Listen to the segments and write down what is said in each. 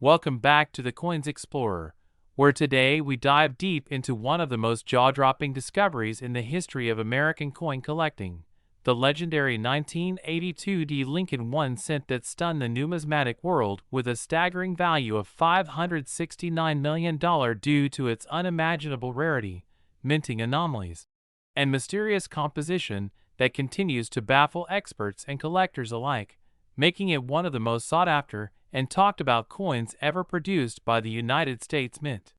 Welcome back to the Coins Explorer, where today we dive deep into one of the most jaw-dropping discoveries in the history of American coin collecting, the legendary 1982 Lincoln 1 cent that stunned the numismatic world with a staggering value of $569 million due to its unimaginable rarity, minting anomalies, and mysterious composition that continues to baffle experts and collectors alike, making it one of the most sought-after and talked about coins ever produced by the United States Mint.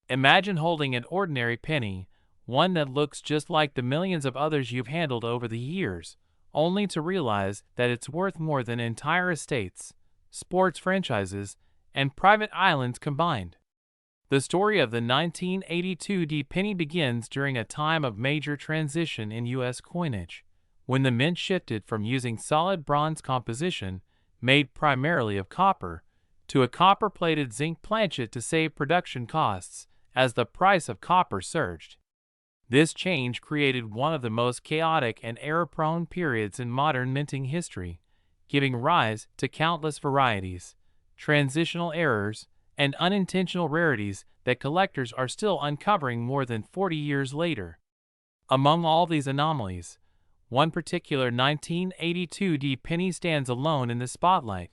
Imagine holding an ordinary penny, one that looks just like the millions of others you've handled over the years, only to realize that it's worth more than entire estates, sports franchises, and private islands combined. The story of the 1982 penny begins during a time of major transition in U.S. coinage, when the mint shifted from using solid bronze composition made primarily of copper, to a copper-plated zinc planchet to save production costs as the price of copper surged. This change created one of the most chaotic and error-prone periods in modern minting history, giving rise to countless varieties, transitional errors, and unintentional rarities that collectors are still uncovering more than 40 years later. Among all these anomalies, one particular 1982 penny stands alone in the spotlight,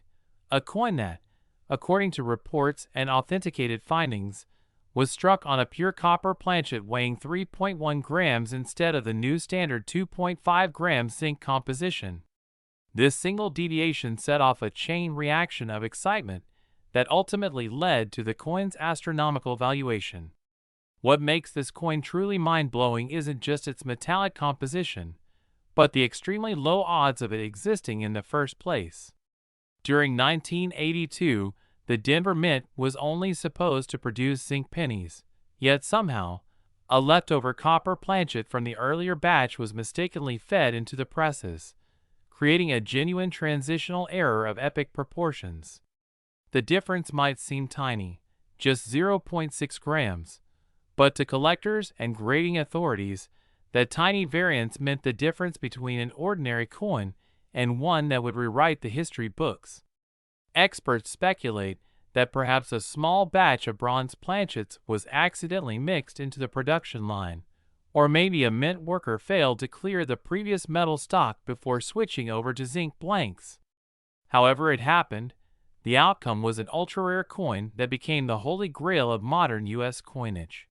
a coin that, according to reports and authenticated findings, was struck on a pure copper planchet weighing 3.1 grams instead of the new standard 2.5 gram zinc composition. This single deviation set off a chain reaction of excitement that ultimately led to the coin's astronomical valuation. What makes this coin truly mind-blowing isn't just its metallic composition, but the extremely low odds of it existing in the first place. During 1982, the Denver Mint was only supposed to produce zinc pennies, yet somehow, a leftover copper planchet from the earlier batch was mistakenly fed into the presses, creating a genuine transitional error of epic proportions. The difference might seem tiny, just 0.6 grams, but to collectors and grading authorities, that tiny variance meant the difference between an ordinary coin and one that would rewrite the history books. Experts speculate that perhaps a small batch of bronze planchets was accidentally mixed into the production line, or maybe a mint worker failed to clear the previous metal stock before switching over to zinc blanks. However it happened, the outcome was an ultra-rare coin that became the holy grail of modern U.S. coinage.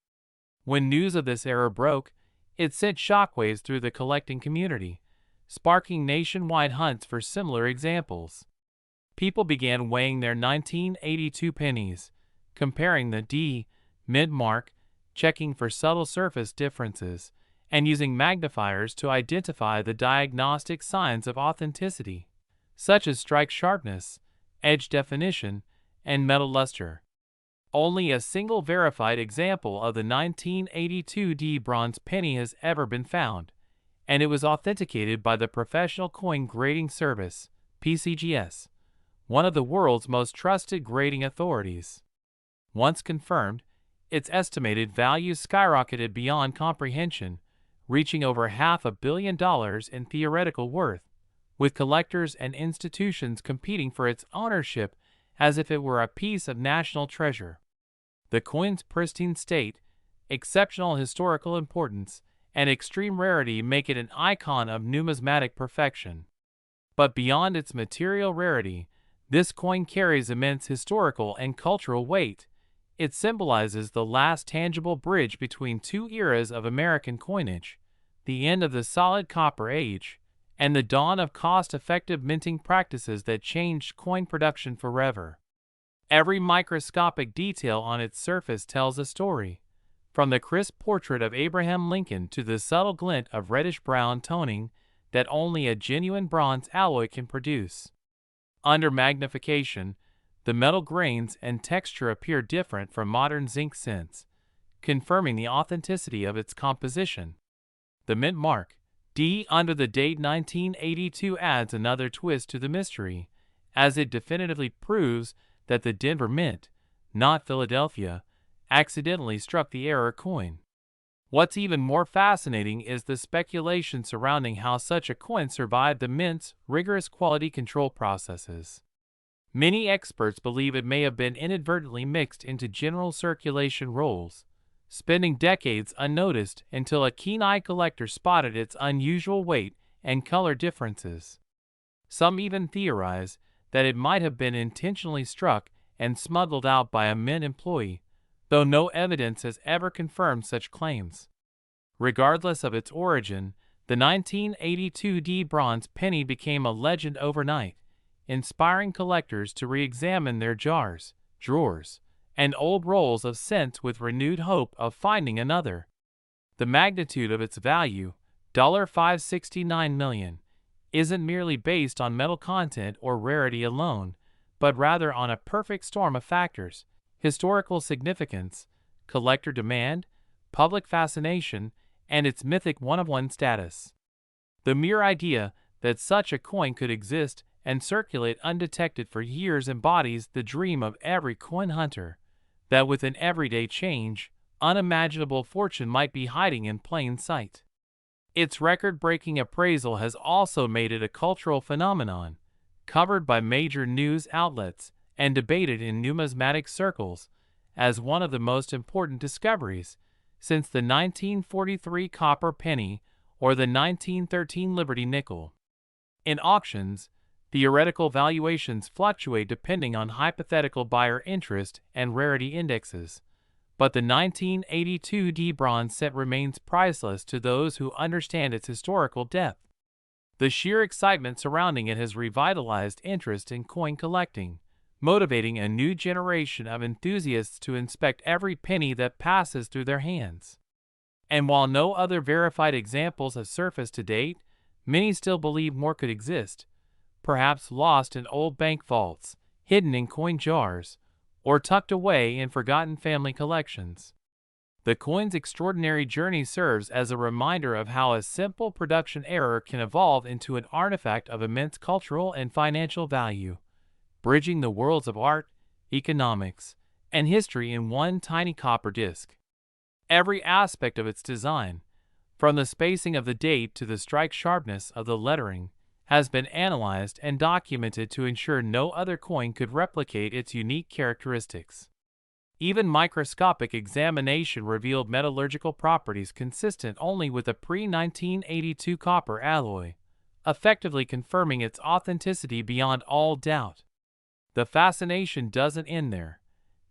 When news of this error broke, it sent shockwaves through the collecting community, sparking nationwide hunts for similar examples. People began weighing their 1982 pennies, comparing the mint mark, checking for subtle surface differences, and using magnifiers to identify the diagnostic signs of authenticity, such as strike sharpness, edge definition, and metal luster. Only a single verified example of the 1982 bronze penny has ever been found, and it was authenticated by the Professional Coin Grading Service, PCGS, one of the world's most trusted grading authorities. Once confirmed, its estimated value skyrocketed beyond comprehension, reaching over $500 million in theoretical worth, with collectors and institutions competing for its ownership as if it were a piece of national treasure. The coin's pristine state, exceptional historical importance, and extreme rarity make it an icon of numismatic perfection. But beyond its material rarity, this coin carries immense historical and cultural weight. It symbolizes the last tangible bridge between two eras of American coinage, the end of the solid copper age, and the dawn of cost-effective minting practices that changed coin production forever. Every microscopic detail on its surface tells a story, from the crisp portrait of Abraham Lincoln to the subtle glint of reddish-brown toning that only a genuine bronze alloy can produce. Under magnification, the metal grains and texture appear different from modern zinc cents, confirming the authenticity of its composition. The mint mark, D under the date 1982 adds another twist to the mystery, as it definitively proves that the Denver Mint, not Philadelphia, accidentally struck the error coin. What's even more fascinating is the speculation surrounding how such a coin survived the Mint's rigorous quality control processes. Many experts believe it may have been inadvertently mixed into general circulation rolls, spending decades unnoticed until a keen-eyed collector spotted its unusual weight and color differences. Some even theorize that it might have been intentionally struck and smuggled out by a mint employee, though no evidence has ever confirmed such claims. Regardless of its origin, the 1982 D bronze penny became a legend overnight, inspiring collectors to re-examine their jars, drawers, and old rolls of cents with renewed hope of finding another. The magnitude of its value, $569 million, isn't merely based on metal content or rarity alone, but rather on a perfect storm of factors: historical significance, collector demand, public fascination, and its mythic one-of-one status. The mere idea that such a coin could exist and circulate undetected for years embodies the dream of every coin hunter, that with an everyday change, unimaginable fortune might be hiding in plain sight. Its record-breaking appraisal has also made it a cultural phenomenon, covered by major news outlets and debated in numismatic circles as one of the most important discoveries since the 1943 copper penny or the 1913 Liberty nickel. In auctions, theoretical valuations fluctuate depending on hypothetical buyer interest and rarity indexes, but the 1982 D bronze set remains priceless to those who understand its historical depth. The sheer excitement surrounding it has revitalized interest in coin collecting, motivating a new generation of enthusiasts to inspect every penny that passes through their hands. And while no other verified examples have surfaced to date, many still believe more could exist, perhaps lost in old bank vaults, hidden in coin jars, or tucked away in forgotten family collections. The coin's extraordinary journey serves as a reminder of how a simple production error can evolve into an artifact of immense cultural and financial value, bridging the worlds of art, economics, and history in one tiny copper disc. Every aspect of its design, from the spacing of the date to the strike sharpness of the lettering, has been analyzed and documented to ensure no other coin could replicate its unique characteristics. Even microscopic examination revealed metallurgical properties consistent only with a pre-1982 copper alloy, effectively confirming its authenticity beyond all doubt. The fascination doesn't end there.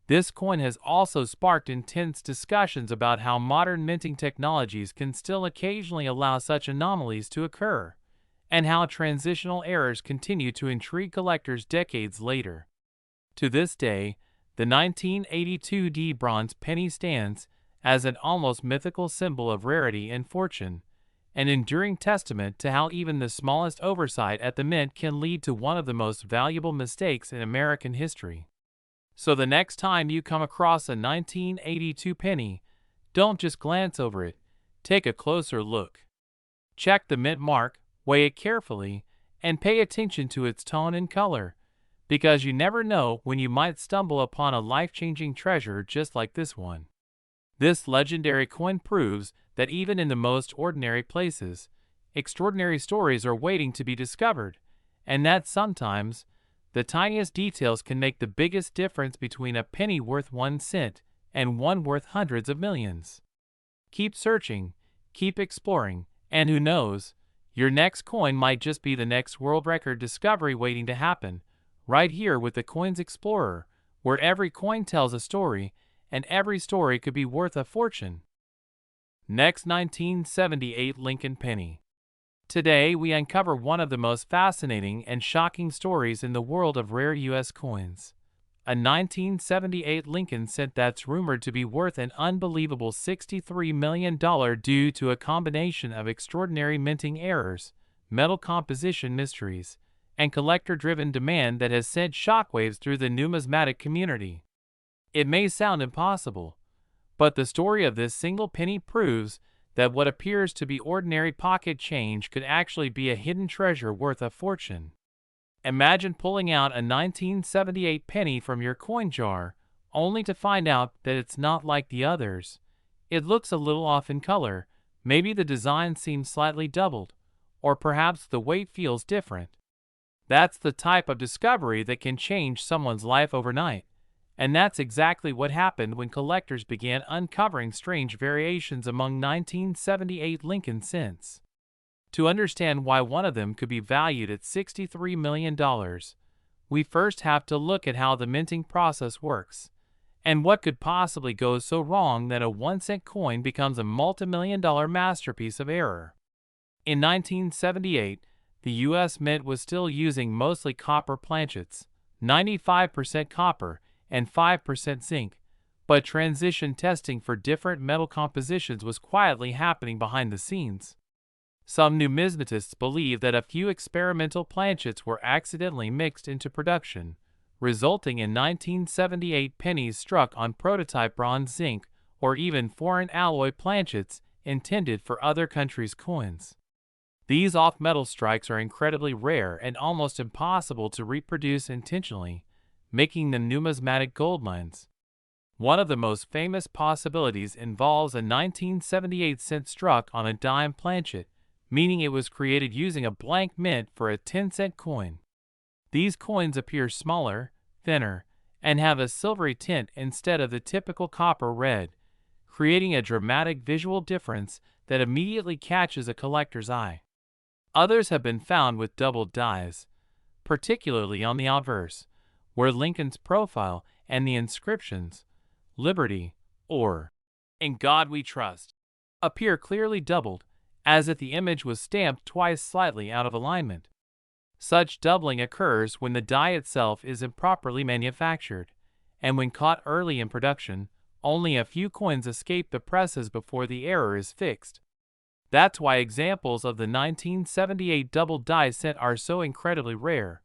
This coin has also sparked intense discussions about how modern minting technologies can still occasionally allow such anomalies to occur, and how transitional errors continue to intrigue collectors decades later. To this day, the 1982 D bronze penny stands as an almost mythical symbol of rarity and fortune, an enduring testament to how even the smallest oversight at the mint can lead to one of the most valuable mistakes in American history. So the next time you come across a 1982 penny, don't just glance over it, take a closer look. Check the mint mark, weigh it carefully, and pay attention to its tone and color, because you never know when you might stumble upon a life-changing treasure just like this one. This legendary coin proves that even in the most ordinary places, extraordinary stories are waiting to be discovered, and that sometimes the tiniest details can make the biggest difference between a penny worth 1 cent and one worth hundreds of millions. Keep searching, keep exploring, and who knows, your next coin might just be the next world record discovery waiting to happen, right here with the Coins Explorer, where every coin tells a story, and every story could be worth a fortune. Next, 1978 Lincoln penny. Today we uncover one of the most fascinating and shocking stories in the world of rare U.S. coins. A 1978 Lincoln cent that's rumored to be worth an unbelievable $63 million due to a combination of extraordinary minting errors, metal composition mysteries, and collector-driven demand that has sent shockwaves through the numismatic community. It may sound impossible, but the story of this single penny proves that what appears to be ordinary pocket change could actually be a hidden treasure worth a fortune. Imagine pulling out a 1978 penny from your coin jar, only to find out that it's not like the others. It looks a little off in color, maybe the design seems slightly doubled, or perhaps the weight feels different. That's the type of discovery that can change someone's life overnight. And that's exactly what happened when collectors began uncovering strange variations among 1978 Lincoln cents. To understand why one of them could be valued at $63 million, we first have to look at how the minting process works, and what could possibly go so wrong that a 1-cent coin becomes a multimillion-dollar masterpiece of error. In 1978, the U.S. Mint was still using mostly copper planchets, 95% copper and 5% zinc, but transition testing for different metal compositions was quietly happening behind the scenes. Some numismatists believe that a few experimental planchets were accidentally mixed into production, resulting in 1978 pennies struck on prototype bronze zinc or even foreign alloy planchets intended for other countries' coins. These off-metal strikes are incredibly rare and almost impossible to reproduce intentionally, making them numismatic goldmines. One of the most famous possibilities involves a 1978 cent struck on a dime planchet, meaning it was created using a blank mint for a 10-cent coin. These coins appear smaller, thinner, and have a silvery tint instead of the typical copper red, creating a dramatic visual difference that immediately catches a collector's eye. Others have been found with doubled dies, particularly on the obverse, where Lincoln's profile and the inscriptions, "Liberty" or "In God We Trust," appear clearly doubled, as if the image was stamped twice slightly out of alignment. Such doubling occurs when the die itself is improperly manufactured, and when caught early in production, only a few coins escape the presses before the error is fixed. That's why examples of the 1978 double die set are so incredibly rare,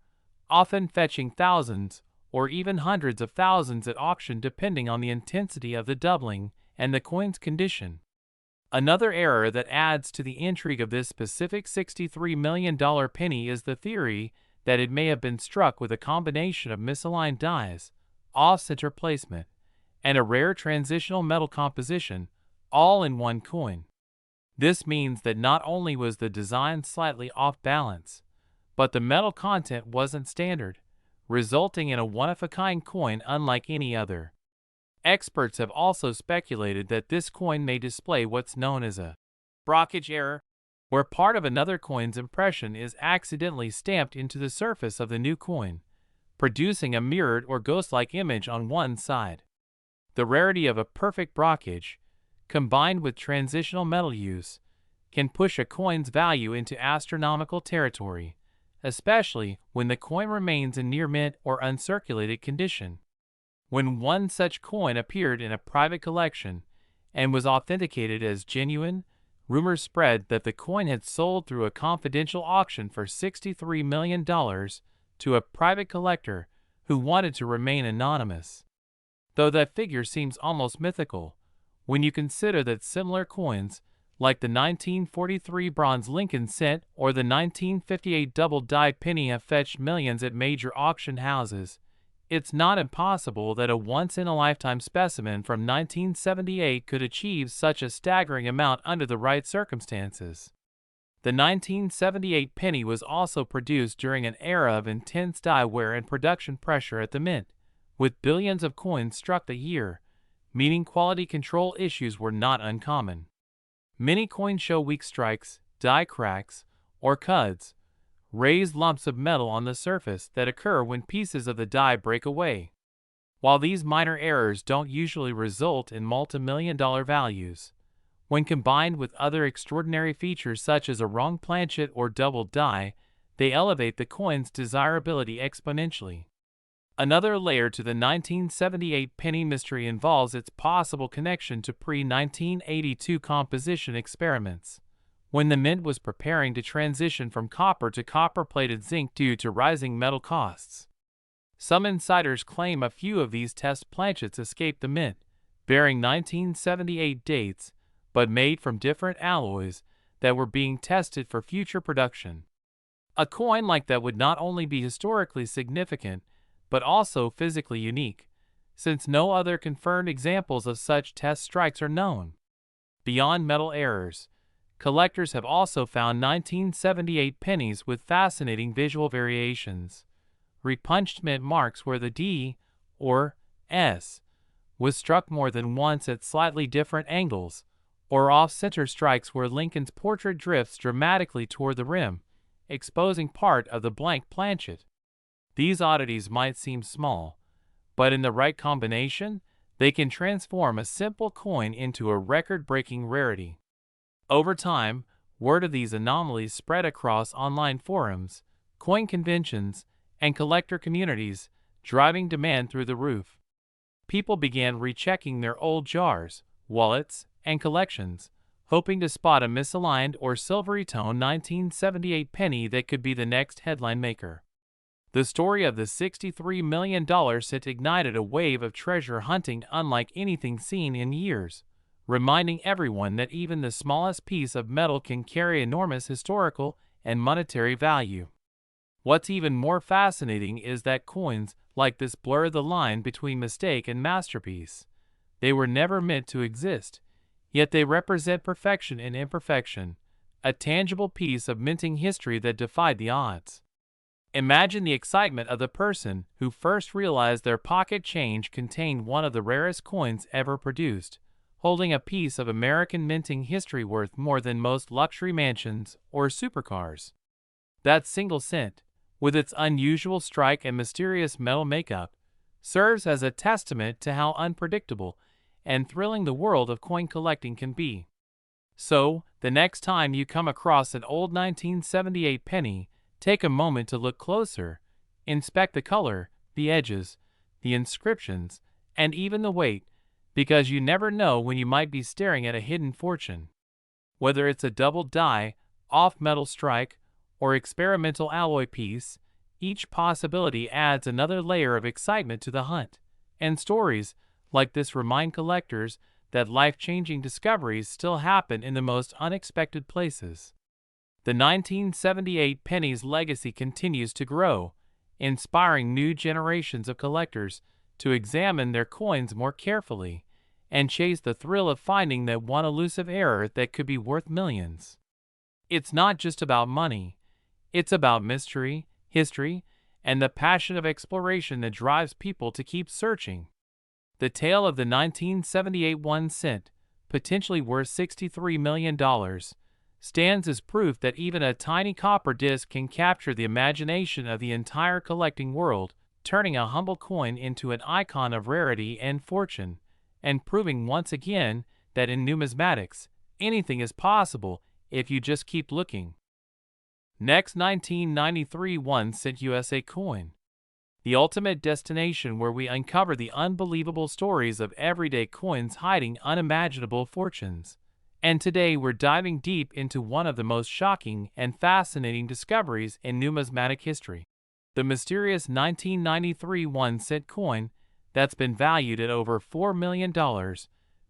often fetching thousands or even hundreds of thousands at auction depending on the intensity of the doubling and the coin's condition. Another error that adds to the intrigue of this specific $63 million penny is the theory that it may have been struck with a combination of misaligned dies, off-center placement, and a rare transitional metal composition, all in one coin. This means that not only was the design slightly off balance, but the metal content wasn't standard, resulting in a one-of-a-kind coin unlike any other. Experts have also speculated that this coin may display what's known as a brockage error, where part of another coin's impression is accidentally stamped into the surface of the new coin, producing a mirrored or ghost-like image on one side. The rarity of a perfect brockage, combined with transitional metal use, can push a coin's value into astronomical territory, especially when the coin remains in near mint or uncirculated condition. When one such coin appeared in a private collection and was authenticated as genuine, rumors spread that the coin had sold through a confidential auction for $63 million to a private collector who wanted to remain anonymous. Though that figure seems almost mythical, when you consider that similar coins, like the 1943 bronze Lincoln cent or the 1958 double die penny, have fetched millions at major auction houses, it's not impossible that a once-in-a-lifetime specimen from 1978 could achieve such a staggering amount under the right circumstances. The 1978 penny was also produced during an era of intense die wear and production pressure at the mint, with billions of coins struck a year, meaning quality control issues were not uncommon. Many coins show weak strikes, die cracks, or cuds, raised lumps of metal on the surface that occur when pieces of the die break away. While these minor errors don't usually result in multi-million-dollar values, when combined with other extraordinary features such as a wrong planchet or double die, they elevate the coin's desirability exponentially. Another layer to the 1978 penny mystery involves its possible connection to pre-1982 composition experiments, when the mint was preparing to transition from copper to copper-plated zinc due to rising metal costs. Some insiders claim a few of these test planchets escaped the mint, bearing 1978 dates, but made from different alloys that were being tested for future production. A coin like that would not only be historically significant, but also physically unique, since no other confirmed examples of such test strikes are known. Beyond metal errors, collectors have also found 1978 pennies with fascinating visual variations. Repunched mint marks where the D, or S, was struck more than once at slightly different angles, or off-center strikes where Lincoln's portrait drifts dramatically toward the rim, exposing part of the blank planchet. These oddities might seem small, but in the right combination, they can transform a simple coin into a record-breaking rarity. Over time, word of these anomalies spread across online forums, coin conventions, and collector communities, driving demand through the roof. People began rechecking their old jars, wallets, and collections, hoping to spot a misaligned or silvery-toned 1978 penny that could be the next headline maker. The story of the $63 million cent ignited a wave of treasure hunting unlike anything seen in years, reminding everyone that even the smallest piece of metal can carry enormous historical and monetary value. What's even more fascinating is that coins like this blur the line between mistake and masterpiece. They were never meant to exist, yet they represent perfection in imperfection, a tangible piece of minting history that defied the odds. Imagine the excitement of the person who first realized their pocket change contained one of the rarest coins ever produced, holding a piece of American minting history worth more than most luxury mansions or supercars. That single cent, with its unusual strike and mysterious metal makeup, serves as a testament to how unpredictable and thrilling the world of coin collecting can be. So, the next time you come across an old 1978 penny, take a moment to look closer, inspect the color, the edges, the inscriptions, and even the weight, because you never know when you might be staring at a hidden fortune. Whether it's a double die, off-metal strike, or experimental alloy piece, each possibility adds another layer of excitement to the hunt, and stories like this remind collectors that life-changing discoveries still happen in the most unexpected places. The 1978 penny's legacy continues to grow, inspiring new generations of collectors to examine their coins more carefully and chase the thrill of finding that one elusive error that could be worth millions. It's not just about money. It's about mystery, history, and the passion of exploration that drives people to keep searching. The tale of the 1978 1 cent, potentially worth $63 million, stands as proof that even a tiny copper disc can capture the imagination of the entire collecting world, turning a humble coin into an icon of rarity and fortune, and proving once again that in numismatics, anything is possible if you just keep looking. Next, 1993 1 cent USA coin. The ultimate destination where we uncover the unbelievable stories of everyday coins hiding unimaginable fortunes. And today we're diving deep into one of the most shocking and fascinating discoveries in numismatic history. The mysterious 1993 1 cent coin that's been valued at over $4 million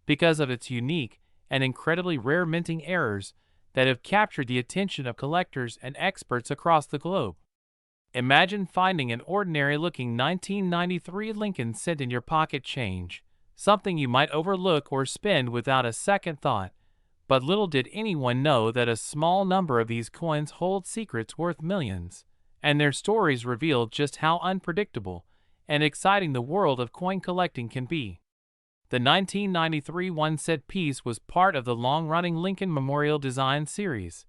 because of its unique and incredibly rare minting errors that have captured the attention of collectors and experts across the globe. Imagine finding an ordinary-looking 1993 Lincoln cent in your pocket change, something you might overlook or spend without a second thought. But little did anyone know that a small number of these coins hold secrets worth millions, and their stories reveal just how unpredictable and exciting the world of coin collecting can be. The 1993 1 cent piece was part of the long-running Lincoln Memorial Design Series,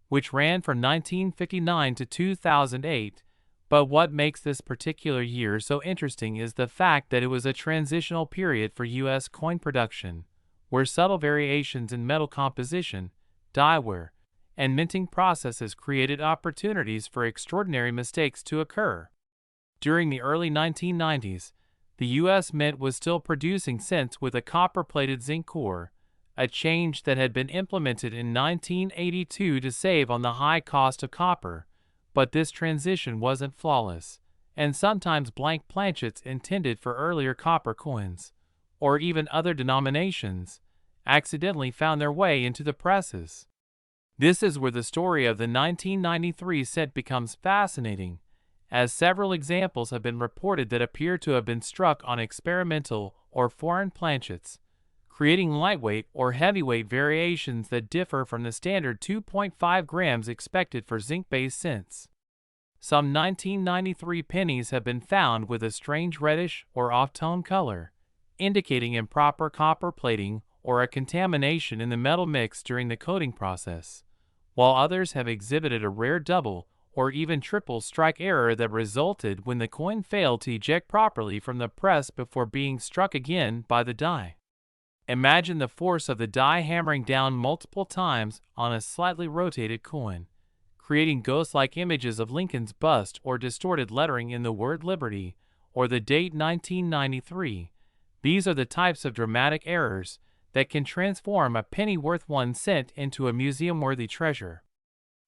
which ran from 1959 to 2008, but what makes this particular year so interesting is the fact that it was a transitional period for U.S. coin production, where subtle variations in metal composition, die wear, and minting processes created opportunities for extraordinary mistakes to occur. During the early 1990s, the U.S. Mint was still producing cents with a copper-plated zinc core, a change that had been implemented in 1982 to save on the high cost of copper, but this transition wasn't flawless, and sometimes blank planchets intended for earlier copper coins, or even other denominations, accidentally found their way into the presses. This is where the story of the 1993 cent becomes fascinating, as several examples have been reported that appear to have been struck on experimental or foreign planchets, creating lightweight or heavyweight variations that differ from the standard 2.5 grams expected for zinc-based cents. Some 1993 pennies have been found with a strange reddish or off-tone color, indicating improper copper plating or a contamination in the metal mix during the coating process, while others have exhibited a rare double or even triple strike error that resulted when the coin failed to eject properly from the press before being struck again by the die. Imagine the force of the die hammering down multiple times on a slightly rotated coin, creating ghost-like images of Lincoln's bust or distorted lettering in the word Liberty or the date 1993. These are the types of dramatic errors that can transform a penny worth 1 cent into a museum-worthy treasure.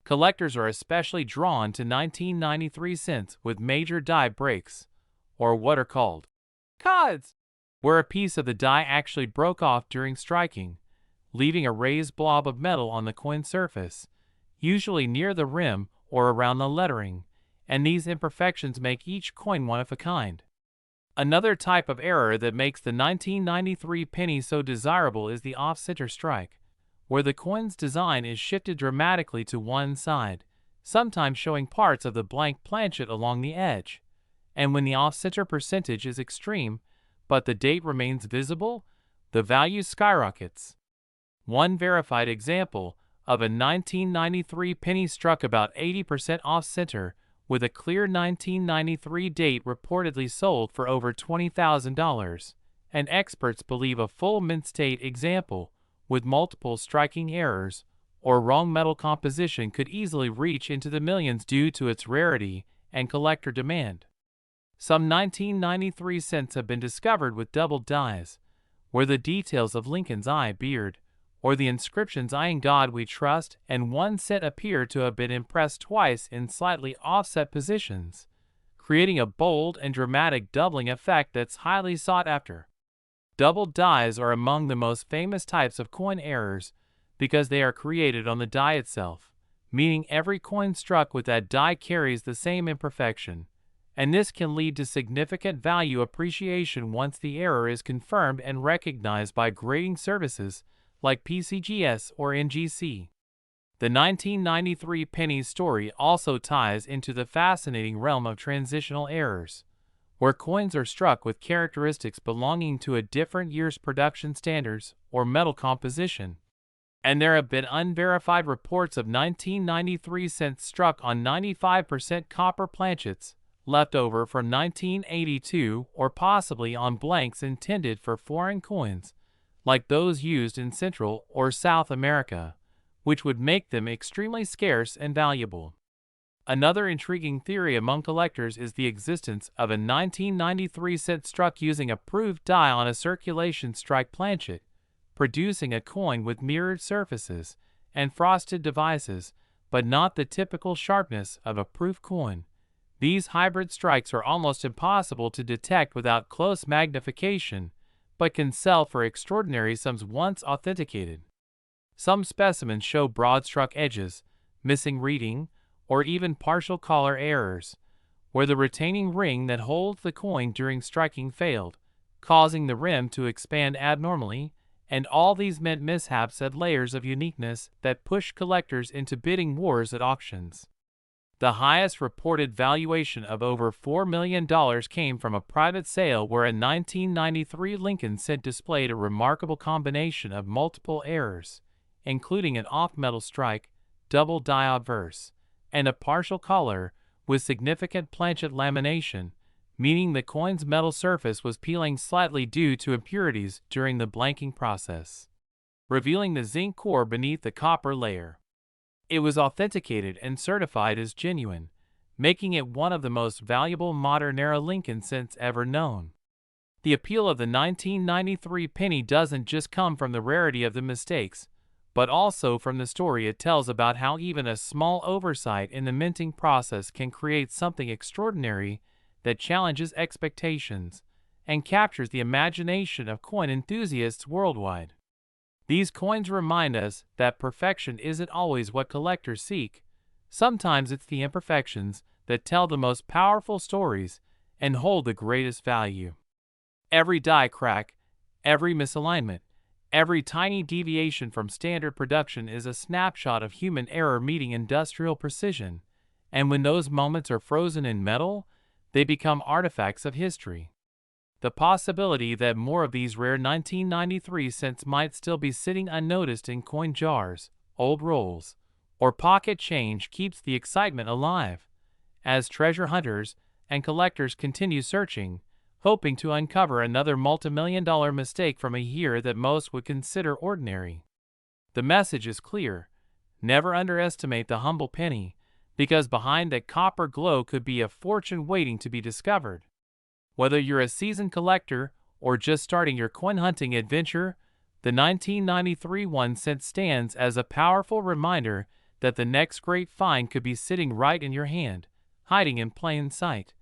Collectors are especially drawn to 1993 cents with major die breaks, or what are called cods, where a piece of the die actually broke off during striking, leaving a raised blob of metal on the coin surface, usually near the rim or around the lettering, and these imperfections make each coin one of a kind. Another type of error that makes the 1993 penny so desirable is the off-center strike, where the coin's design is shifted dramatically to one side, sometimes showing parts of the blank planchet along the edge. And when the off-center percentage is extreme, but the date remains visible, the value skyrockets. One verified example of a 1993 penny struck about 80% off-center with a clear 1993 date reportedly sold for over $20,000, and experts believe a full mint-state example with multiple striking errors or wrong metal composition could easily reach into the millions due to its rarity and collector demand. Some 1993 cents have been discovered with doubled dies, where the details of Lincoln's eye beard or the inscriptions "I in God We Trust" and 1 cent appear to have been impressed twice in slightly offset positions, creating a bold and dramatic doubling effect that's highly sought after. Doubled dies are among the most famous types of coin errors because they are created on the die itself, meaning every coin struck with that die carries the same imperfection, and this can lead to significant value appreciation once the error is confirmed and recognized by grading services like PCGS or NGC. The 1993 penny's story also ties into the fascinating realm of transitional errors, where coins are struck with characteristics belonging to a different year's production standards or metal composition. And there have been unverified reports of 1993 cents struck on 95% copper planchets left over from 1982 or possibly on blanks intended for foreign coins, like those used in Central or South America, which would make them extremely scarce and valuable. Another intriguing theory among collectors is the existence of a 1993 cent struck using a proof die on a circulation strike planchet, producing a coin with mirrored surfaces and frosted devices, but not the typical sharpness of a proof coin. These hybrid strikes are almost impossible to detect without close magnification, but can sell for extraordinary sums once authenticated. Some specimens show broad struck edges, missing reading, or even partial color errors, where the retaining ring that holds the coin during striking failed, causing the rim to expand abnormally, and all these meant mishaps add layers of uniqueness that push collectors into bidding wars at auctions. The highest reported valuation of over $4 million came from a private sale where a 1993 Lincoln cent displayed a remarkable combination of multiple errors, including an off-metal strike, double die obverse, and a partial color with significant planchet lamination, meaning the coin's metal surface was peeling slightly due to impurities during the blanking process, revealing the zinc core beneath the copper layer. It was authenticated and certified as genuine, making it one of the most valuable modern-era Lincoln cents ever known. The appeal of the 1993 penny doesn't just come from the rarity of the mistakes, but also from the story it tells about how even a small oversight in the minting process can create something extraordinary that challenges expectations and captures the imagination of coin enthusiasts worldwide. These coins remind us that perfection isn't always what collectors seek. Sometimes it's the imperfections that tell the most powerful stories and hold the greatest value. Every die crack, every misalignment, Every tiny deviation from standard production is a snapshot of human error meeting industrial precision, and when those moments are frozen in metal, they become artifacts of history. The possibility that more of these rare 1993 cents might still be sitting unnoticed in coin jars, old rolls, or pocket change keeps the excitement alive, as treasure hunters and collectors continue searching, hoping to uncover another multimillion-dollar mistake from a year that most would consider ordinary. The message is clear: never underestimate the humble penny, because behind that copper glow could be a fortune waiting to be discovered. Whether you're a seasoned collector or just starting your coin hunting adventure, the 1993 1 cent stands as a powerful reminder that the next great find could be sitting right in your hand, hiding in plain sight.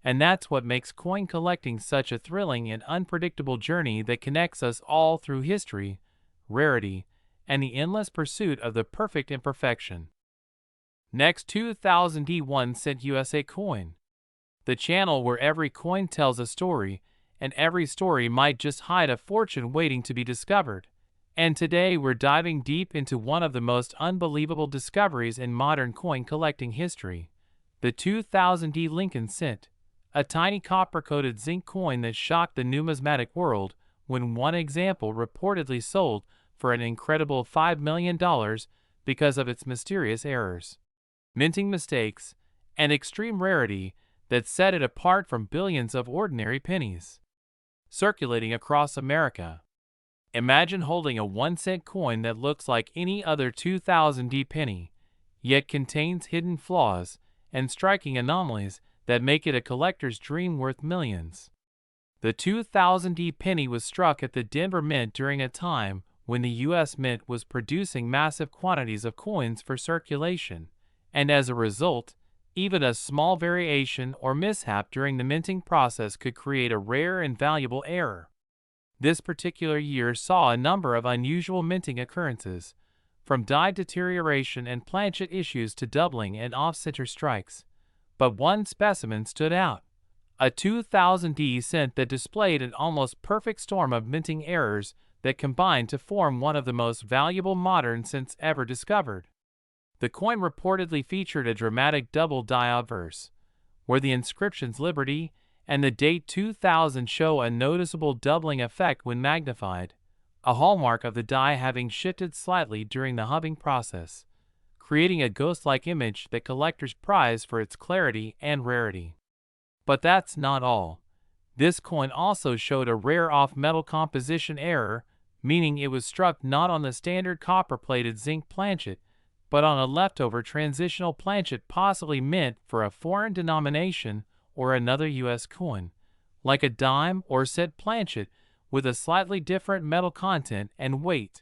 And that's what makes coin collecting such a thrilling and unpredictable journey that connects us all through history, rarity, and the endless pursuit of the perfect imperfection. Next, 2000 1 cent USA coin. The channel where every coin tells a story, and every story might just hide a fortune waiting to be discovered. And today we're diving deep into one of the most unbelievable discoveries in modern coin collecting history, the 2000 Lincoln cent, a tiny copper-coated zinc coin that shocked the numismatic world when one example reportedly sold for an incredible $5 million because of its mysterious errors, minting mistakes, and extreme rarity that set it apart from billions of ordinary pennies circulating across America. Imagine holding a 1 cent coin that looks like any other 2000 penny, yet contains hidden flaws and striking anomalies that make it a collector's dream worth millions. The 2000 penny was struck at the Denver Mint during a time when the U.S. Mint was producing massive quantities of coins for circulation, and as a result, even a small variation or mishap during the minting process could create a rare and valuable error. This particular year saw a number of unusual minting occurrences, from die deterioration and planchet issues to doubling and off-center strikes. But one specimen stood out, a 2000 cent that displayed an almost perfect storm of minting errors that combined to form one of the most valuable modern cents ever discovered. The coin reportedly featured a dramatic double die obverse, where the inscriptions Liberty and the date 2000 show a noticeable doubling effect when magnified, a hallmark of the die having shifted slightly during the hubbing process, creating a ghost-like image that collectors prize for its clarity and rarity. But that's not all. This coin also showed a rare off-metal composition error, meaning it was struck not on the standard copper-plated zinc planchet, but on a leftover transitional planchet possibly meant for a foreign denomination or another U.S. coin, like a dime or cent planchet with a slightly different metal content and weight.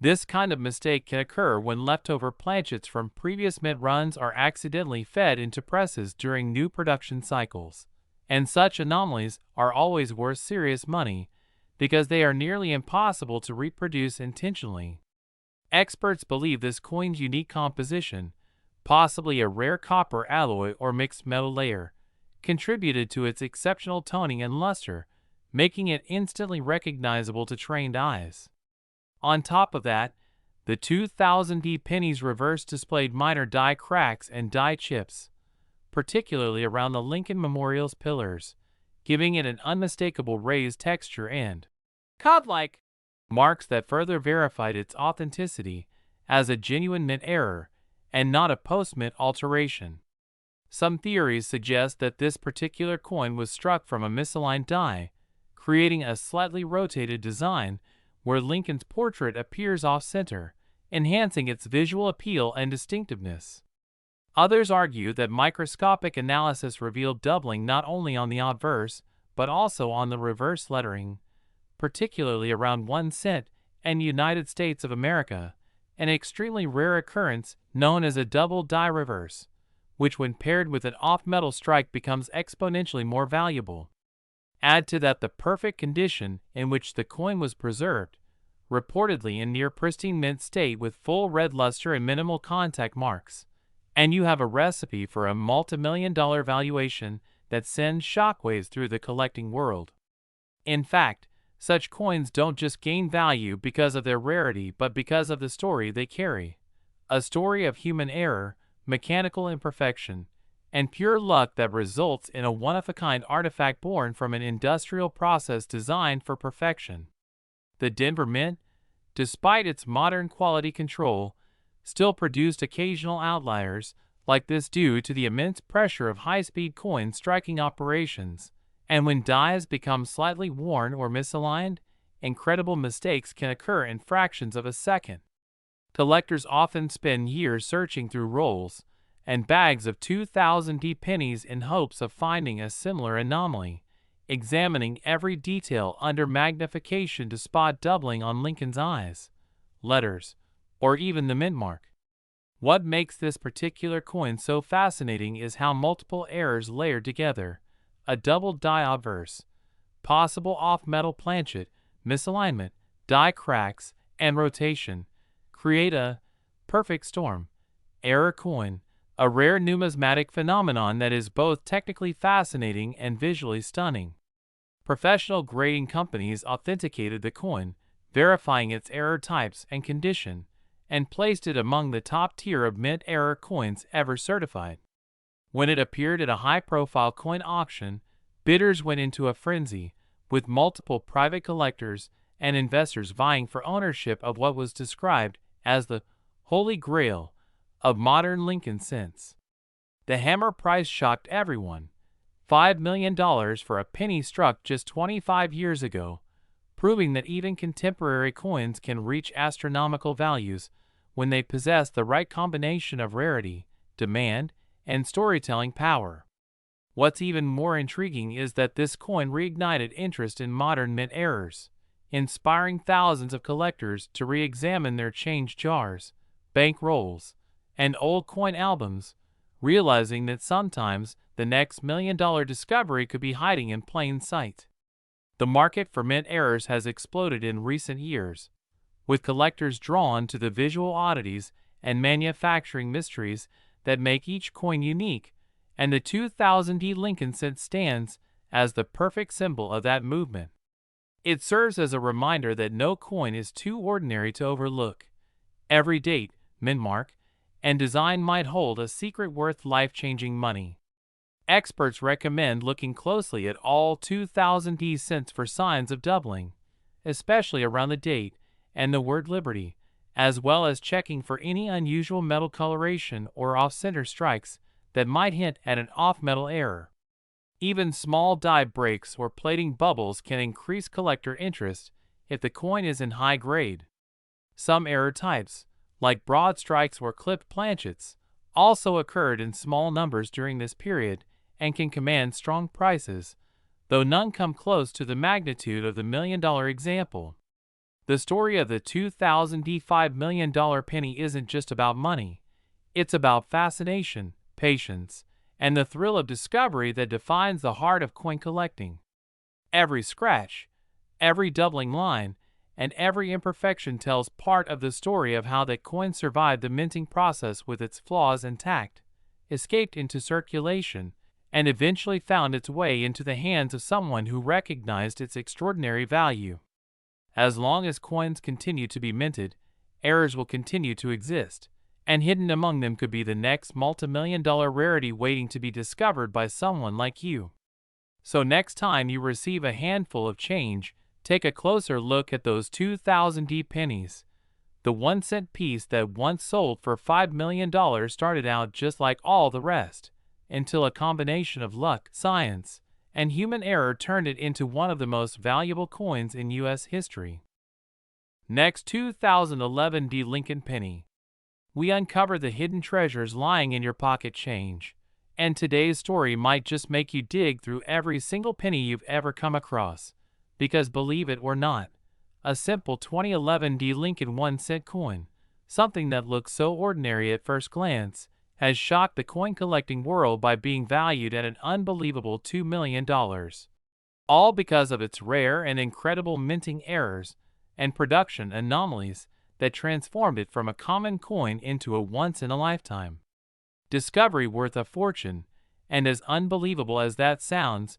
This kind of mistake can occur when leftover planchets from previous mint runs are accidentally fed into presses during new production cycles, and such anomalies are always worth serious money because they are nearly impossible to reproduce intentionally. Experts believe this coin's unique composition, possibly a rare copper alloy or mixed metal layer, contributed to its exceptional toning and luster, making it instantly recognizable to trained eyes. On top of that, the 2000 penny's reverse displayed minor die cracks and die chips, particularly around the Lincoln Memorial's pillars, giving it an unmistakable raised texture and cod-like marks that further verified its authenticity as a genuine mint error and not a post-mint alteration. Some theories suggest that this particular coin was struck from a misaligned die, creating a slightly rotated design where Lincoln's portrait appears off-center, enhancing its visual appeal and distinctiveness. Others argue that microscopic analysis revealed doubling not only on the obverse, but also on the reverse lettering, particularly around 1 cent and United States of America, an extremely rare occurrence known as a double die reverse, which when paired with an off-metal strike becomes exponentially more valuable. Add to that the perfect condition in which the coin was preserved, reportedly in near pristine mint state with full red luster and minimal contact marks, and you have a recipe for a multi-million-dollar valuation that sends shockwaves through the collecting world. In fact, Such coins don't just gain value because of their rarity but because of the story they carry. A story of human error, mechanical imperfection, and pure luck that results in a one-of-a-kind artifact born from an industrial process designed for perfection. The Denver Mint, despite its modern quality control, still produced occasional outliers like this due to the immense pressure of high-speed coin striking operations, and when dies become slightly worn or misaligned, incredible mistakes can occur in fractions of a second. Collectors often spend years searching through rolls and bags of 2000D pennies in hopes of finding a similar anomaly, examining every detail under magnification to spot doubling on Lincoln's eyes, letters, or even the mint mark. What makes this particular coin so fascinating is how multiple errors layered together, a double die obverse, possible off-metal planchet, misalignment, die cracks, and rotation, create a perfect storm. Error coin, a rare numismatic phenomenon that is both technically fascinating and visually stunning. Professional grading companies authenticated the coin, verifying its error types and condition, and placed it among the top tier of mint error coins ever certified. When it appeared at a high-profile coin auction, bidders went into a frenzy, with multiple private collectors and investors vying for ownership of what was described as the Holy Grail of modern Lincoln cents. The hammer price shocked everyone, $5 million for a penny struck just 25 years ago, proving that even contemporary coins can reach astronomical values when they possess the right combination of rarity, demand, and storytelling power. What's even more intriguing is that this coin reignited interest in modern mint errors, inspiring thousands of collectors to re-examine their change jars, bank rolls, and old coin albums, realizing that sometimes the next million-dollar discovery could be hiding in plain sight. The market for mint errors has exploded in recent years, with collectors drawn to the visual oddities and manufacturing mysteries that make each coin unique, and the 2000D Lincoln cent stands as the perfect symbol of that movement. It serves as a reminder that no coin is too ordinary to overlook. Every date, mint mark, and design might hold a secret worth life-changing money. Experts recommend looking closely at all 2000D cents for signs of doubling, especially around the date and the word liberty, as well as checking for any unusual metal coloration or off-center strikes that might hint at an off-metal error. Even small die breaks or plating bubbles can increase collector interest if the coin is in high grade. Some error types, like broad strikes or clipped planchets, also occurred in small numbers during this period and can command strong prices, though none come close to the magnitude of the million-dollar example. The story of the 2000D $5 million penny isn't just about money. It's about fascination, patience, and the thrill of discovery that defines the heart of coin collecting. Every scratch, every doubling line, and every imperfection tells part of the story of how that coin survived the minting process with its flaws intact, escaped into circulation, and eventually found its way into the hands of someone who recognized its extraordinary value. As long as coins continue to be minted, errors will continue to exist, and hidden among them could be the next multi-million-dollar rarity waiting to be discovered by someone like you. So next time you receive a handful of change, take a closer look at those 2000D pennies. The 1-cent piece that once sold for $5 million started out just like all the rest, until a combination of luck, science, and human error turned it into one of the most valuable coins in U.S. history. Next, 2011D Lincoln penny. We uncover the hidden treasures lying in your pocket change, and today's story might just make you dig through every single penny you've ever come across, because believe it or not, a simple 2011D Lincoln 1-cent coin, something that looks so ordinary at first glance, has shocked the coin collecting world by being valued at an unbelievable $2 million. All because of its rare and incredible minting errors and production anomalies that transformed it from a common coin into a once-in-a-lifetime discovery worth a fortune. And as unbelievable as that sounds,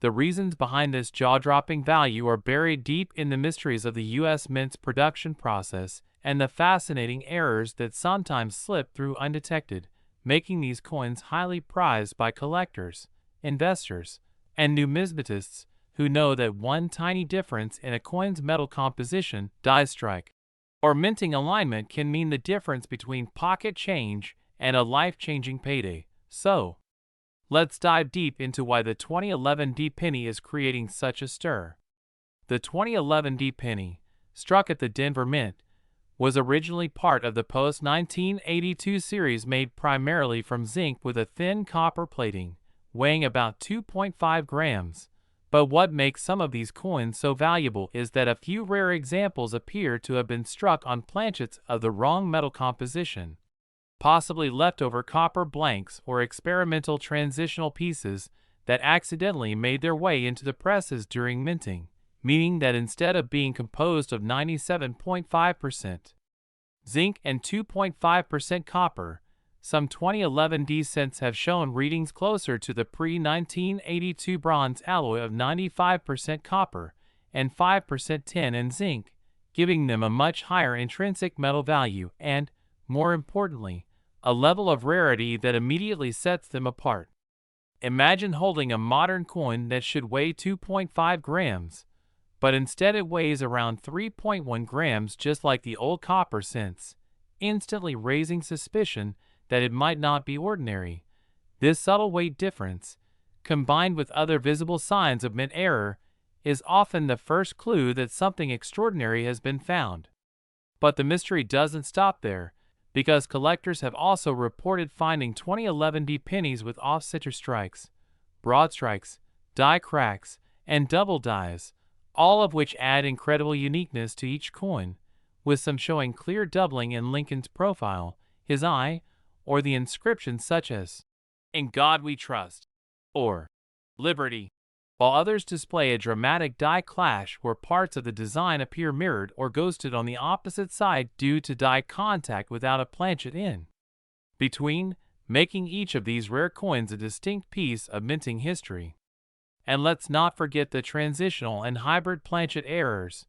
The reasons behind this jaw-dropping value are buried deep in the mysteries of the U.S. Mint's production process and the fascinating errors that sometimes slip through undetected, making these coins highly prized by collectors, investors, and numismatists who know that one tiny difference in a coin's metal composition, die strike, or minting alignment can mean the difference between pocket change and a life-changing payday. So, let's dive deep into why the 2011 D penny is creating such a stir. The 2011 D penny, struck at the Denver Mint, was originally part of the post-1982 series made primarily from zinc with a thin copper plating, weighing about 2.5 grams. But what makes some of these coins so valuable is that a few rare examples appear to have been struck on planchets of the wrong metal composition, possibly leftover copper blanks or experimental transitional pieces that accidentally made their way into the presses during minting, meaning that instead of being composed of 97.5% zinc and 2.5% copper, some 2011 D cents have shown readings closer to the pre-1982 bronze alloy of 95% copper and 5% tin and zinc, giving them a much higher intrinsic metal value and, more importantly, a level of rarity that immediately sets them apart. Imagine holding a modern coin that should weigh 2.5 grams, but instead it weighs around 3.1 grams just like the old copper cents, instantly raising suspicion that it might not be ordinary. This subtle weight difference, combined with other visible signs of mint error, is often the first clue that something extraordinary has been found. But the mystery doesn't stop there, because collectors have also reported finding 2011 D pennies with off-center strikes, broad strikes, die cracks, and double dies, all of which add incredible uniqueness to each coin, with some showing clear doubling in Lincoln's profile, his eye, or the inscriptions such as, "In God We Trust," or "Liberty," while others display a dramatic die clash where parts of the design appear mirrored or ghosted on the opposite side due to die contact without a planchet in between, making each of these rare coins a distinct piece of minting history. And let's not forget the transitional and hybrid planchet errors,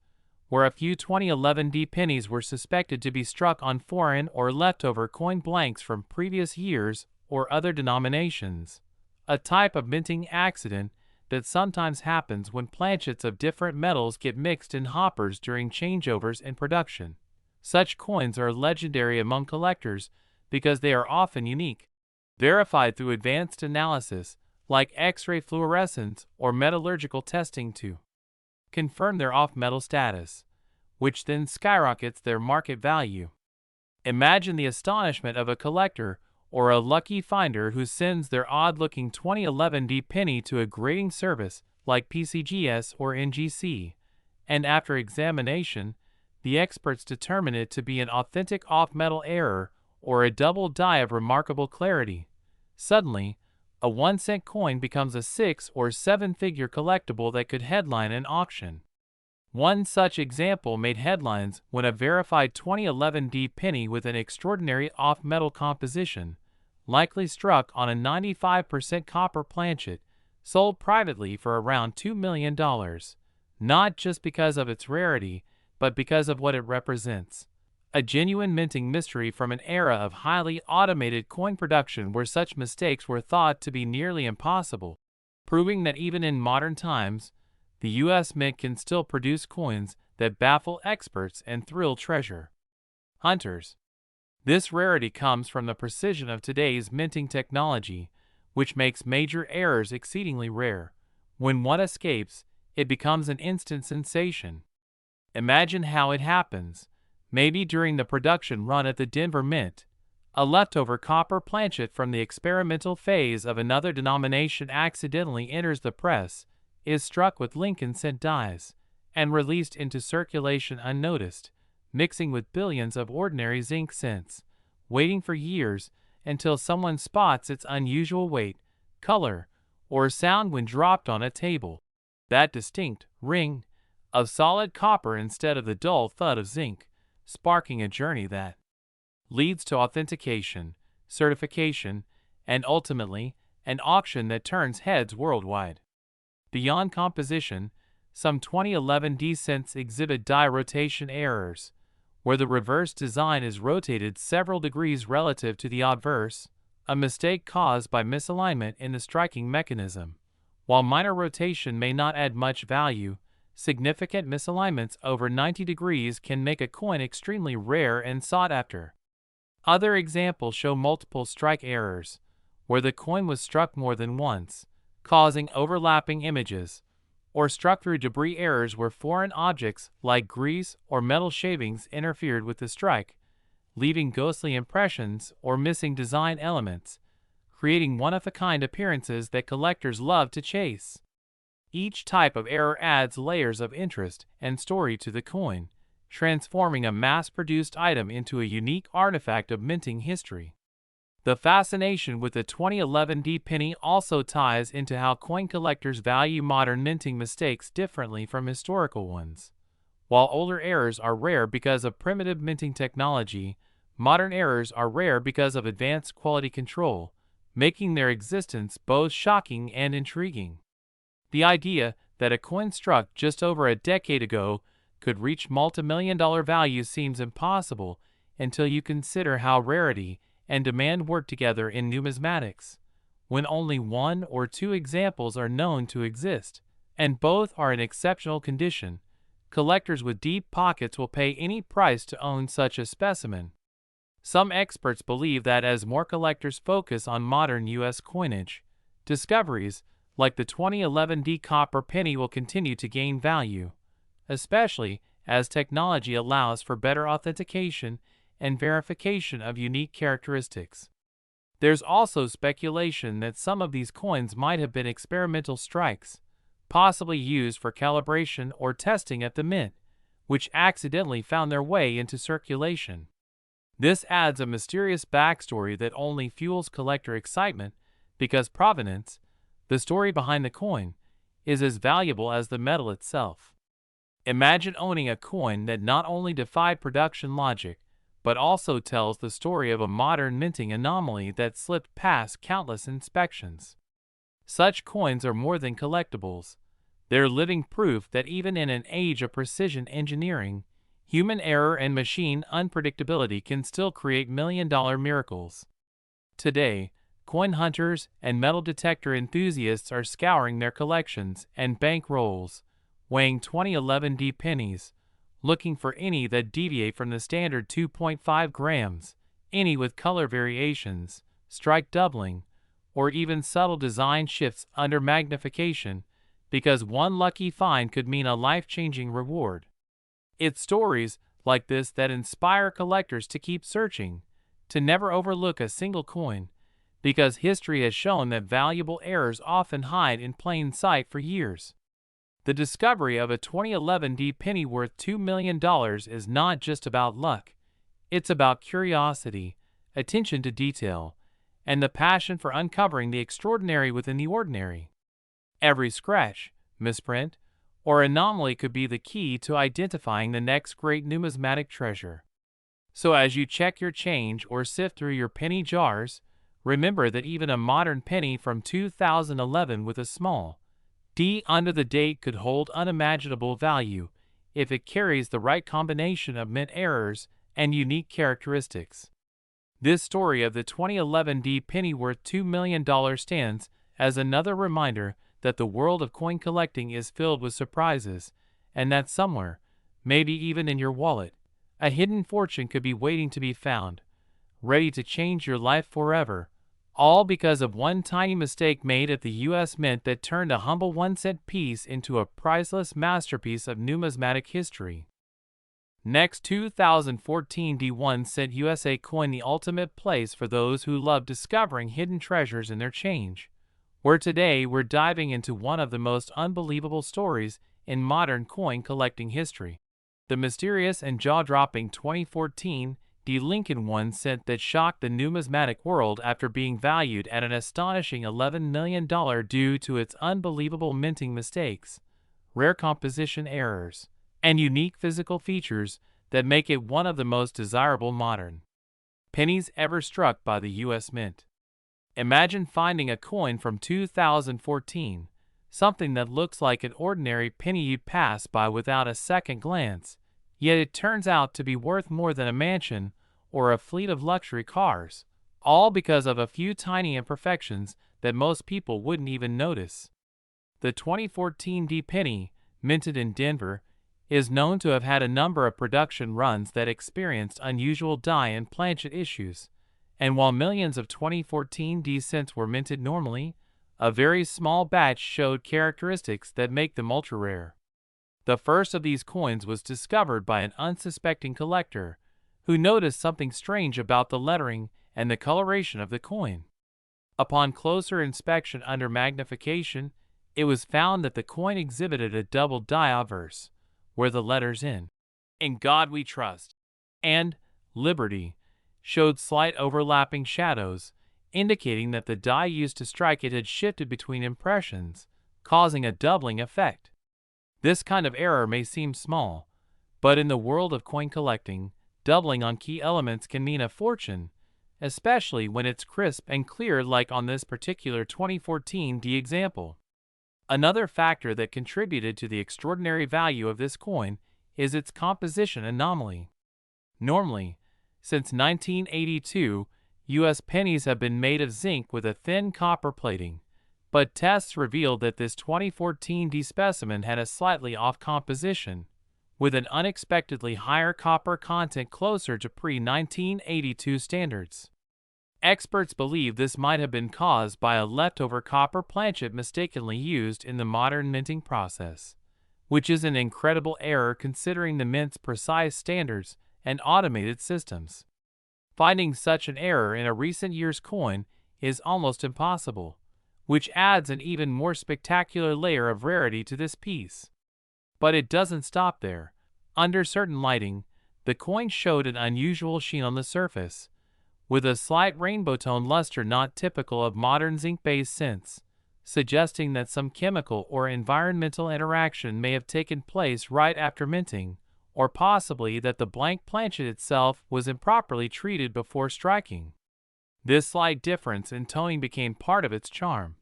where a few 2011 D pennies were suspected to be struck on foreign or leftover coin blanks from previous years or other denominations, a type of minting accident that sometimes happens when planchets of different metals get mixed in hoppers during changeovers in production. Such coins are legendary among collectors because they are often unique, verified through advanced analysis like X-ray fluorescence or metallurgical testing to confirm their off-metal status, which then skyrockets their market value. Imagine the astonishment of a collector or a lucky finder who sends their odd-looking 2011 D penny to a grading service like PCGS or NGC, and after examination, the experts determine it to be an authentic off-metal error or a double die of remarkable clarity. Suddenly, a 1-cent coin becomes a 6 or 7-figure collectible that could headline an auction. One such example made headlines when a verified 2011 D penny with an extraordinary off-metal composition, likely struck on a 95% copper planchet, sold privately for around $2 million, not just because of its rarity, but because of what it represents. A genuine minting mystery from an era of highly automated coin production where such mistakes were thought to be nearly impossible, proving that even in modern times, the U.S. Mint can still produce coins that baffle experts and thrill treasure hunters. This rarity comes from the precision of today's minting technology, which makes major errors exceedingly rare. When one escapes, it becomes an instant sensation. Imagine how it happens. Maybe during the production run at the Denver Mint, a leftover copper planchet from the experimental phase of another denomination accidentally enters the press, is struck with Lincoln cent dies, and released into circulation unnoticed, mixing with billions of ordinary zinc cents, waiting for years until someone spots its unusual weight, color, or sound when dropped on a table. That distinct ring of solid copper instead of the dull thud of zinc, sparking a journey that leads to authentication, certification, and ultimately, an auction that turns heads worldwide. Beyond composition, some 2011 D cents exhibit die rotation errors, where the reverse design is rotated several degrees relative to the obverse, a mistake caused by misalignment in the striking mechanism. While minor rotation may not add much value, significant misalignments over 90 degrees can make a coin extremely rare and sought after. Other examples show multiple strike errors, where the coin was struck more than once, causing overlapping images, or struck through debris errors where foreign objects like grease or metal shavings interfered with the strike, leaving ghostly impressions or missing design elements, creating one-of-a-kind appearances that collectors love to chase. Each type of error adds layers of interest and story to the coin, transforming a mass-produced item into a unique artifact of minting history. The fascination with the 2011 D penny also ties into how coin collectors value modern minting mistakes differently from historical ones. While older errors are rare because of primitive minting technology, modern errors are rare because of advanced quality control, making their existence both shocking and intriguing. The idea that a coin struck just over a decade ago could reach multi-million-dollar value seems impossible until you consider how rarity and demand work together in numismatics. When only one or two examples are known to exist, and both are in exceptional condition, collectors with deep pockets will pay any price to own such a specimen. Some experts believe that as more collectors focus on modern U.S. coinage, discoveries like the 2011 D copper penny will continue to gain value, especially as technology allows for better authentication and verification of unique characteristics. There's also speculation that some of these coins might have been experimental strikes, possibly used for calibration or testing at the mint, which accidentally found their way into circulation. This adds a mysterious backstory that only fuels collector excitement because provenance, the story behind the coin, is as valuable as the metal itself. Imagine owning a coin that not only defied production logic, but also tells the story of a modern minting anomaly that slipped past countless inspections. Such coins are more than collectibles. They're living proof that even in an age of precision engineering, human error and machine unpredictability can still create million-dollar miracles. Today, coin hunters and metal detector enthusiasts are scouring their collections and bank rolls, weighing 2011 D pennies, looking for any that deviate from the standard 2.5 grams, any with color variations, strike doubling, or even subtle design shifts under magnification, because one lucky find could mean a life-changing reward. It's stories like this that inspire collectors to keep searching, to never overlook a single coin, because history has shown that valuable errors often hide in plain sight for years. The discovery of a 2011 D penny worth $2 million is not just about luck. It's about curiosity, attention to detail, and the passion for uncovering the extraordinary within the ordinary. Every scratch, misprint, or anomaly could be the key to identifying the next great numismatic treasure. So as you check your change or sift through your penny jars, remember that even a modern penny from 2011 with a small D under the date could hold unimaginable value if it carries the right combination of mint errors and unique characteristics. This story of the 2011 D penny worth $2 million stands as another reminder that the world of coin collecting is filled with surprises, and that somewhere, maybe even in your wallet, a hidden fortune could be waiting to be found, ready to change your life forever. All because of one tiny mistake made at the U.S. Mint that turned a humble 1-cent piece into a priceless masterpiece of numismatic history. Next, 2014 D1-cent USA coin, the ultimate place for those who love discovering hidden treasures in their change. Where today we're diving into one of the most unbelievable stories in modern coin collecting history. The mysterious and jaw-dropping 2014 D Lincoln 1-cent that shocked the numismatic world after being valued at an astonishing $11 million due to its unbelievable minting mistakes, rare composition errors, and unique physical features that make it one of the most desirable modern pennies ever struck by the U.S. Mint. Imagine finding a coin from 2014, something that looks like an ordinary penny you'd pass by without a second glance, yet it turns out to be worth more than a mansion or a fleet of luxury cars, all because of a few tiny imperfections that most people wouldn't even notice. The 2014 D penny, minted in Denver, is known to have had a number of production runs that experienced unusual die and planchet issues, and while millions of 2014 D cents were minted normally, a very small batch showed characteristics that make them ultra-rare. The first of these coins was discovered by an unsuspecting collector who noticed something strange about the lettering and the coloration of the coin. Upon closer inspection under magnification, it was found that the coin exhibited a double die obverse, where the letters "In God We Trust" and "Liberty" showed slight overlapping shadows, indicating that the die used to strike it had shifted between impressions, causing a doubling effect. This kind of error may seem small, but in the world of coin collecting, doubling on key elements can mean a fortune, especially when it's crisp and clear like on this particular 2014 D example. Another factor that contributed to the extraordinary value of this coin is its composition anomaly. Normally, since 1982, U.S. pennies have been made of zinc with a thin copper plating, but tests revealed that this 2014 D specimen had a slightly off composition, with an unexpectedly higher copper content closer to pre-1982 standards. Experts believe this might have been caused by a leftover copper planchet mistakenly used in the modern minting process, which is an incredible error considering the mint's precise standards and automated systems. Finding such an error in a recent year's coin is almost impossible, which adds an even more spectacular layer of rarity to this piece. But it doesn't stop there. Under certain lighting, the coin showed an unusual sheen on the surface, with a slight rainbow tone luster not typical of modern zinc-based synths, suggesting that some chemical or environmental interaction may have taken place right after minting, or possibly that the blank planchet itself was improperly treated before striking. This slight difference in toning became part of its charm,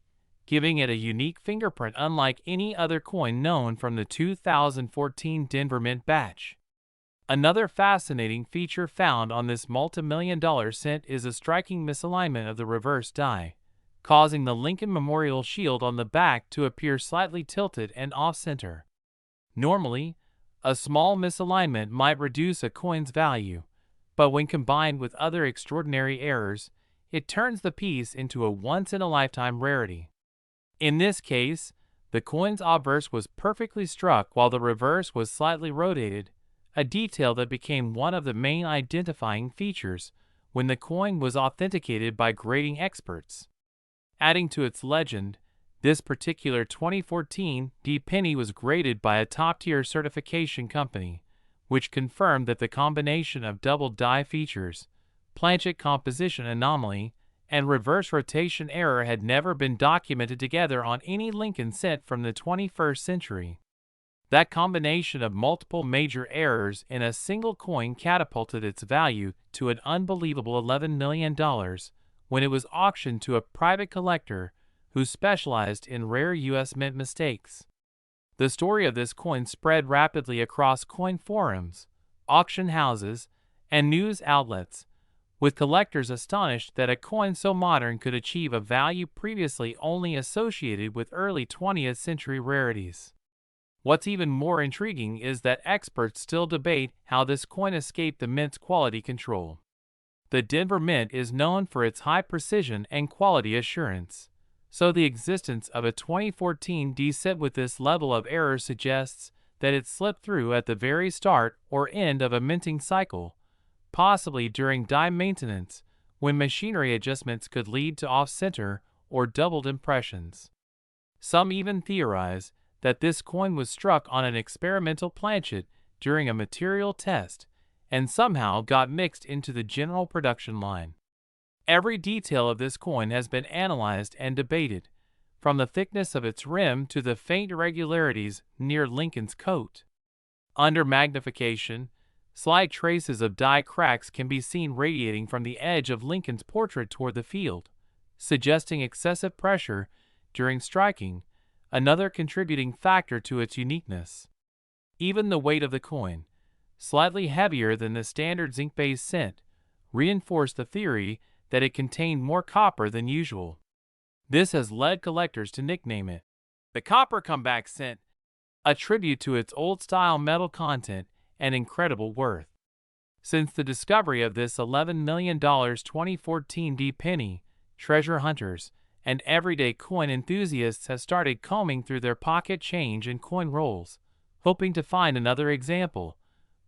giving it a unique fingerprint unlike any other coin known from the 2014 Denver Mint batch. Another fascinating feature found on this multi-million-dollar cent is a striking misalignment of the reverse die, causing the Lincoln Memorial shield on the back to appear slightly tilted and off-center. Normally, a small misalignment might reduce a coin's value, but when combined with other extraordinary errors, it turns the piece into a once-in-a-lifetime rarity. In this case, the coin's obverse was perfectly struck while the reverse was slightly rotated, a detail that became one of the main identifying features when the coin was authenticated by grading experts. Adding to its legend, this particular 2014 D penny was graded by a top-tier certification company, which confirmed that the combination of double die features, planchet composition anomaly, and reverse rotation error had never been documented together on any Lincoln cent from the 21st century. That combination of multiple major errors in a single coin catapulted its value to an unbelievable $11 million when it was auctioned to a private collector who specialized in rare U.S. mint mistakes. The story of this coin spread rapidly across coin forums, auction houses, and news outlets, with collectors astonished that a coin so modern could achieve a value previously only associated with early 20th century rarities. What's even more intriguing is that experts still debate how this coin escaped the mint's quality control. The Denver Mint is known for its high precision and quality assurance, so the existence of a 2014 D cent with this level of error suggests that it slipped through at the very start or end of a minting cycle, possibly during die maintenance, when machinery adjustments could lead to off-center or doubled impressions. Some even theorize that this coin was struck on an experimental planchet during a material test and somehow got mixed into the general production line. Every detail of this coin has been analyzed and debated, from the thickness of its rim to the faint irregularities near Lincoln's coat. Under magnification, slight traces of die cracks can be seen radiating from the edge of Lincoln's portrait toward the field, suggesting excessive pressure during striking, another contributing factor to its uniqueness. Even the weight of the coin, slightly heavier than the standard zinc-based cent, reinforced the theory that it contained more copper than usual. This has led collectors to nickname it the Copper Comeback Cent, a tribute to its old-style metal content and incredible worth. Since the discovery of this $11 million 2014 D penny, treasure hunters and everyday coin enthusiasts have started combing through their pocket change and coin rolls, hoping to find another example,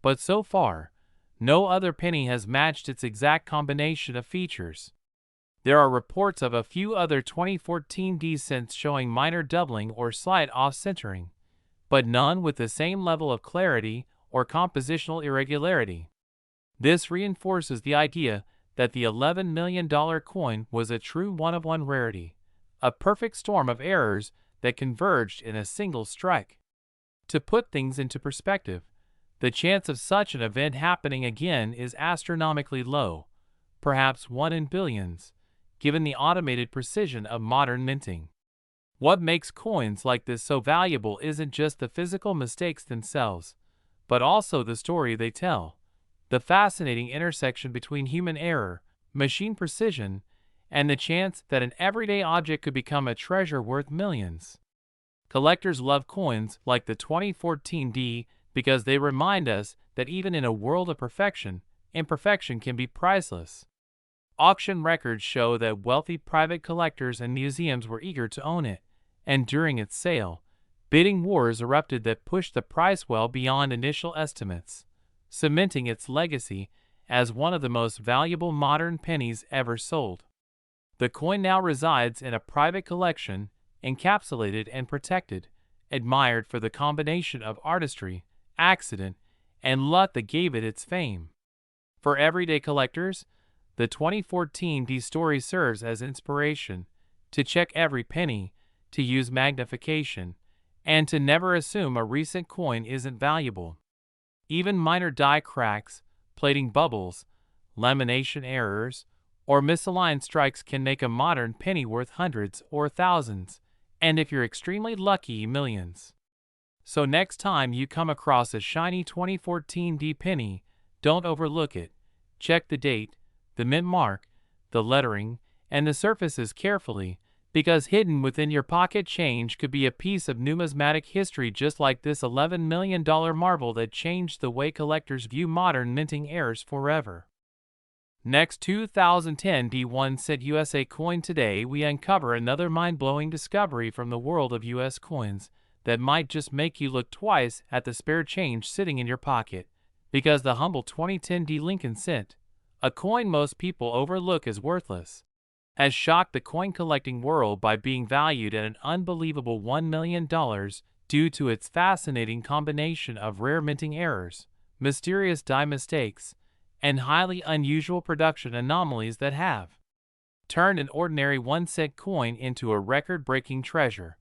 but so far, no other penny has matched its exact combination of features. There are reports of a few other 2014 D cents showing minor doubling or slight off-centering, but none with the same level of clarity or compositional irregularity. This reinforces the idea that the $11 million coin was a true one-of-one rarity, a perfect storm of errors that converged in a single strike. To put things into perspective, the chance of such an event happening again is astronomically low, perhaps 1 in billions, given the automated precision of modern minting. What makes coins like this so valuable isn't just the physical mistakes themselves, but also the story they tell, the fascinating intersection between human error, machine precision, and the chance that an everyday object could become a treasure worth millions. Collectors love coins like the 2014 D because they remind us that even in a world of perfection, imperfection can be priceless. Auction records show that wealthy private collectors and museums were eager to own it, and during its sale, bidding wars erupted that pushed the price well beyond initial estimates, cementing its legacy as one of the most valuable modern pennies ever sold. The coin now resides in a private collection, encapsulated and protected, admired for the combination of artistry, accident, and luck that gave it its fame. For everyday collectors, the 2014 D story serves as inspiration to check every penny, to use magnification, and to never assume a recent coin isn't valuable. Even minor die cracks, plating bubbles, lamination errors, or misaligned strikes can make a modern penny worth hundreds or thousands, and if you're extremely lucky, millions. So next time you come across a shiny 2014 D penny, don't overlook it. Check the date, the mint mark, the lettering, and the surfaces carefully, because hidden within your pocket change could be a piece of numismatic history just like this $11 million marvel that changed the way collectors view modern minting errors forever. Next 2010 D1 cent USA coin. Today we uncover another mind-blowing discovery from the world of US coins that might just make you look twice at the spare change sitting in your pocket, because the humble 2010 D Lincoln cent, a coin most people overlook as worthless, has shocked the coin collecting world by being valued at an unbelievable $1 million due to its fascinating combination of rare minting errors, mysterious die mistakes, and highly unusual production anomalies that have turned an ordinary 1-cent coin into a record-breaking treasure.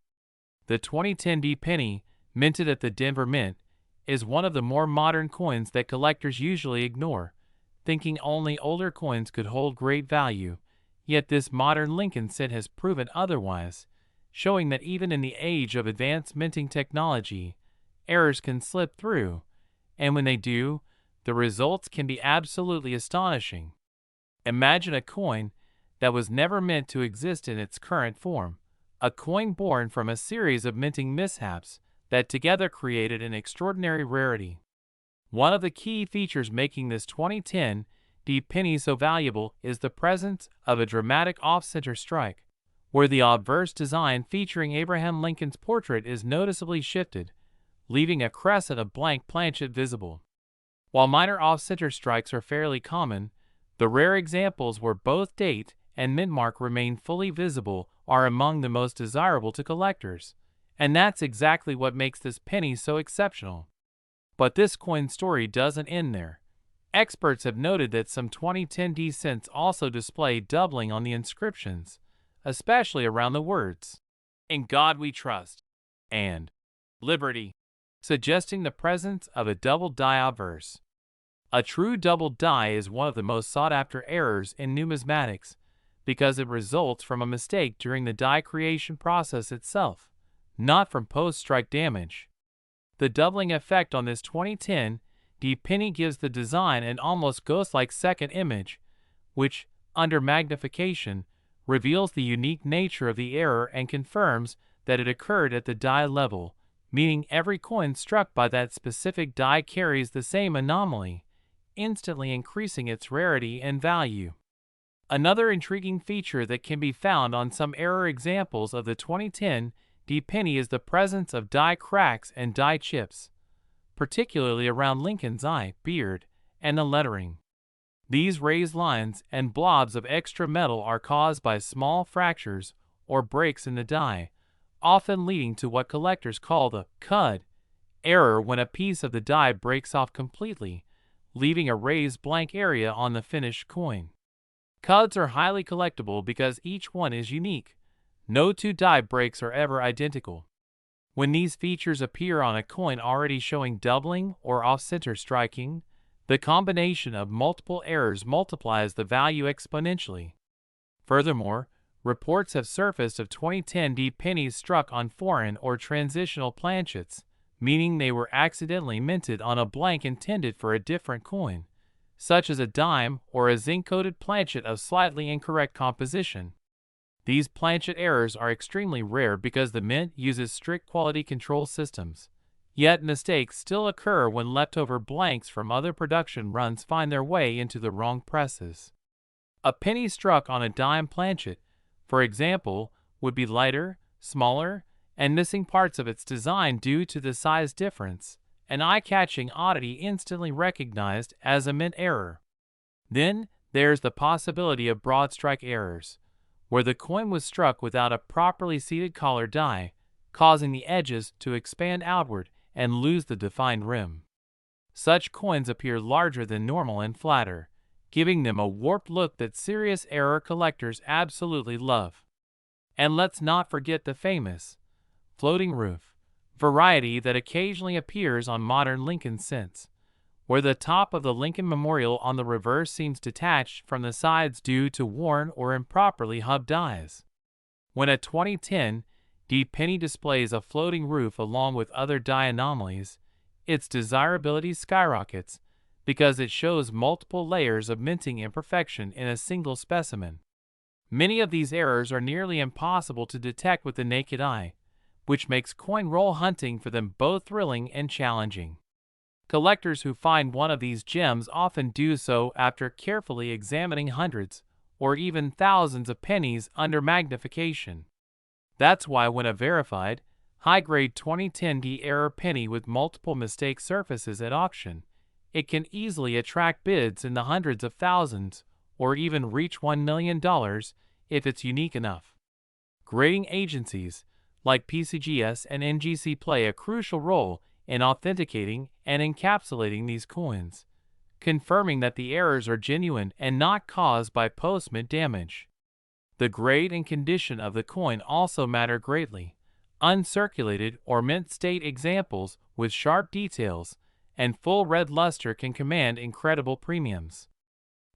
The 2010 D penny, minted at the Denver Mint, is one of the more modern coins that collectors usually ignore, thinking only older coins could hold great value. Yet this modern Lincoln cent has proven otherwise, showing that even in the age of advanced minting technology, errors can slip through, and when they do, the results can be absolutely astonishing. Imagine a coin that was never meant to exist in its current form, a coin born from a series of minting mishaps that together created an extraordinary rarity. One of the key features making this 2010 D penny so valuable is the presence of a dramatic off-center strike, where the obverse design featuring Abraham Lincoln's portrait is noticeably shifted, leaving a crescent of blank planchet visible. While minor off-center strikes are fairly common, the rare examples where both date and mint mark remain fully visible are among the most desirable to collectors, and that's exactly what makes this penny so exceptional. But this coin story doesn't end there. Experts have noted that some 2010 D cents also display doubling on the inscriptions, especially around the words, "In God We Trust," and "Liberty," suggesting the presence of a double die obverse. A true double die is one of the most sought-after errors in numismatics because it results from a mistake during the die creation process itself, not from post-strike damage. The doubling effect on this 2010 D penny gives the design an almost ghost-like second image, which, under magnification, reveals the unique nature of the error and confirms that it occurred at the die level, meaning every coin struck by that specific die carries the same anomaly, instantly increasing its rarity and value. Another intriguing feature that can be found on some error examples of the 2010 D penny is the presence of die cracks and die chips, particularly around Lincoln's eye, beard, and the lettering. These raised lines and blobs of extra metal are caused by small fractures or breaks in the die, often leading to what collectors call the cud error when a piece of the die breaks off completely, leaving a raised blank area on the finished coin. Cuds are highly collectible because each one is unique. No two die breaks are ever identical. When these features appear on a coin already showing doubling or off-center striking, the combination of multiple errors multiplies the value exponentially. Furthermore, reports have surfaced of 2010 D pennies struck on foreign or transitional planchets, meaning they were accidentally minted on a blank intended for a different coin, such as a dime or a zinc-coated planchet of slightly incorrect composition. These planchet errors are extremely rare because the mint uses strict quality control systems. Yet mistakes still occur when leftover blanks from other production runs find their way into the wrong presses. A penny struck on a dime planchet, for example, would be lighter, smaller, and missing parts of its design due to the size difference, an eye-catching oddity instantly recognized as a mint error. Then there's the possibility of broad strike errors, where the coin was struck without a properly seated collar die, causing the edges to expand outward and lose the defined rim. Such coins appear larger than normal and flatter, giving them a warped look that serious error collectors absolutely love. And let's not forget the famous floating roof variety that occasionally appears on modern Lincoln cents, where the top of the Lincoln Memorial on the reverse seems detached from the sides due to worn or improperly hubbed dies. When a 2010 D penny displays a floating roof along with other die anomalies, its desirability skyrockets because it shows multiple layers of minting imperfection in a single specimen. Many of these errors are nearly impossible to detect with the naked eye, which makes coin roll hunting for them both thrilling and challenging. Collectors who find one of these gems often do so after carefully examining hundreds or even thousands of pennies under magnification. That's why when a verified, high-grade 2010 D error penny with multiple mistake surfaces at auction, it can easily attract bids in the hundreds of thousands or even reach $1 million if it's unique enough. Grading agencies like PCGS and NGC play a crucial role in authenticating and encapsulating these coins, confirming that the errors are genuine and not caused by post-mint damage. The grade and condition of the coin also matter greatly. Uncirculated or mint state examples with sharp details and full red luster can command incredible premiums.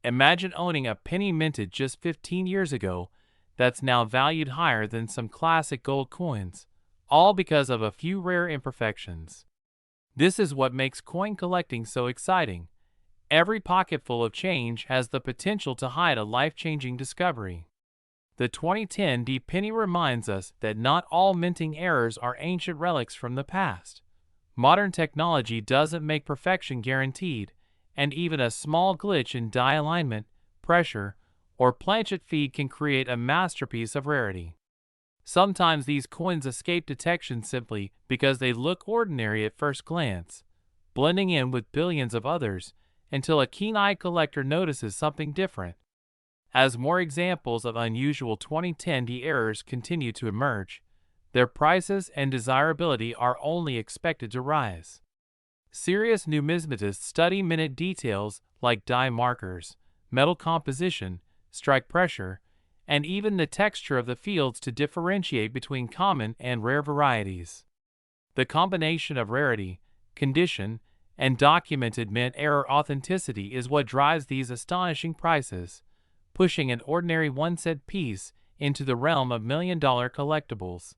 Imagine owning a penny minted just 15 years ago that's now valued higher than some classic gold coins, all because of a few rare imperfections. This is what makes coin collecting so exciting. Every pocketful of change has the potential to hide a life-changing discovery. The 2010 D penny reminds us that not all minting errors are ancient relics from the past. Modern technology doesn't make perfection guaranteed, and even a small glitch in die alignment, pressure, or planchet feed can create a masterpiece of rarity. Sometimes these coins escape detection simply because they look ordinary at first glance, blending in with billions of others until a keen-eyed collector notices something different. As more examples of unusual 2010 D errors continue to emerge, their prices and desirability are only expected to rise. Serious numismatists study minute details like die markers, metal composition, strike pressure, and even the texture of the fields to differentiate between common and rare varieties. The combination of rarity, condition, and documented mint error authenticity is what drives these astonishing prices, pushing an ordinary 1-cent piece into the realm of million-dollar collectibles.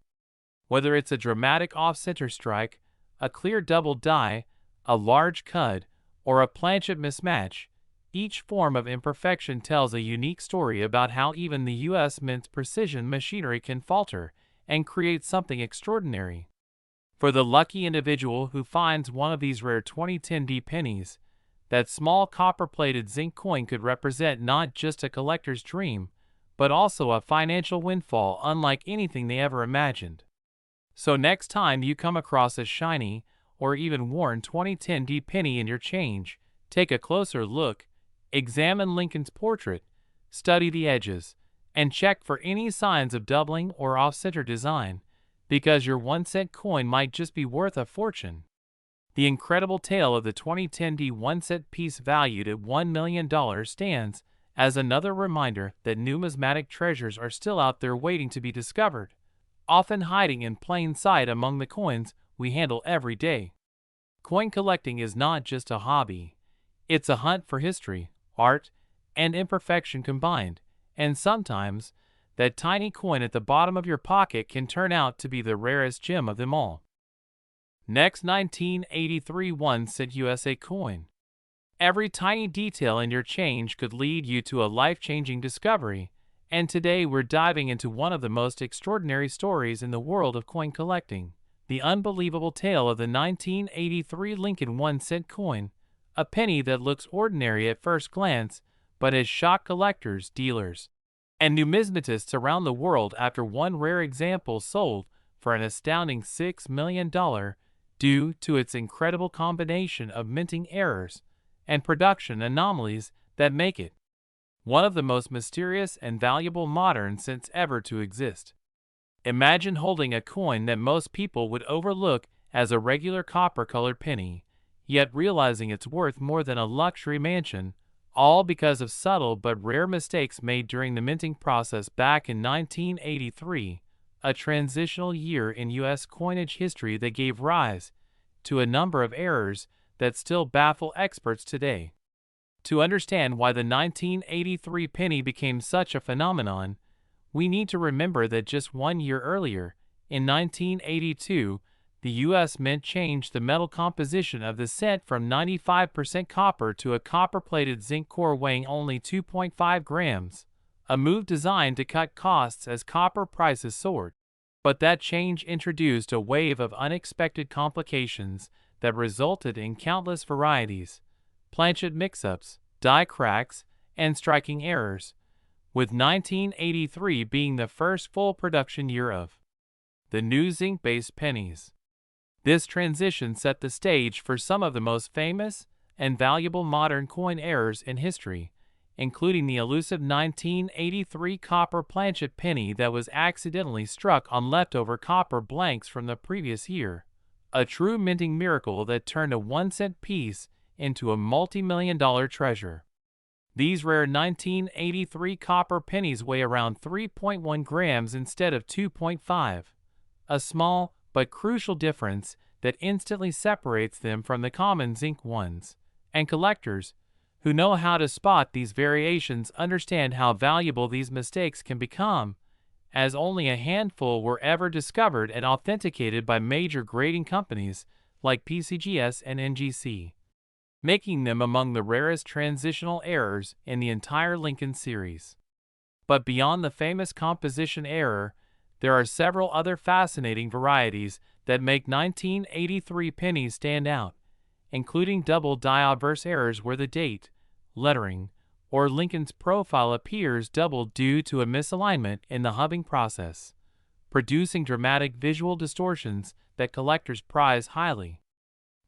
Whether it's a dramatic off-center strike, a clear double die, a large cud, or a planchet mismatch, each form of imperfection tells a unique story about how even the U.S. Mint's precision machinery can falter and create something extraordinary. For the lucky individual who finds one of these rare 2010D pennies, that small copper-plated zinc coin could represent not just a collector's dream, but also a financial windfall unlike anything they ever imagined. So next time you come across a shiny or even worn 2010D penny in your change, take a closer look, examine Lincoln's portrait, study the edges, and check for any signs of doubling or off-center design, because your 1-cent coin might just be worth a fortune. The incredible tale of the 2010D 1-cent piece valued at $1 million stands as another reminder that numismatic treasures are still out there waiting to be discovered, often hiding in plain sight among the coins we handle every day. Coin collecting is not just a hobby. It's a hunt for history, art, and imperfection combined, and sometimes that tiny coin at the bottom of your pocket can turn out to be the rarest gem of them all. Next, 1983 1-cent USA coin. Every tiny detail in your change could lead you to a life-changing discovery, and today we're diving into one of the most extraordinary stories in the world of coin collecting, the unbelievable tale of the 1983 Lincoln 1-cent coin, a penny that looks ordinary at first glance, but has shocked collectors, dealers, and numismatists around the world after one rare example sold for an astounding $6 million due to its incredible combination of minting errors and production anomalies that make it one of the most mysterious and valuable modern cents ever to exist. Imagine holding a coin that most people would overlook as a regular copper-colored penny, yet realizing it's worth more than a luxury mansion, all because of subtle but rare mistakes made during the minting process back in 1983, a transitional year in U.S. coinage history that gave rise to a number of errors that still baffle experts today. To understand why the 1983 penny became such a phenomenon, we need to remember that just 1 year earlier, in 1982, the U.S. Mint changed the metal composition of the cent from 95% copper to a copper-plated zinc core weighing only 2.5 grams, a move designed to cut costs as copper prices soared. But that change introduced a wave of unexpected complications that resulted in countless varieties, planchet mix-ups, die cracks, and striking errors, with 1983 being the first full production year of the new zinc-based pennies. This transition set the stage for some of the most famous and valuable modern coin errors in history, including the elusive 1983 copper planchet penny that was accidentally struck on leftover copper blanks from the previous year, a true minting miracle that turned a 1-cent piece into a multi-million-dollar treasure. These rare 1983 copper pennies weigh around 3.1 grams instead of 2.5, a small but crucial difference that instantly separates them from the common zinc ones, and collectors who know how to spot these variations understand how valuable these mistakes can become, as only a handful were ever discovered and authenticated by major grading companies like PCGS and NGC, making them among the rarest transitional errors in the entire Lincoln series. But beyond the famous composition error, there are several other fascinating varieties that make 1983 pennies stand out, including double die obverse errors where the date, lettering, or Lincoln's profile appears doubled due to a misalignment in the hubbing process, producing dramatic visual distortions that collectors prize highly.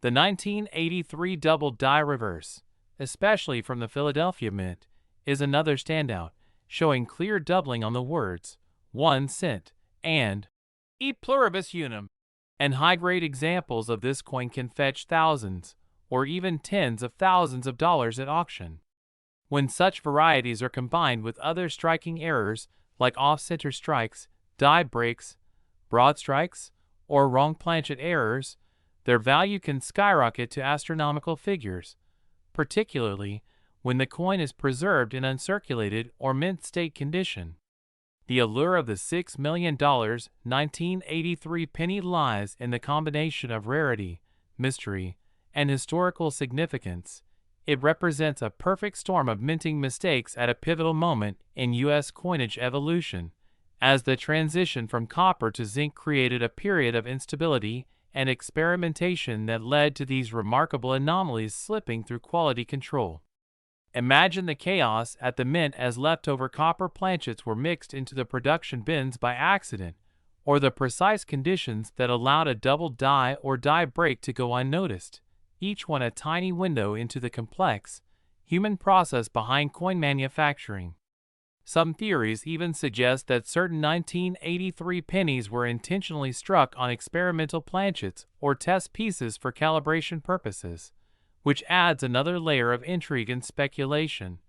The 1983 double die reverse, especially from the Philadelphia Mint, is another standout, showing clear doubling on the words 1 cent and e pluribus unum, and high-grade examples of this coin can fetch thousands or even tens of thousands of dollars at auction. When such varieties are combined with other striking errors like off-center strikes, die breaks, broad strikes, or wrong planchet errors, their value can skyrocket to astronomical figures, particularly when the coin is preserved in uncirculated or mint state condition. The allure of the $6 million 1983 penny lies in the combination of rarity, mystery, and historical significance. It represents a perfect storm of minting mistakes at a pivotal moment in U.S. coinage evolution, as the transition from copper to zinc created a period of instability and experimentation that led to these remarkable anomalies slipping through quality control. Imagine the chaos at the mint as leftover copper planchets were mixed into the production bins by accident, or the precise conditions that allowed a double die or die break to go unnoticed, each one a tiny window into the complex, human process behind coin manufacturing. Some theories even suggest that certain 1983 pennies were intentionally struck on experimental planchets or test pieces for calibration purposes, which adds another layer of intrigue and speculation,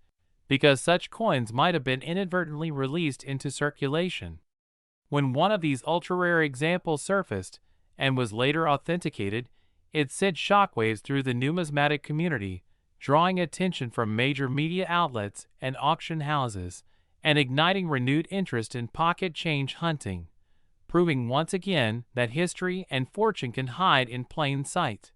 because such coins might have been inadvertently released into circulation. When one of these ultra-rare examples surfaced and was later authenticated, it sent shockwaves through the numismatic community, drawing attention from major media outlets and auction houses, and igniting renewed interest in pocket change hunting, proving once again that history and fortune can hide in plain sight.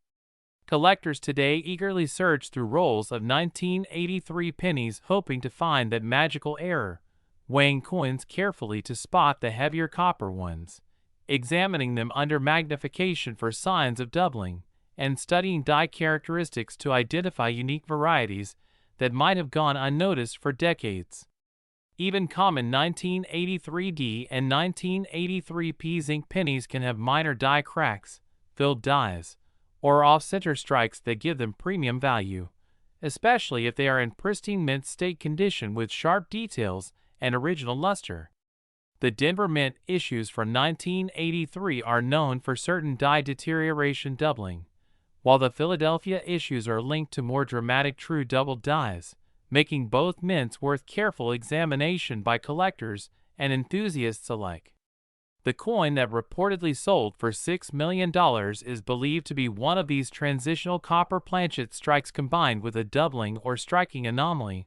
Collectors today eagerly search through rolls of 1983 pennies hoping to find that magical error, weighing coins carefully to spot the heavier copper ones, examining them under magnification for signs of doubling, and studying die characteristics to identify unique varieties that might have gone unnoticed for decades. Even common 1983D and 1983P zinc pennies can have minor die cracks, filled dies, or off-center strikes that give them premium value, especially if they are in pristine mint state condition with sharp details and original luster. The Denver Mint issues from 1983 are known for certain die deterioration doubling, while the Philadelphia issues are linked to more dramatic true double dies, making both mints worth careful examination by collectors and enthusiasts alike. The coin that reportedly sold for $6 million is believed to be one of these transitional copper planchet strikes combined with a doubling or striking anomaly,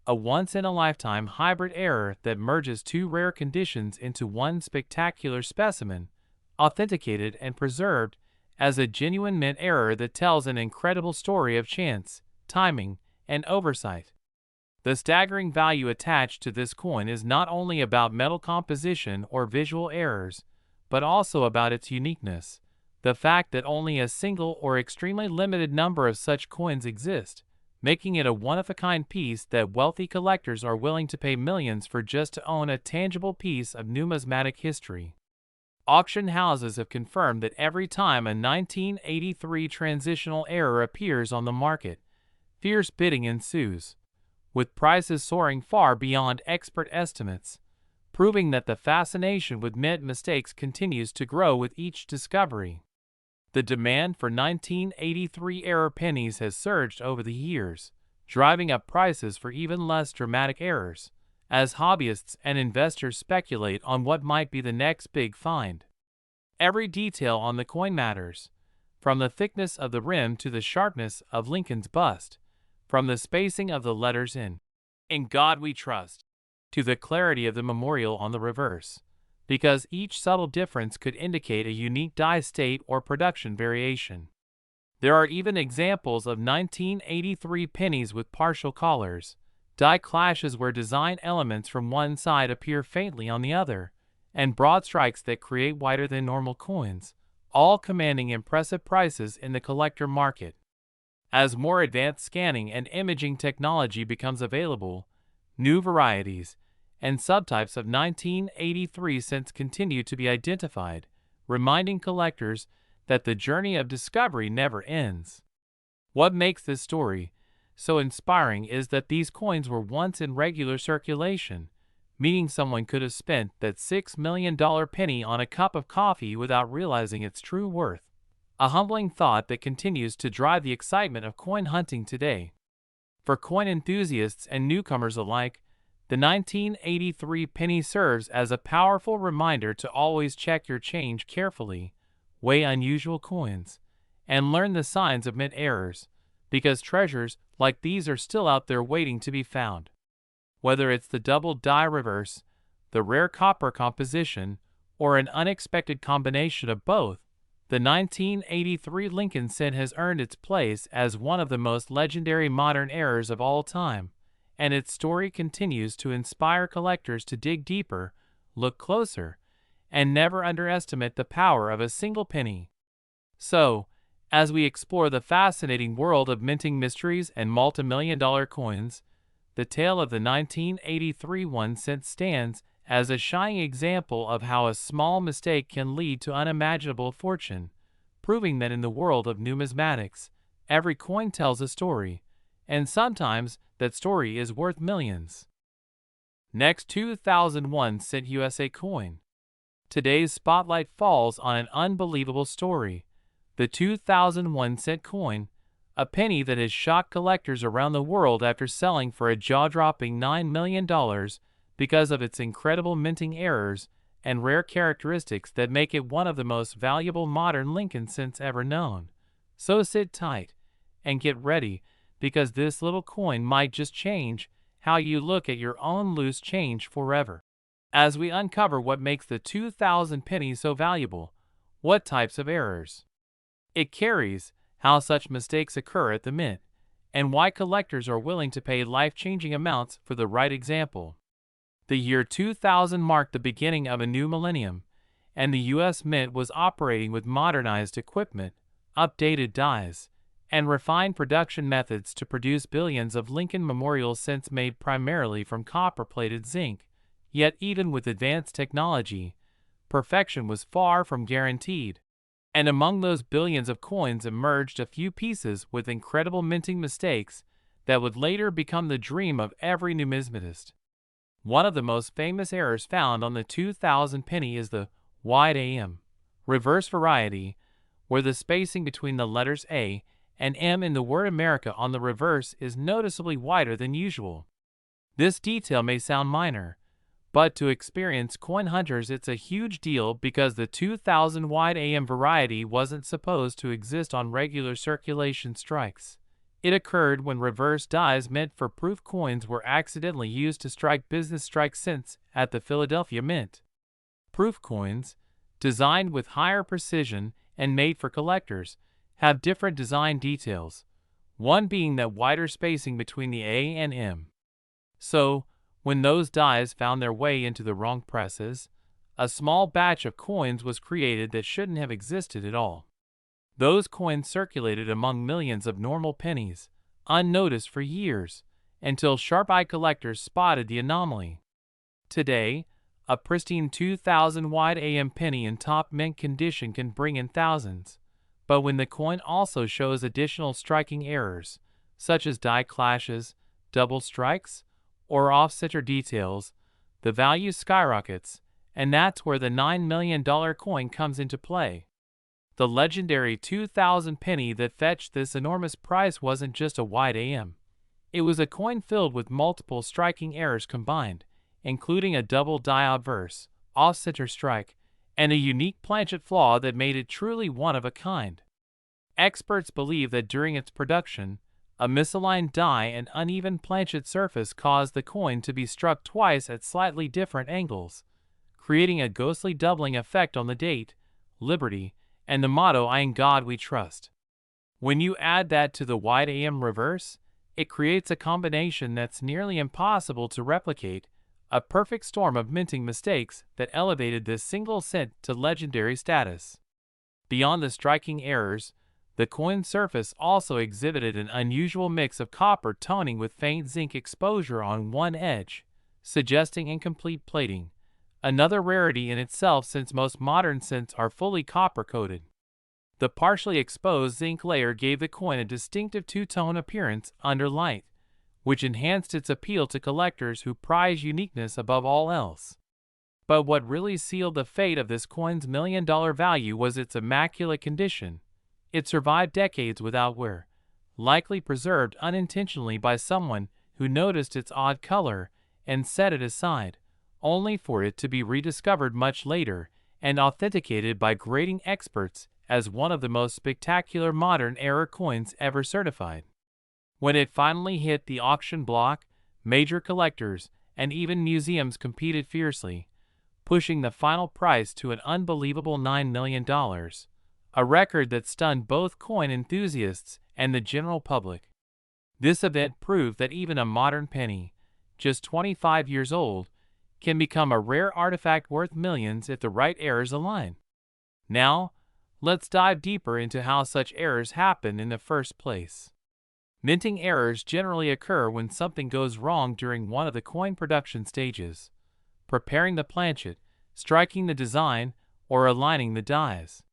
a once-in-a-lifetime hybrid error that merges two rare conditions into one spectacular specimen, authenticated and preserved as a genuine mint error that tells an incredible story of chance, timing, and oversight. The staggering value attached to this coin is not only about metal composition or visual errors, but also about its uniqueness, the fact that only a single or extremely limited number of such coins exist, making it a one-of-a-kind piece that wealthy collectors are willing to pay millions for just to own a tangible piece of numismatic history. Auction houses have confirmed that every time a 1983 transitional error appears on the market, fierce bidding ensues, with prices soaring far beyond expert estimates, proving that the fascination with mint mistakes continues to grow with each discovery. The demand for 1983 error pennies has surged over the years, driving up prices for even less dramatic errors, as hobbyists and investors speculate on what might be the next big find. Every detail on the coin matters, from the thickness of the rim to the sharpness of Lincoln's bust, from the spacing of the letters "In God We Trust" to the clarity of the memorial on the reverse, because each subtle difference could indicate a unique die state or production variation. There are even examples of 1983 pennies with partial collars, die clashes where design elements from one side appear faintly on the other, and broad strikes that create wider than normal coins, all commanding impressive prices in the collector market. As more advanced scanning and imaging technology becomes available, new varieties and subtypes of 1983 cents continue to be identified, reminding collectors that the journey of discovery never ends. What makes this story so inspiring is that these coins were once in regular circulation, meaning someone could have spent that $6 million penny on a cup of coffee without realizing its true worth. A humbling thought that continues to drive the excitement of coin hunting today. For coin enthusiasts and newcomers alike, the 1983 penny serves as a powerful reminder to always check your change carefully, weigh unusual coins, and learn the signs of mint errors, because treasures like these are still out there waiting to be found. Whether it's the double die reverse, the rare copper composition, or an unexpected combination of both, the 1983 Lincoln cent has earned its place as one of the most legendary modern errors of all time, and its story continues to inspire collectors to dig deeper, look closer, and never underestimate the power of a single penny. So, as we explore the fascinating world of minting mysteries and multimillion-dollar coins, the tale of the 1983 1 cent stands as a shining example of how a small mistake can lead to unimaginable fortune, proving that in the world of numismatics, every coin tells a story, and sometimes that story is worth millions. Next, 2001 cent USA coin. Today's spotlight falls on an unbelievable story. The 2001 cent coin, a penny that has shocked collectors around the world after selling for a jaw-dropping $9 million because of its incredible minting errors and rare characteristics that make it one of the most valuable modern Lincoln cents ever known. So sit tight and get ready, because this little coin might just change how you look at your own loose change forever. As we uncover what makes the 2000 penny so valuable, what types of errors it carries, how such mistakes occur at the mint, and why collectors are willing to pay life-changing amounts for the right example. The year 2000 marked the beginning of a new millennium, and the U.S. Mint was operating with modernized equipment, updated dies, and refined production methods to produce billions of Lincoln Memorial cents made primarily from copper-plated zinc. Yet even with advanced technology, perfection was far from guaranteed. And among those billions of coins emerged a few pieces with incredible minting mistakes that would later become the dream of every numismatist. One of the most famous errors found on the 2000 penny is the wide AM, reverse variety, where the spacing between the letters A and M in the word America on the reverse is noticeably wider than usual. This detail may sound minor, but to experienced coin hunters it's a huge deal, because the 2000 wide AM variety wasn't supposed to exist on regular circulation strikes. It occurred when reverse dies meant for proof coins were accidentally used to strike business strike cents at the Philadelphia Mint. Proof coins, designed with higher precision and made for collectors, have different design details, one being that wider spacing between the A and M. So, when those dies found their way into the wrong presses, a small batch of coins was created that shouldn't have existed at all. Those coins circulated among millions of normal pennies, unnoticed for years, until sharp-eyed collectors spotted the anomaly. Today, a pristine 2000 wide AM penny in top mint condition can bring in thousands, but when the coin also shows additional striking errors, such as die clashes, double strikes, or off-center details, the value skyrockets, and that's where the $9 million coin comes into play. The legendary 2000 penny that fetched this enormous price wasn't just a wide AM. It was a coin filled with multiple striking errors combined, including a double die obverse, off-center strike, and a unique planchet flaw that made it truly one of a kind. Experts believe that during its production, a misaligned die and uneven planchet surface caused the coin to be struck twice at slightly different angles, creating a ghostly doubling effect on the date, liberty, and the motto "In God We Trust." When you add that to the wide AM reverse, it creates a combination that's nearly impossible to replicate, a perfect storm of minting mistakes that elevated this single cent to legendary status. Beyond the striking errors, the coin surface also exhibited an unusual mix of copper toning with faint zinc exposure on one edge, suggesting incomplete plating, another rarity in itself since most modern cents are fully copper-coated. The partially exposed zinc layer gave the coin a distinctive two-tone appearance under light, which enhanced its appeal to collectors who prize uniqueness above all else. But what really sealed the fate of this coin's $1 million value was its immaculate condition. It survived decades without wear, likely preserved unintentionally by someone who noticed its odd color and set it aside, only for it to be rediscovered much later and authenticated by grading experts as one of the most spectacular modern era coins ever certified. When it finally hit the auction block, major collectors and even museums competed fiercely, pushing the final price to an unbelievable $9 million, a record that stunned both coin enthusiasts and the general public. This event proved that even a modern penny, just 25 years old, can become a rare artifact worth millions if the right errors align. Now, let's dive deeper into how such errors happen in the first place. Minting errors generally occur when something goes wrong during one of the coin production stages: preparing the planchet, striking the design, or aligning the dies.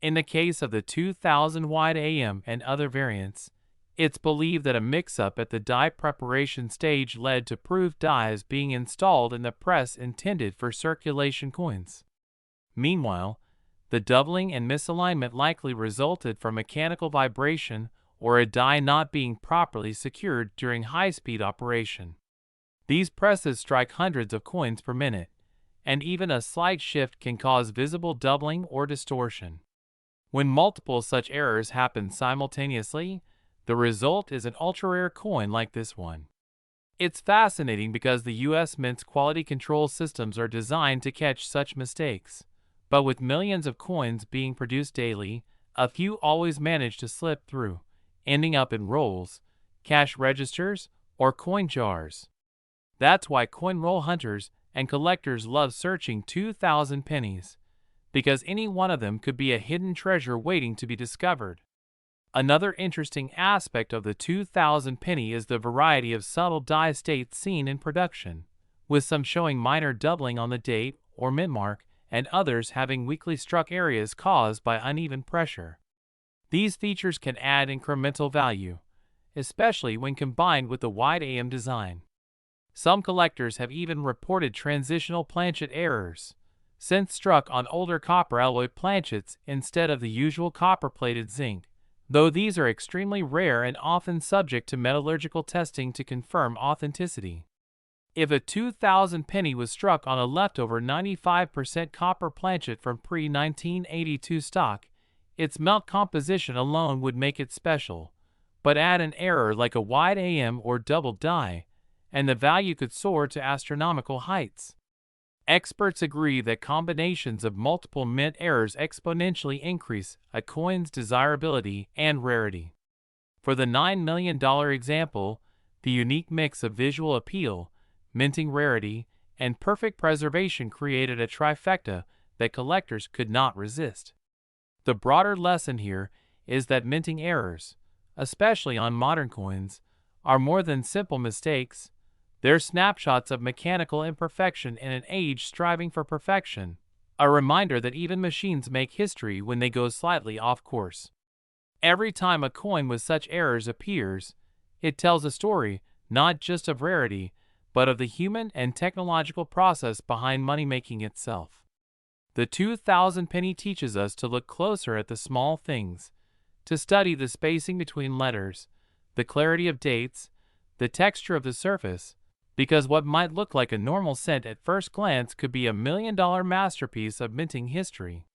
In the case of the 2000 wide AM and other variants, it's believed that a mix-up at the die preparation stage led to proved dies being installed in the press intended for circulation coins. Meanwhile, the doubling and misalignment likely resulted from mechanical vibration or a die not being properly secured during high-speed operation. These presses strike hundreds of coins per minute, and even a slight shift can cause visible doubling or distortion. When multiple such errors happen simultaneously, the result is an ultra-rare coin like this one. It's fascinating because the U.S. Mint's quality control systems are designed to catch such mistakes, but with millions of coins being produced daily, a few always manage to slip through, ending up in rolls, cash registers, or coin jars. That's why coin roll hunters and collectors love searching 2000 pennies, because any one of them could be a hidden treasure waiting to be discovered. Another interesting aspect of the 2000 penny is the variety of subtle die states seen in production, with some showing minor doubling on the date or mint mark, and others having weakly struck areas caused by uneven pressure. These features can add incremental value, especially when combined with the wide AM design. Some collectors have even reported transitional planchet errors, since struck on older copper alloy planchets instead of the usual copper-plated zinc, though these are extremely rare and often subject to metallurgical testing to confirm authenticity. If a 2000 penny was struck on a leftover 95% copper planchet from pre-1982 stock, its melt composition alone would make it special, but add an error like a wide AM or double die, and the value could soar to astronomical heights. Experts agree that combinations of multiple mint errors exponentially increase a coin's desirability and rarity. For the $9 million example, the unique mix of visual appeal, minting rarity, and perfect preservation created a trifecta that collectors could not resist. The broader lesson here is that minting errors, especially on modern coins, are more than simple mistakes. They're snapshots of mechanical imperfection in an age striving for perfection, a reminder that even machines make history when they go slightly off course. Every time a coin with such errors appears, it tells a story not just of rarity, but of the human and technological process behind money-making itself. The 2000 penny teaches us to look closer at the small things, to study the spacing between letters, the clarity of dates, the texture of the surface, because what might look like a normal cent at first glance could be a $1 million masterpiece of minting history.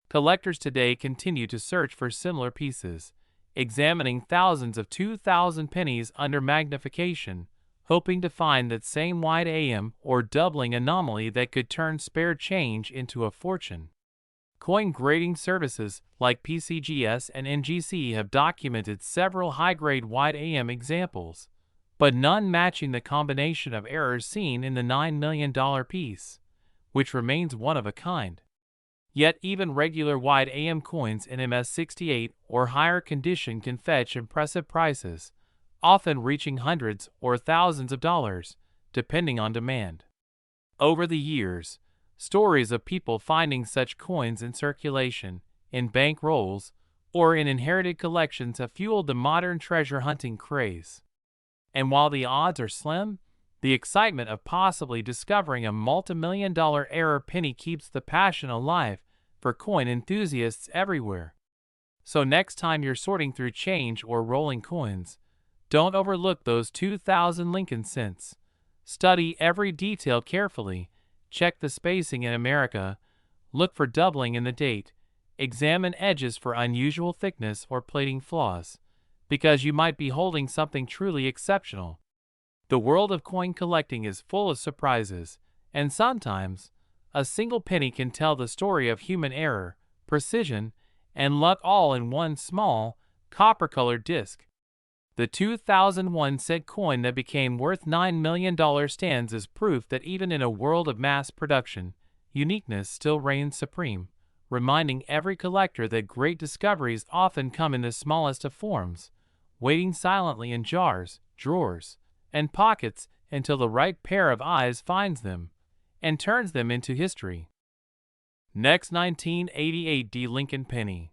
Collectors today continue to search for similar pieces, examining thousands of 2000 pennies under magnification, hoping to find that same wide AM or doubling anomaly that could turn spare change into a fortune. Coin grading services like PCGS and NGC have documented several high-grade wide AM examples, but none matching the combination of errors seen in the $9 million piece, which remains one of a kind. Yet even regular wide AM coins in MS68 or higher condition can fetch impressive prices, often reaching hundreds or thousands of dollars, depending on demand. Over the years, stories of people finding such coins in circulation, in bank rolls, or in inherited collections have fueled the modern treasure hunting craze. And while the odds are slim, the excitement of possibly discovering a multi-million-dollar error penny keeps the passion alive for coin enthusiasts everywhere. So next time you're sorting through change or rolling coins, don't overlook those 2000 Lincoln cents. Study every detail carefully, check the spacing in America, look for doubling in the date, examine edges for unusual thickness or plating flaws, because you might be holding something truly exceptional. The world of coin collecting is full of surprises, and sometimes a single penny can tell the story of human error, precision, and luck all in one small, copper-colored disc. The 2001 cent coin that became worth $9 million stands as proof that even in a world of mass production, uniqueness still reigns supreme, reminding every collector that great discoveries often come in the smallest of forms, waiting silently in jars, drawers, and pockets until the right pair of eyes finds them and turns them into history. Next, 1988 D. Lincoln penny.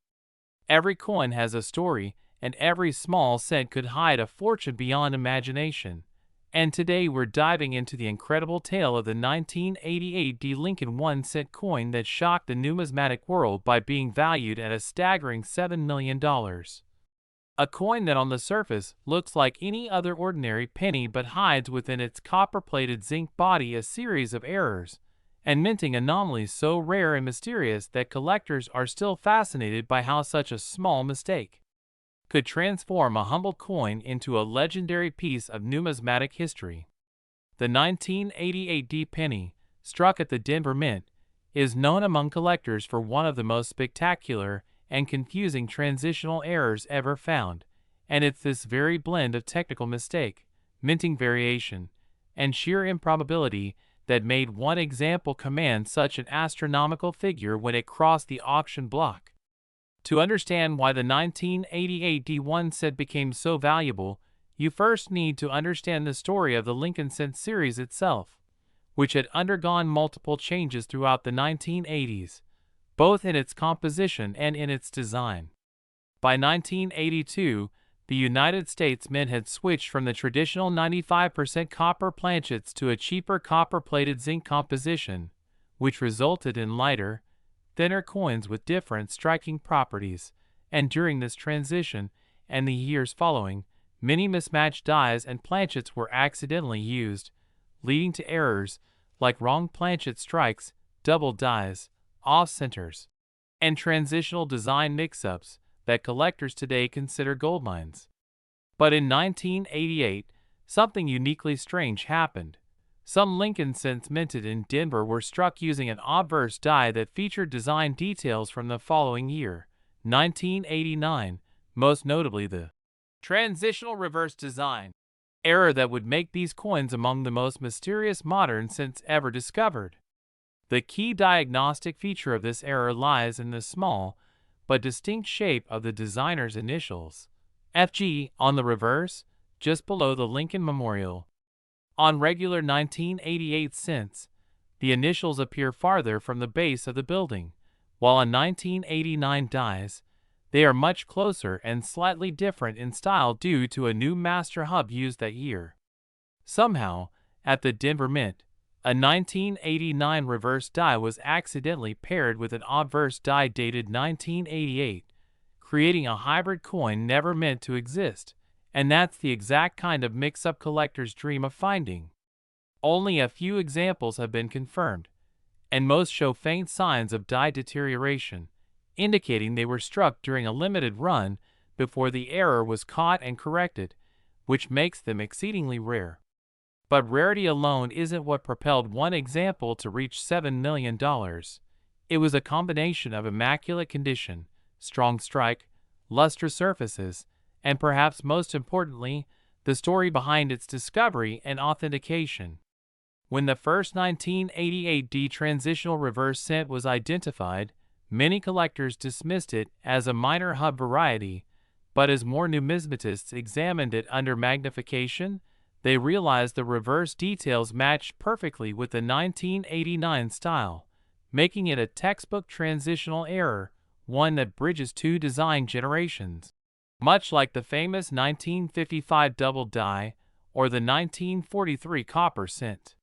Every coin has a story, and every small cent could hide a fortune beyond imagination. And today we're diving into the incredible tale of the 1988 D. Lincoln 1-cent coin that shocked the numismatic world by being valued at a staggering $7 million. A coin that on the surface looks like any other ordinary penny but hides within its copper-plated zinc body a series of errors and minting anomalies so rare and mysterious that collectors are still fascinated by how such a small mistake could transform a humble coin into a legendary piece of numismatic history. The 1988 D penny, struck at the Denver Mint, is known among collectors for one of the most spectacular and confusing transitional errors ever found, and it's this very blend of technical mistake, minting variation, and sheer improbability that made one example command such an astronomical figure when it crossed the auction block. To understand why the 1988 D1 cent became so valuable, you first need to understand the story of the Lincoln cent series itself, which had undergone multiple changes throughout the 1980s, both in its composition and in its design. By 1982, the United States Mint had switched from the traditional 95% copper planchets to a cheaper copper-plated zinc composition, which resulted in lighter, thinner coins with different striking properties, and during this transition and the years following, many mismatched dies and planchets were accidentally used, leading to errors like wrong planchet strikes, double dies, off-centers, and transitional design mix-ups that collectors today consider goldmines. But in 1988, something uniquely strange happened. Some Lincoln cents minted in Denver were struck using an obverse die that featured design details from the following year, 1989, most notably the transitional reverse design error that would make these coins among the most mysterious modern cents ever discovered. The key diagnostic feature of this error lies in the small but distinct shape of the designer's initials, FG, on the reverse, just below the Lincoln Memorial. On regular 1988 cents, the initials appear farther from the base of the building, while on 1989 dies, they are much closer and slightly different in style due to a new master hub used that year. Somehow, at the Denver Mint, a 1989 reverse die was accidentally paired with an obverse die dated 1988, creating a hybrid coin never meant to exist, and that's the exact kind of mix-up collectors dream of finding. Only a few examples have been confirmed, and most show faint signs of die deterioration, indicating they were struck during a limited run before the error was caught and corrected, which makes them exceedingly rare. But rarity alone isn't what propelled one example to reach $7 million. It was a combination of immaculate condition, strong strike, lustrous surfaces, and perhaps most importantly, the story behind its discovery and authentication. When the first 1988 D transitional reverse cent was identified, many collectors dismissed it as a minor hub variety, but as more numismatists examined it under magnification, they realized the reverse details matched perfectly with the 1989 style, making it a textbook transitional error, one that bridges two design generations. Much like the famous 1955 double die or the 1943 copper cent.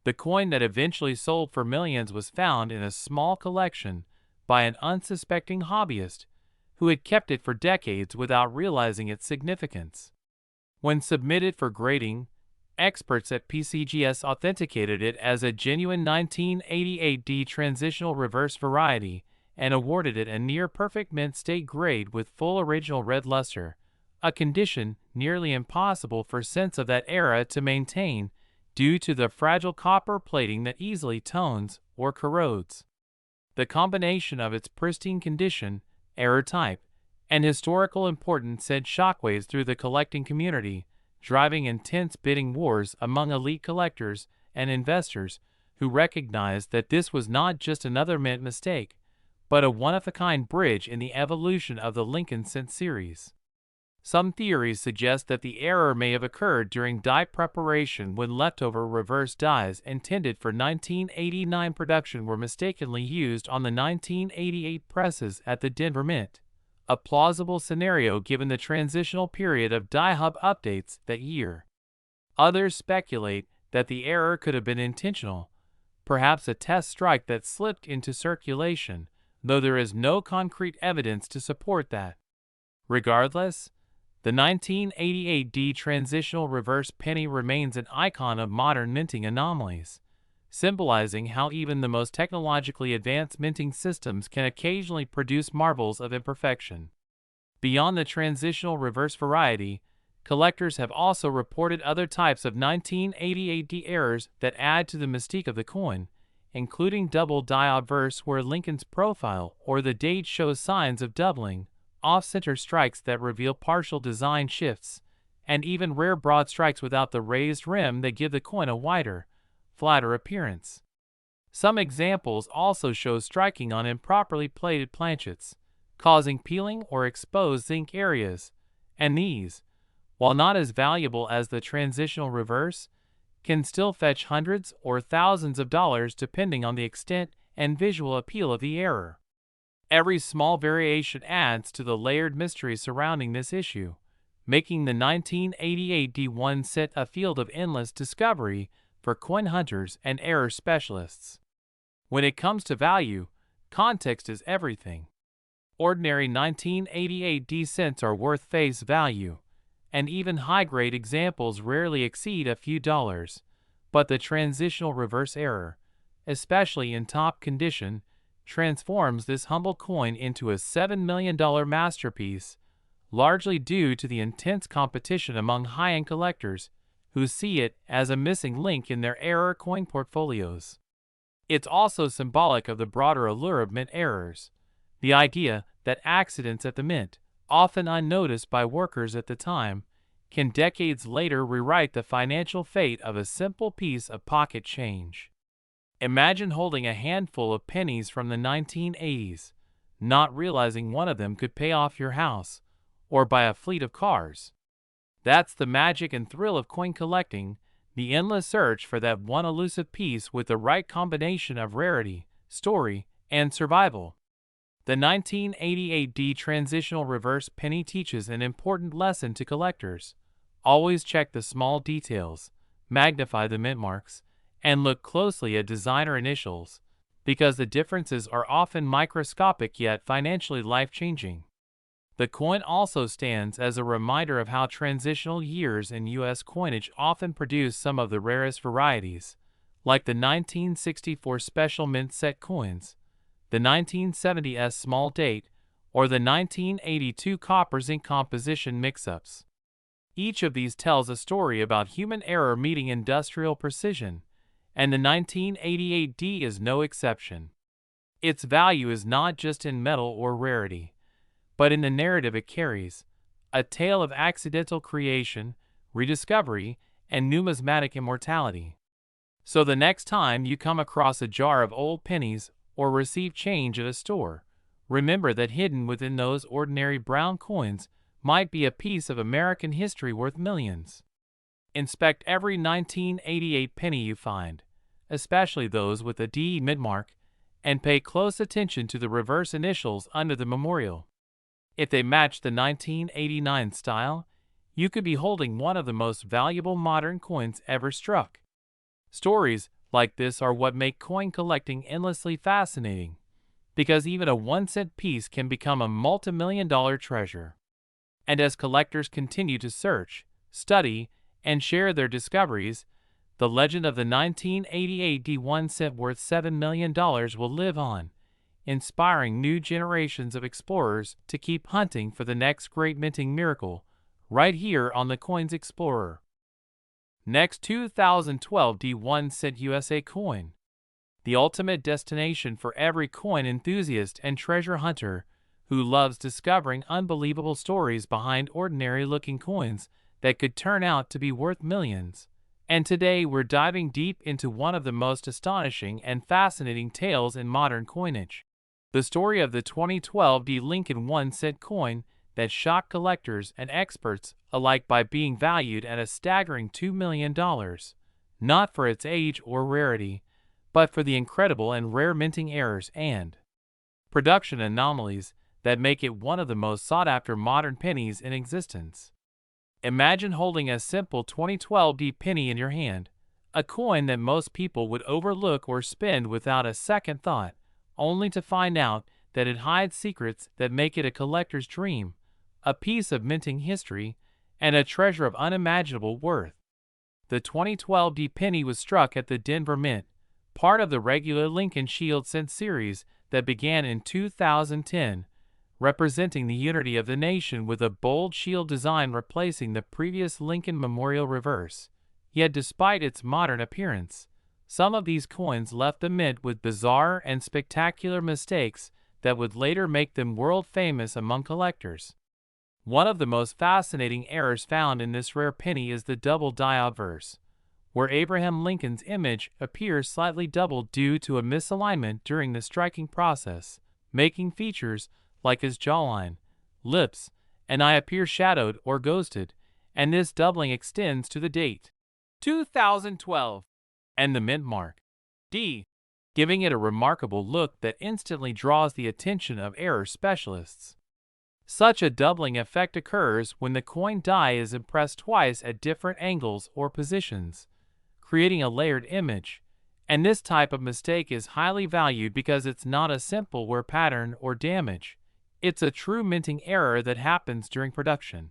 The coin that eventually sold for millions was found in a small collection by an unsuspecting hobbyist who had kept it for decades without realizing its significance. When submitted for grading, experts at PCGS authenticated it as a genuine 1988 D transitional reverse variety and awarded it a near-perfect mint state grade with full original red luster, a condition nearly impossible for cents of that era to maintain due to the fragile copper plating that easily tones or corrodes. The combination of its pristine condition, error type, and historical importance sent shockwaves through the collecting community, driving intense bidding wars among elite collectors and investors who recognized that this was not just another mint mistake, but a one-of-a-kind bridge in the evolution of the Lincoln cent series. Some theories suggest that the error may have occurred during die preparation when leftover reverse dies intended for 1989 production were mistakenly used on the 1988 presses at the Denver Mint, a plausible scenario given the transitional period of die hub updates that year. Others speculate that the error could have been intentional, perhaps a test strike that slipped into circulation, though there is no concrete evidence to support that. Regardless, the 1988 transitional reverse penny remains an icon of modern minting anomalies, symbolizing how even the most technologically advanced minting systems can occasionally produce marvels of imperfection. Beyond the transitional reverse variety, collectors have also reported other types of 1988 errors that add to the mystique of the coin, including double die obverse where Lincoln's profile or the date shows signs of doubling, off-center strikes that reveal partial design shifts, and even rare broad strikes without the raised rim that give the coin a wider, flatter appearance. Some examples also show striking on improperly plated planchets, causing peeling or exposed zinc areas, and these, while not as valuable as the transitional reverse, can still fetch hundreds or thousands of dollars depending on the extent and visual appeal of the error. Every small variation adds to the layered mystery surrounding this issue, making the 1988 D1 set a field of endless discovery for coin hunters and error specialists. When it comes to value, context is everything. Ordinary 1988 D cents are worth face value, and even high-grade examples rarely exceed a few dollars, but the transitional reverse error, especially in top condition, transforms this humble coin into a $7 million masterpiece, largely due to the intense competition among high-end collectors who see it as a missing link in their error coin portfolios. It's also symbolic of the broader allure of mint errors, the idea that accidents at the mint, often unnoticed by workers at the time, can decades later rewrite the financial fate of a simple piece of pocket change. Imagine holding a handful of pennies from the 1980s, not realizing one of them could pay off your house or buy a fleet of cars. That's the magic and thrill of coin collecting, the endless search for that one elusive piece with the right combination of rarity, story, and survival. The 1988 D transitional reverse penny teaches an important lesson to collectors. Always check the small details, magnify the mint marks, and look closely at designer initials, because the differences are often microscopic yet financially life-changing. The coin also stands as a reminder of how transitional years in U.S. coinage often produce some of the rarest varieties, like the 1964 special mint set coins, the 1970s small date, or the 1982 copper zinc composition mix-ups. Each of these tells a story about human error meeting industrial precision, and the 1988 D is no exception. Its value is not just in metal or rarity, but in the narrative it carries, a tale of accidental creation, rediscovery, and numismatic immortality. So the next time you come across a jar of old pennies or receive change at a store, remember that hidden within those ordinary brown coins might be a piece of American history worth millions. Inspect every 1988 penny you find, especially those with a D mid-mark, and pay close attention to the reverse initials under the memorial. If they match the 1989 style, you could be holding one of the most valuable modern coins ever struck. Stories like this are what make coin collecting endlessly fascinating, because even a 1-cent piece can become a multi-million-dollar treasure. And as collectors continue to search, study, and share their discoveries, the legend of the 1988 D1 cent worth $7 million will live on, inspiring new generations of explorers to keep hunting for the next great minting miracle, right here on the Coins Explorer. Next, 2012 D1 cent USA coin. The ultimate destination for every coin enthusiast and treasure hunter who loves discovering unbelievable stories behind ordinary-looking coins that could turn out to be worth millions. And today we're diving deep into one of the most astonishing and fascinating tales in modern coinage. The story of the 2012 D Lincoln 1 cent coin that shocked collectors and experts alike by being valued at a staggering $2 million, not for its age or rarity, but for the incredible and rare minting errors and production anomalies that make it one of the most sought-after modern pennies in existence. Imagine holding a simple 2012 D penny in your hand, a coin that most people would overlook or spend without a second thought, only to find out that it hides secrets that make it a collector's dream, a piece of minting history, and a treasure of unimaginable worth. The 2012 D penny was struck at the Denver Mint, part of the regular Lincoln Shield cent series that began in 2010, representing the unity of the nation with a bold shield design replacing the previous Lincoln Memorial reverse. Yet despite its modern appearance, some of these coins left the mint with bizarre and spectacular mistakes that would later make them world famous among collectors. One of the most fascinating errors found in this rare penny is the double die obverse, where Abraham Lincoln's image appears slightly doubled due to a misalignment during the striking process, making features like his jawline, lips, and eye appear shadowed or ghosted, and this doubling extends to the date 2012 and the mint mark D, giving it a remarkable look that instantly draws the attention of error specialists. Such a doubling effect occurs when the coin die is impressed twice at different angles or positions, creating a layered image, and this type of mistake is highly valued because it's not a simple wear pattern or damage. It's a true minting error that happens during production.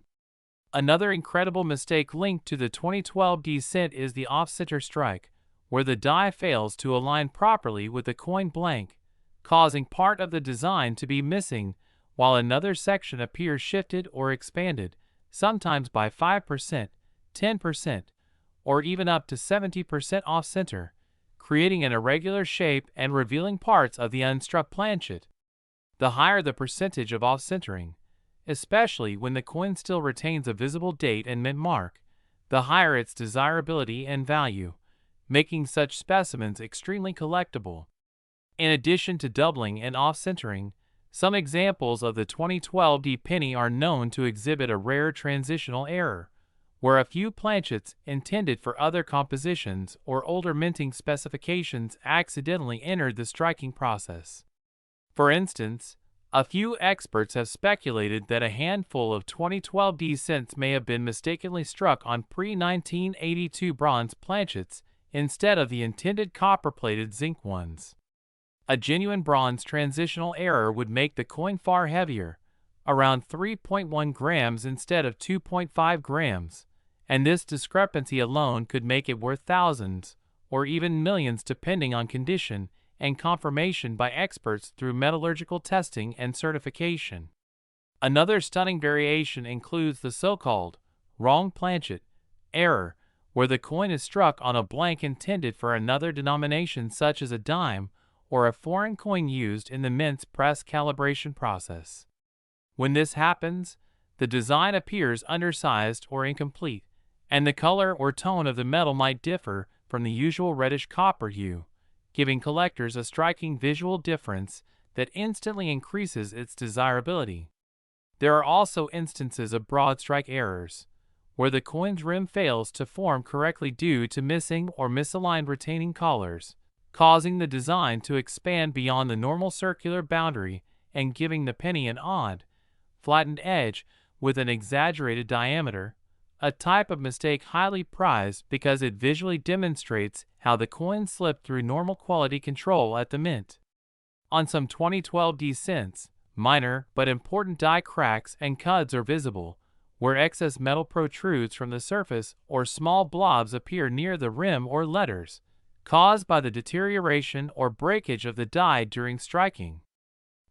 Another incredible mistake linked to the 2012 D cent is the off-center strike, where the die fails to align properly with the coin blank, causing part of the design to be missing while another section appears shifted or expanded, sometimes by 5%, 10%, or even up to 70% off-center, creating an irregular shape and revealing parts of the unstruck planchet. The higher the percentage of off-centering, especially when the coin still retains a visible date and mint mark, the higher its desirability and value, making such specimens extremely collectible. In addition to doubling and off-centering, some examples of the 2012 D penny are known to exhibit a rare transitional error, where a few planchets intended for other compositions or older minting specifications accidentally entered the striking process. For instance, a few experts have speculated that a handful of 2012 D cents may have been mistakenly struck on pre-1982 bronze planchets instead of the intended copper-plated zinc ones. A genuine bronze transitional error would make the coin far heavier, around 3.1 grams instead of 2.5 grams, and this discrepancy alone could make it worth thousands, or even millions depending on condition and confirmation by experts through metallurgical testing and certification. Another stunning variation includes the so-called wrong planchet error, where the coin is struck on a blank intended for another denomination such as a dime or a foreign coin used in the mint's press calibration process. When this happens, the design appears undersized or incomplete, and the color or tone of the metal might differ from the usual reddish copper hue, giving collectors a striking visual difference that instantly increases its desirability. There are also instances of broad strike errors, where the coin's rim fails to form correctly due to missing or misaligned retaining collars, causing the design to expand beyond the normal circular boundary and giving the penny an odd, flattened edge with an exaggerated diameter, a type of mistake highly prized because it visually demonstrates how the coin slipped through normal quality control at the mint. On some 2012 D cents, minor but important die cracks and cuds are visible, where excess metal protrudes from the surface or small blobs appear near the rim or letters, caused by the deterioration or breakage of the die during striking.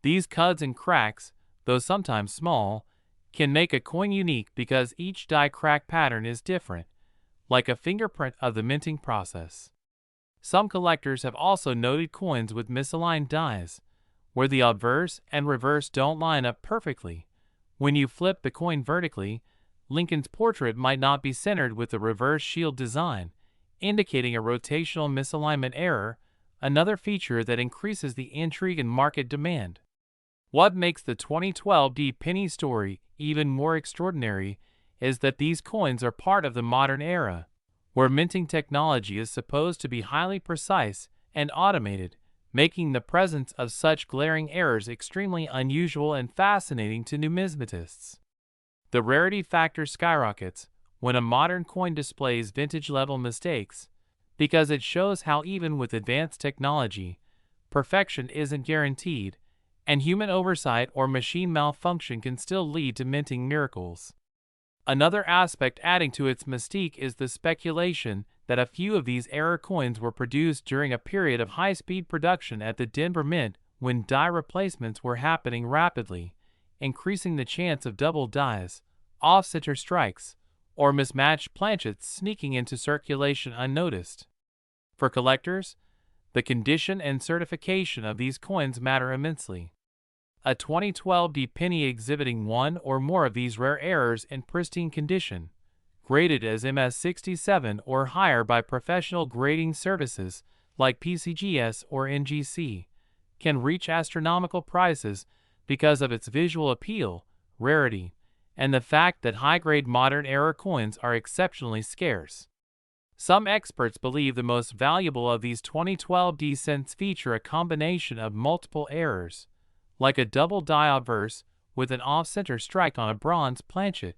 These cuds and cracks, though sometimes small, can make a coin unique because each die crack pattern is different, like a fingerprint of the minting process. Some collectors have also noted coins with misaligned dies, where the obverse and reverse don't line up perfectly. When you flip the coin vertically, Lincoln's portrait might not be centered with the reverse shield design, indicating a rotational misalignment error, another feature that increases the intrigue and market demand. What makes the 2012 penny story even more extraordinary is that these coins are part of the modern era, where minting technology is supposed to be highly precise and automated, making the presence of such glaring errors extremely unusual and fascinating to numismatists. The rarity factor skyrockets when a modern coin displays vintage-level mistakes, because it shows how even with advanced technology, perfection isn't guaranteed, and human oversight or machine malfunction can still lead to minting miracles. Another aspect adding to its mystique is the speculation that a few of these error coins were produced during a period of high-speed production at the Denver Mint when die replacements were happening rapidly, increasing the chance of double dies, off-center strikes, or mismatched planchets sneaking into circulation unnoticed. For collectors, the condition and certification of these coins matter immensely. A 2012 penny exhibiting one or more of these rare errors in pristine condition, graded as MS67 or higher by professional grading services like PCGS or NGC, can reach astronomical prices because of its visual appeal, rarity, and the fact that high-grade modern era coins are exceptionally scarce. Some experts believe the most valuable of these 2012 cents feature a combination of multiple errors, like a double die obverse with an off-center strike on a bronze planchet,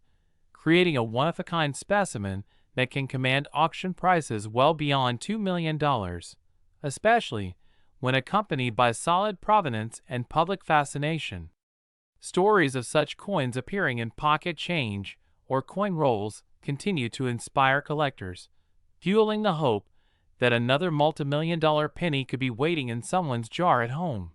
creating a one-of-a-kind specimen that can command auction prices well beyond $2 million, especially when accompanied by solid provenance and public fascination. Stories of such coins appearing in pocket change or coin rolls continue to inspire collectors, fueling the hope that another multimillion-dollar penny could be waiting in someone's jar at home.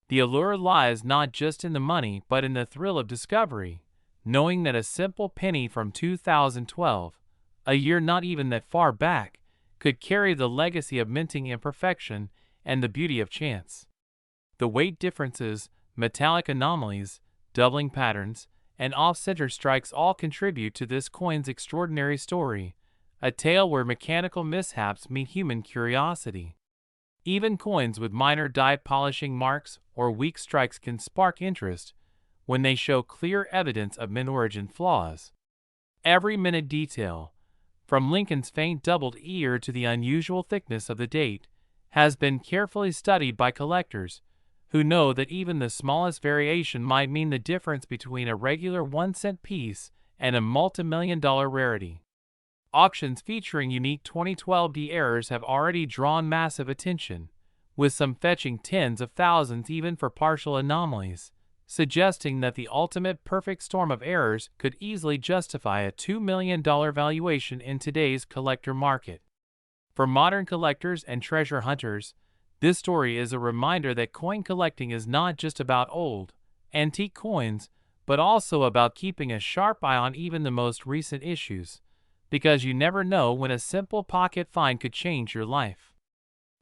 The allure lies not just in the money but in the thrill of discovery, knowing that a simple penny from 2012, a year not even that far back, could carry the legacy of minting imperfection and the beauty of chance. The weight differences, metallic anomalies, doubling patterns, and off-center strikes all contribute to this coin's extraordinary story, a tale where mechanical mishaps meet human curiosity. Even coins with minor die polishing marks or weak strikes can spark interest when they show clear evidence of mint origin flaws. Every minute detail, from Lincoln's faint doubled ear to the unusual thickness of the date, has been carefully studied by collectors who know that even the smallest variation might mean the difference between a regular 1-cent piece and a multi-million-dollar rarity. Auctions featuring unique 2012 errors have already drawn massive attention, with some fetching tens of thousands even for partial anomalies, suggesting that the ultimate perfect storm of errors could easily justify a $2 million valuation in today's collector market. For modern collectors and treasure hunters, this story is a reminder that coin collecting is not just about old, antique coins, but also about keeping a sharp eye on even the most recent issues, because you never know when a simple pocket find could change your life.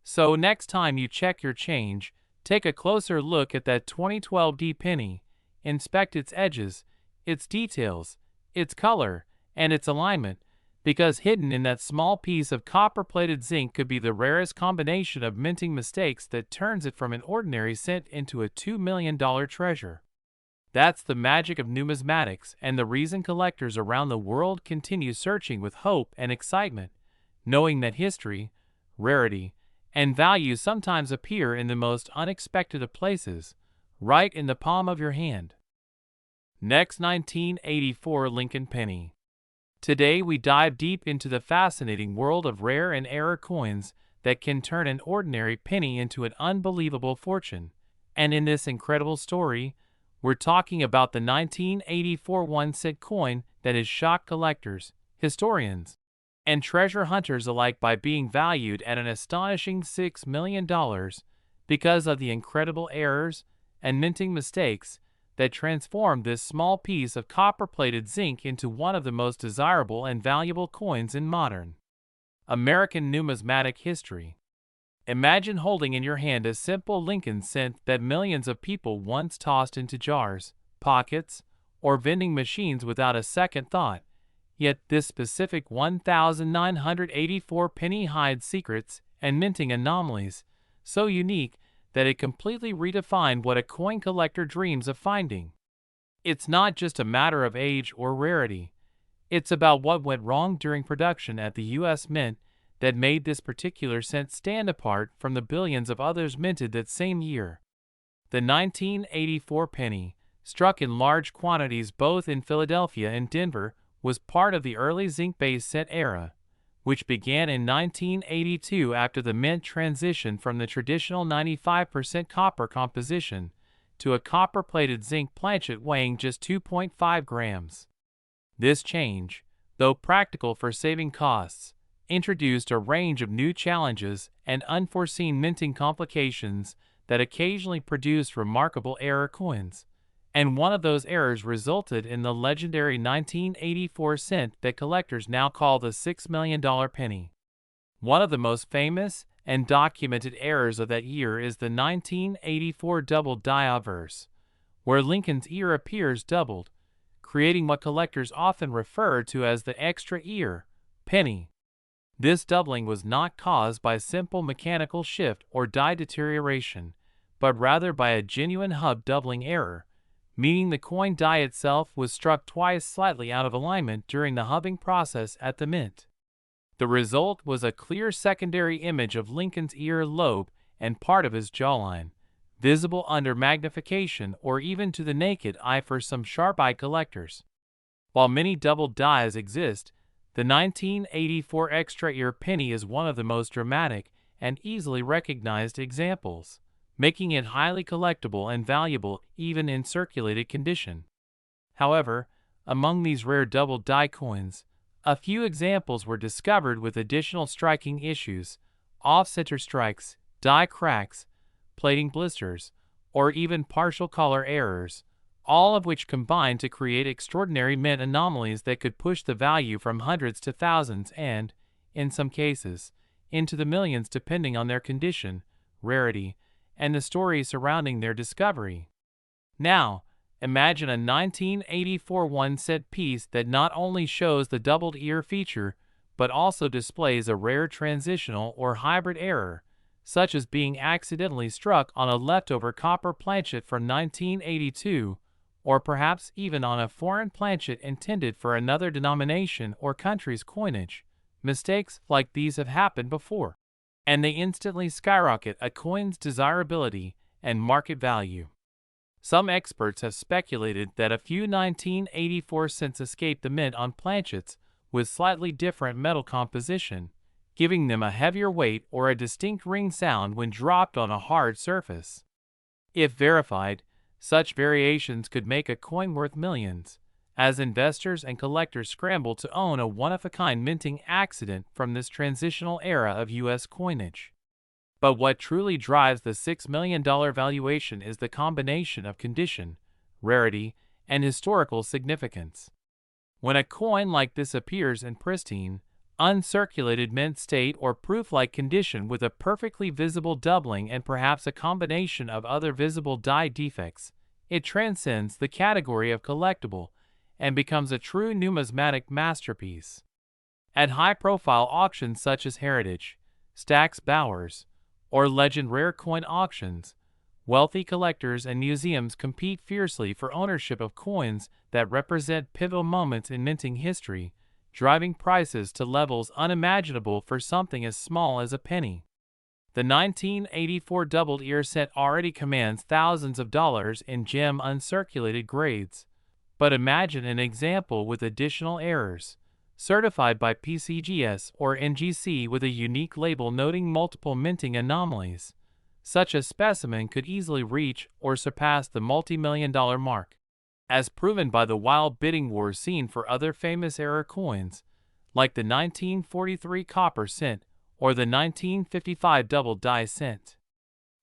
So next time you check your change, take a closer look at that 2012 penny, inspect its edges, its details, its color, and its alignment, because hidden in that small piece of copper-plated zinc could be the rarest combination of minting mistakes that turns it from an ordinary cent into a $2 million treasure. That's the magic of numismatics and the reason collectors around the world continue searching with hope and excitement, knowing that history, rarity, and value sometimes appear in the most unexpected of places, right in the palm of your hand. Next, 1984 Lincoln Penny. Today we dive deep into the fascinating world of rare and error coins that can turn an ordinary penny into an unbelievable fortune. And in this incredible story, we're talking about the 1984 1-cent coin that has shocked collectors, historians, and treasure hunters alike by being valued at an astonishing $6 million because of the incredible errors and minting mistakes that transformed this small piece of copper-plated zinc into one of the most desirable and valuable coins in modern American numismatic history. Imagine holding in your hand a simple Lincoln cent that millions of people once tossed into jars, pockets, or vending machines without a second thought. Yet this specific 1984 penny hides secrets and minting anomalies, so unique that it completely redefined what a coin collector dreams of finding. It's not just a matter of age or rarity. It's about what went wrong during production at the U.S. Mint that made this particular cent stand apart from the billions of others minted that same year. The 1984 penny, struck in large quantities both in Philadelphia and Denver, was part of the early zinc-based cent era, which began in 1982 after the mint transitioned from the traditional 95% copper composition to a copper-plated zinc planchet weighing just 2.5 grams. This change, though practical for saving costs, introduced a range of new challenges and unforeseen minting complications that occasionally produced remarkable error coins. And one of those errors resulted in the legendary 1984 cent that collectors now call the $6 million penny. One of the most famous and documented errors of that year is the 1984 double die obverse, where Lincoln's ear appears doubled, creating what collectors often refer to as the extra ear penny. This doubling was not caused by simple mechanical shift or die deterioration, but rather by a genuine hub doubling error, meaning the coin die itself was struck twice slightly out of alignment during the hubbing process at the mint. The result was a clear secondary image of Lincoln's ear lobe and part of his jawline, visible under magnification or even to the naked eye for some sharp-eyed collectors. While many double dies exist, the 1984 extra ear penny is one of the most dramatic and easily recognized examples, making it highly collectible and valuable even in circulated condition. However, among these rare double die coins, a few examples were discovered with additional striking issues: off-center strikes, die cracks, plating blisters, or even partial color errors, all of which combined to create extraordinary mint anomalies that could push the value from hundreds to thousands and, in some cases, into the millions depending on their condition, rarity, and the story surrounding their discovery. Now, imagine a 1984 one-cent piece that not only shows the doubled ear feature, but also displays a rare transitional or hybrid error, such as being accidentally struck on a leftover copper planchet from 1982, or perhaps even on a foreign planchet intended for another denomination or country's coinage. Mistakes like these have happened before, and they instantly skyrocket a coin's desirability and market value. Some experts have speculated that a few 1984 cents escaped the mint on planchets with slightly different metal composition, giving them a heavier weight or a distinct ring sound when dropped on a hard surface. If verified, such variations could make a coin worth millions, as investors and collectors scramble to own a one-of-a-kind minting accident from this transitional era of U.S. coinage. But what truly drives the $6 million valuation is the combination of condition, rarity, and historical significance. When a coin like this appears in pristine, uncirculated mint state or proof-like condition with a perfectly visible doubling and perhaps a combination of other visible die defects, it transcends the category of collectible and becomes a true numismatic masterpiece. At high-profile auctions such as Heritage, Stack's Bowers, or Legend Rare Coin auctions, wealthy collectors and museums compete fiercely for ownership of coins that represent pivotal moments in minting history, driving prices to levels unimaginable for something as small as a penny. The 1984 doubled ear cent already commands thousands of dollars in gem uncirculated grades, but imagine an example with additional errors, certified by PCGS or NGC with a unique label noting multiple minting anomalies. Such a specimen could easily reach or surpass the multi-million-dollar mark, as proven by the wild bidding wars seen for other famous error coins, like the 1943 copper cent or the 1955 double die cent.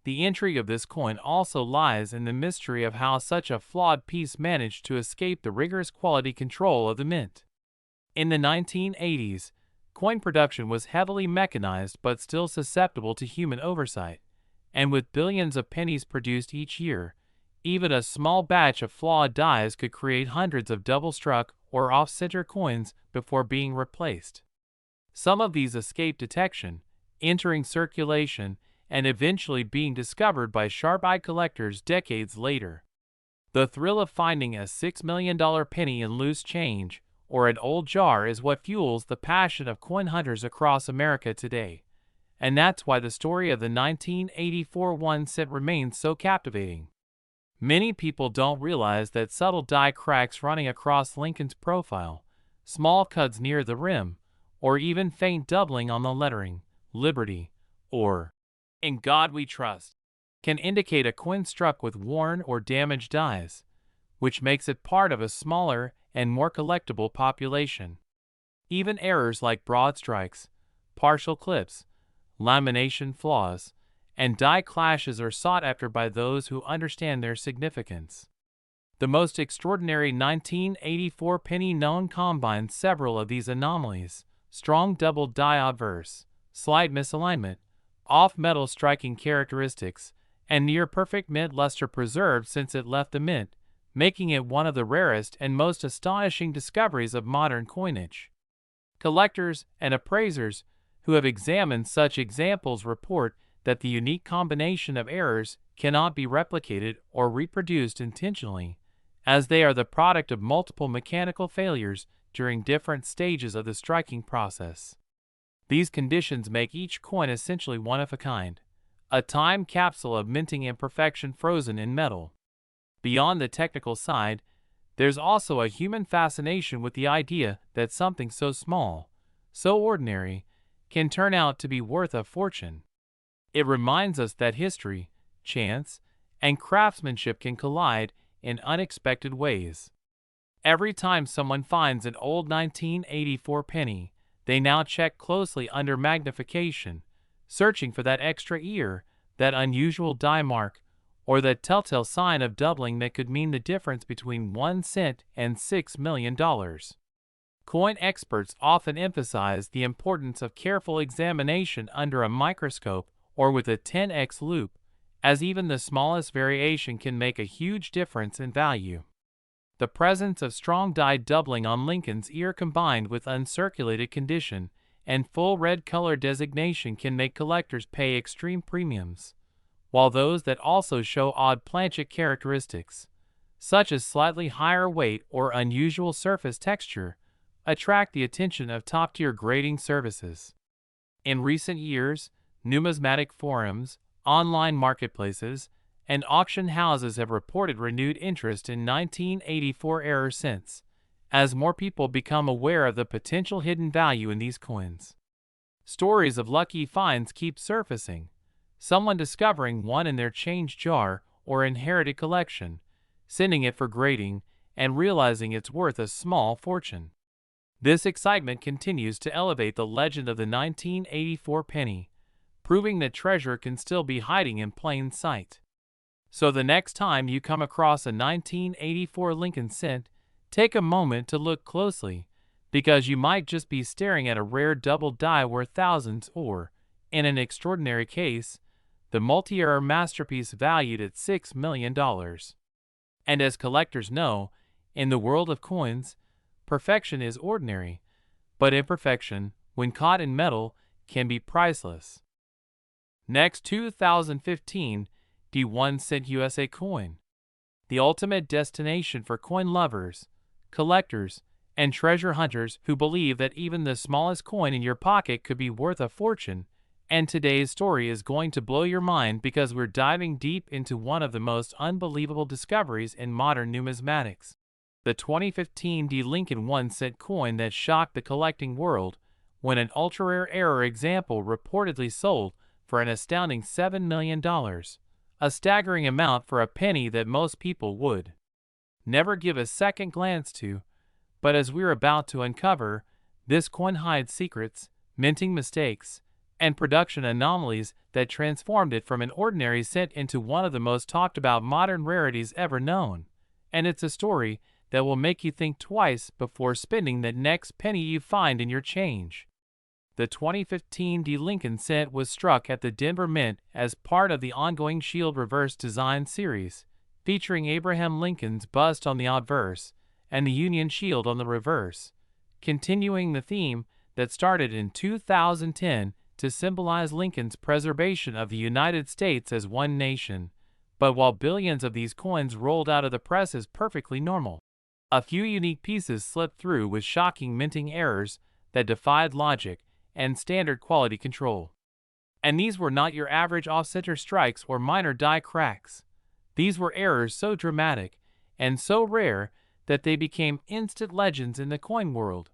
The intrigue of this coin also lies in the mystery of how such a flawed piece managed to escape the rigorous quality control of the mint. In the 1980s, coin production was heavily mechanized but still susceptible to human oversight, and with billions of pennies produced each year, even a small batch of flawed dies could create hundreds of double-struck or off-center coins before being replaced. Some of these escaped detection, entering circulation, and eventually being discovered by sharp-eyed collectors decades later. The thrill of finding a $6 million penny in loose change or an old jar is what fuels the passion of coin hunters across America today, and that's why the story of the 1984 1-cent remains so captivating. Many people don't realize that subtle die cracks running across Lincoln's profile, small cuts near the rim, or even faint doubling on the lettering, Liberty, or In God We Trust, can indicate a coin struck with worn or damaged dies, which makes it part of a smaller and more collectible population. Even errors like broad strikes, partial clips, lamination flaws, and die clashes are sought after by those who understand their significance. The most extraordinary 1984 penny known combines several of these anomalies: strong double die obverse, slight misalignment, off-metal striking characteristics, and near-perfect mint luster preserved since it left the mint, making it one of the rarest and most astonishing discoveries of modern coinage. Collectors and appraisers who have examined such examples report that the unique combination of errors cannot be replicated or reproduced intentionally, as they are the product of multiple mechanical failures during different stages of the striking process. These conditions make each coin essentially one of a kind, a time capsule of minting imperfection frozen in metal. Beyond the technical side, there's also a human fascination with the idea that something so small, so ordinary, can turn out to be worth a fortune. It reminds us that history, chance, and craftsmanship can collide in unexpected ways. Every time someone finds an old 1984 penny, they now check closely under magnification, searching for that extra ear, that unusual die mark, or that telltale sign of doubling that could mean the difference between 1 cent and $6 million. Coin experts often emphasize the importance of careful examination under a microscope or with a 10x loupe, as even the smallest variation can make a huge difference in value. The presence of strong die doubling on Lincoln's ear combined with uncirculated condition and full red color designation can make collectors pay extreme premiums, while those that also show odd planchet characteristics, such as slightly higher weight or unusual surface texture, attract the attention of top-tier grading services. In recent years, numismatic forums, online marketplaces, and auction houses have reported renewed interest in 1984 error cents, as more people become aware of the potential hidden value in these coins. Stories of lucky finds keep surfacing, someone discovering one in their change jar or inherited collection, sending it for grading, and realizing it's worth a small fortune. This excitement continues to elevate the legend of the 1984 penny, proving that treasure can still be hiding in plain sight. So the next time you come across a 1984 Lincoln cent, take a moment to look closely, because you might just be staring at a rare double die worth thousands or, in an extraordinary case, the multi-error masterpiece valued at $6 million. And as collectors know, in the world of coins, perfection is ordinary, but imperfection, when caught in metal, can be priceless. Next, 2015 the 1 cent USA coin. The ultimate destination for coin lovers, collectors, and treasure hunters who believe that even the smallest coin in your pocket could be worth a fortune. And today's story is going to blow your mind because we're diving deep into one of the most unbelievable discoveries in modern numismatics. The 2015 Lincoln 1 cent coin that shocked the collecting world when an ultra-rare error example reportedly sold for an astounding $7 million. A staggering amount for a penny that most people would never give a second glance to, but as we're about to uncover, this coin hides secrets, minting mistakes, and production anomalies that transformed it from an ordinary cent into one of the most talked about modern rarities ever known. And it's a story that will make you think twice before spending the next penny you find in your change. The 2015 D Lincoln cent was struck at the Denver Mint as part of the ongoing Shield Reverse Design series, featuring Abraham Lincoln's bust on the obverse and the Union Shield on the reverse, continuing the theme that started in 2010 to symbolize Lincoln's preservation of the United States as one nation. But while billions of these coins rolled out of the press as perfectly normal, a few unique pieces slipped through with shocking minting errors that defied logic and standard quality control. And these were not your average off-center strikes or minor die cracks. These were errors so dramatic and so rare that they became instant legends in the coin world.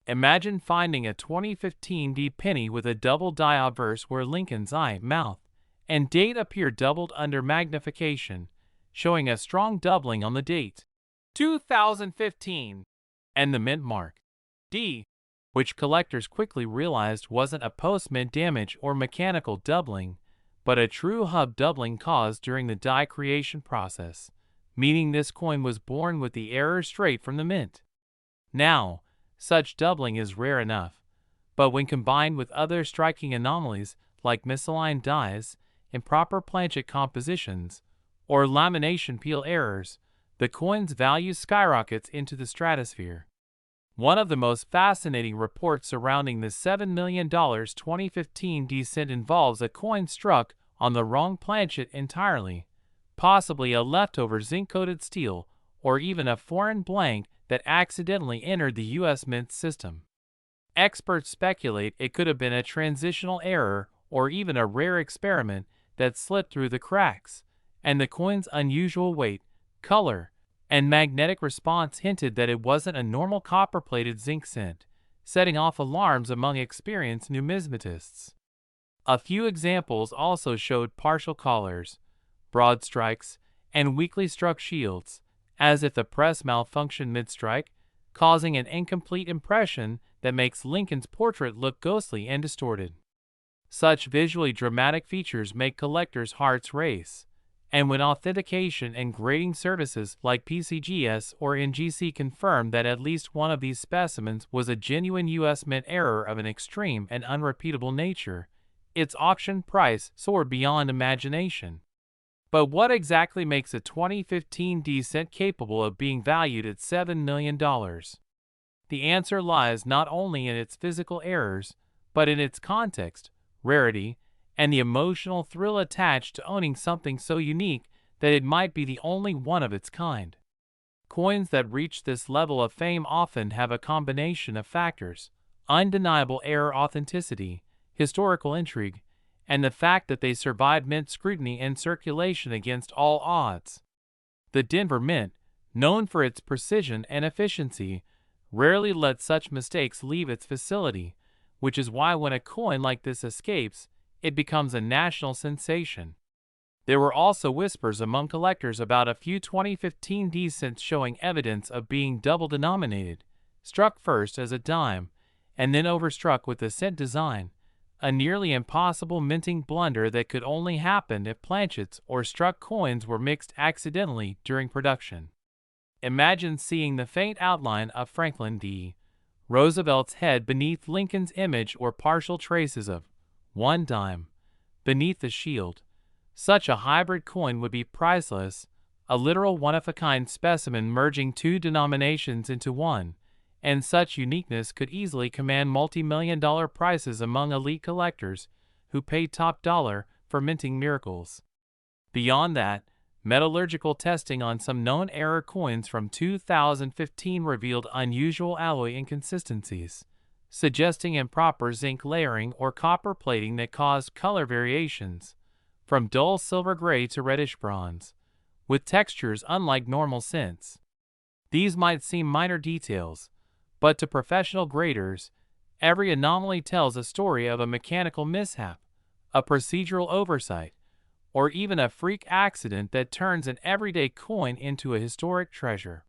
Imagine finding a 2015 D penny with a double die obverse where Lincoln's eye, mouth, and date appear doubled under magnification, showing a strong doubling on the date, 2015, and the mint mark, D, which collectors quickly realized wasn't a post-mint damage or mechanical doubling, but a true hub doubling caused during the die creation process, meaning this coin was born with the error straight from the mint. Now, such doubling is rare enough, but when combined with other striking anomalies like misaligned dies, improper planchet compositions, or lamination peel errors, the coin's value skyrockets into the stratosphere. One of the most fascinating reports surrounding the $7 million 2015 D cent involves a coin struck on the wrong planchet entirely, possibly a leftover zinc-coated steel or even a foreign blank that accidentally entered the U.S. Mint system. Experts speculate it could have been a transitional error or even a rare experiment that slipped through the cracks, and the coin's unusual weight, color, and magnetic response hinted that it wasn't a normal copper-plated zinc cent, setting off alarms among experienced numismatists. A few examples also showed partial collars, broad strikes, and weakly struck shields, as if the press malfunctioned mid-strike, causing an incomplete impression that makes Lincoln's portrait look ghostly and distorted. Such visually dramatic features make collectors' hearts race, and when authentication and grading services like PCGS or NGC confirm that at least one of these specimens was a genuine U.S. Mint error of an extreme and unrepeatable nature, its auction price soared beyond imagination. But what exactly makes a 2015 D cent capable of being valued at $7 million? The answer lies not only in its physical errors, but in its context, rarity, and the emotional thrill attached to owning something so unique that it might be the only one of its kind. Coins that reach this level of fame often have a combination of factors: undeniable error authenticity, historical intrigue, and the fact that they survived mint scrutiny and circulation against all odds. The Denver Mint, known for its precision and efficiency, rarely lets such mistakes leave its facility, which is why when a coin like this escapes, it becomes a national sensation. There were also whispers among collectors about a few 2015 D cents showing evidence of being double denominated, struck first as a dime, and then overstruck with the cent design, a nearly impossible minting blunder that could only happen if planchets or struck coins were mixed accidentally during production. Imagine seeing the faint outline of Franklin D. Roosevelt's head beneath Lincoln's image or partial traces of one dime beneath the shield. Such a hybrid coin would be priceless, a literal one-of-a-kind specimen merging two denominations into one, and such uniqueness could easily command multi-million-dollar prices among elite collectors who pay top dollar for minting miracles. Beyond that, metallurgical testing on some known error coins from 2015 revealed unusual alloy inconsistencies, suggesting improper zinc layering or copper plating that caused color variations, from dull silver gray to reddish bronze, with textures unlike normal cents. These might seem minor details, but to professional graders, every anomaly tells a story of a mechanical mishap, a procedural oversight, or even a freak accident that turns an everyday coin into a historic treasure.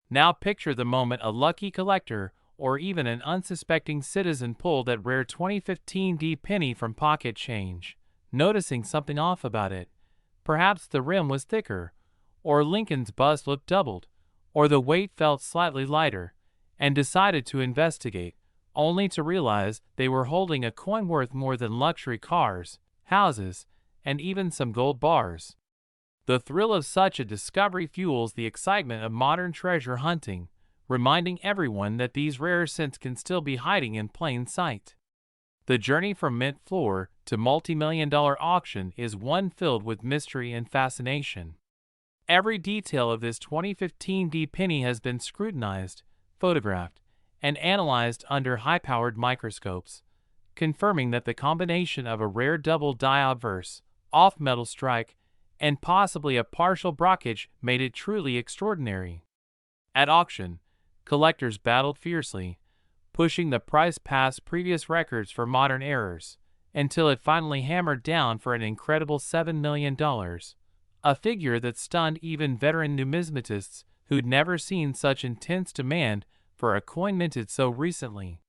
Now picture the moment a lucky collector or even an unsuspecting citizen pull that rare 2015 D penny from pocket change, noticing something off about it. Perhaps the rim was thicker, or Lincoln's bust looked doubled, or the weight felt slightly lighter, and decided to investigate, only to realize they were holding a coin worth more than luxury cars, houses, and even some gold bars. The thrill of such a discovery fuels the excitement of modern treasure hunting, reminding everyone that these rare cents can still be hiding in plain sight. The journey from mint floor to multi-million-dollar auction is one filled with mystery and fascination. Every detail of this 2015 D penny has been scrutinized, photographed, and analyzed under high-powered microscopes, confirming that the combination of a rare double die obverse, off-metal strike, and possibly a partial brockage made it truly extraordinary. At auction, collectors battled fiercely, pushing the price past previous records for modern errors, until it finally hammered down for an incredible $7 million, a figure that stunned even veteran numismatists who'd never seen such intense demand for a coin minted so recently.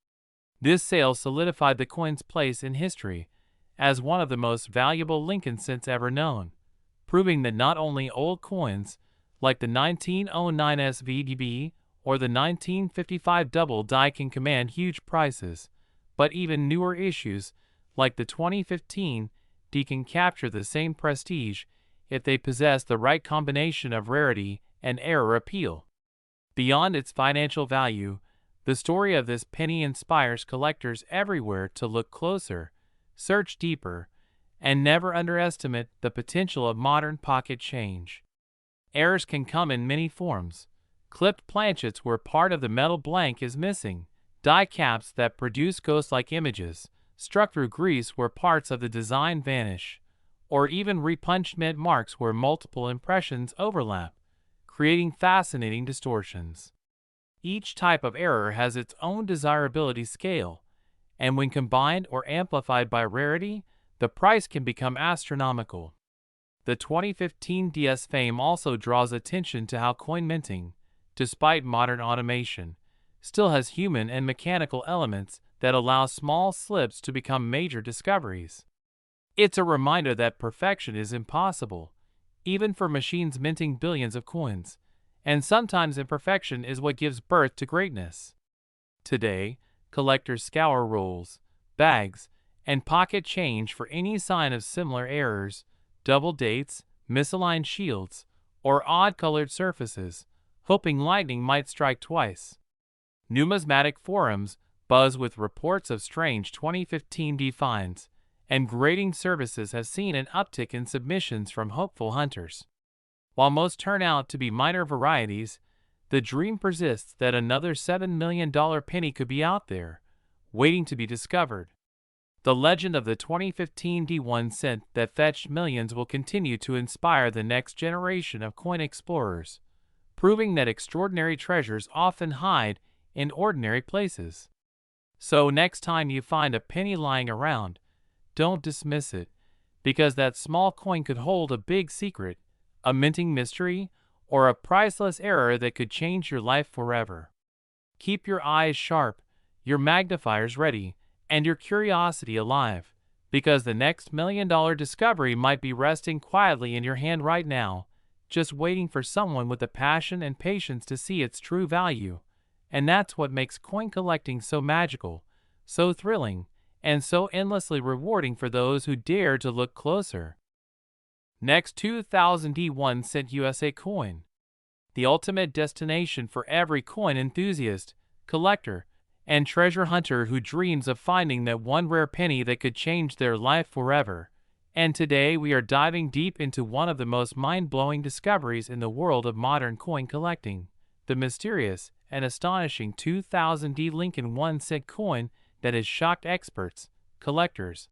This sale solidified the coin's place in history as one of the most valuable Lincoln cents ever known, proving that not only old coins like the 1909 SVDB or the 1955 double die can command huge prices, but even newer issues like the 2015 D can capture the same prestige if they possess the right combination of rarity and error appeal. Beyond its financial value, the story of this penny inspires collectors everywhere to look closer, search deeper, and never underestimate the potential of modern pocket change. Errors can come in many forms: clipped planchets where part of the metal blank is missing, die caps that produce ghost-like images, struck through grease where parts of the design vanish, or even repunched mint marks where multiple impressions overlap, creating fascinating distortions. Each type of error has its own desirability scale, and when combined or amplified by rarity, the price can become astronomical. The 2015 DS fame also draws attention to how coin minting, despite modern automation, still has human and mechanical elements that allow small slips to become major discoveries. It's a reminder that perfection is impossible, even for machines minting billions of coins, and sometimes imperfection is what gives birth to greatness. Today, collectors scour rolls, bags, and pocket change for any sign of similar errors, double dates, misaligned shields, or odd-colored surfaces, hoping lightning might strike twice. Numismatic forums buzz with reports of strange 2015 D finds, and grading services have seen an uptick in submissions from hopeful hunters. While most turn out to be minor varieties, the dream persists that another $7 million penny could be out there, waiting to be discovered. The legend of the 2015 D1 cent that fetched millions will continue to inspire the next generation of coin explorers, proving that extraordinary treasures often hide in ordinary places. So next time you find a penny lying around, don't dismiss it, because that small coin could hold a big secret, a minting mystery, or a priceless error that could change your life forever. Keep your eyes sharp, your magnifiers ready, and your curiosity alive, because the next $1 million discovery might be resting quietly in your hand right now, just waiting for someone with the passion and patience to see its true value. And that's what makes coin collecting so magical, so thrilling, and so endlessly rewarding for those who dare to look closer. Next, 2000 D1 cent USA coin. The ultimate destination for every coin enthusiast, collector, and treasure hunter who dreams of finding that one rare penny that could change their life forever. And today we are diving deep into one of the most mind-blowing discoveries in the world of modern coin collecting, the mysterious and astonishing 2000 D Lincoln 1 cent coin that has shocked experts, collectors,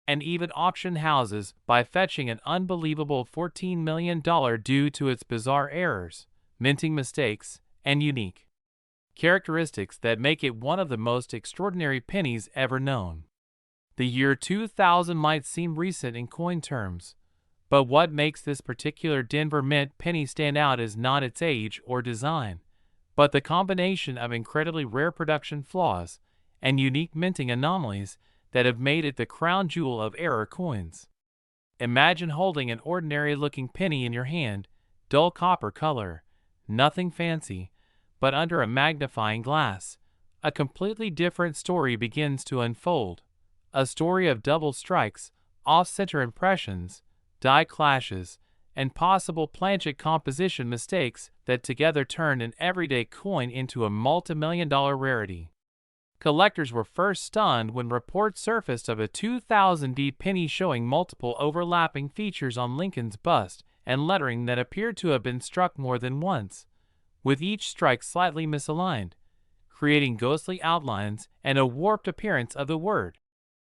and even auction houses by fetching an unbelievable $14 million due to its bizarre errors, minting mistakes, and unique characteristics that make it one of the most extraordinary pennies ever known. The year 2000 might seem recent in coin terms, but what makes this particular Denver Mint penny stand out is not its age or design, but the combination of incredibly rare production flaws and unique minting anomalies that have made it the crown jewel of error coins. Imagine holding an ordinary-looking penny in your hand, dull copper color, nothing fancy, but under a magnifying glass, a completely different story begins to unfold. A story of double strikes, off-center impressions, die clashes, and possible planchet composition mistakes that together turn an everyday coin into a multi-million-dollar rarity. Collectors were first stunned when reports surfaced of a 2000 penny showing multiple overlapping features on Lincoln's bust and lettering that appeared to have been struck more than once, with each strike slightly misaligned, creating ghostly outlines and a warped appearance of the word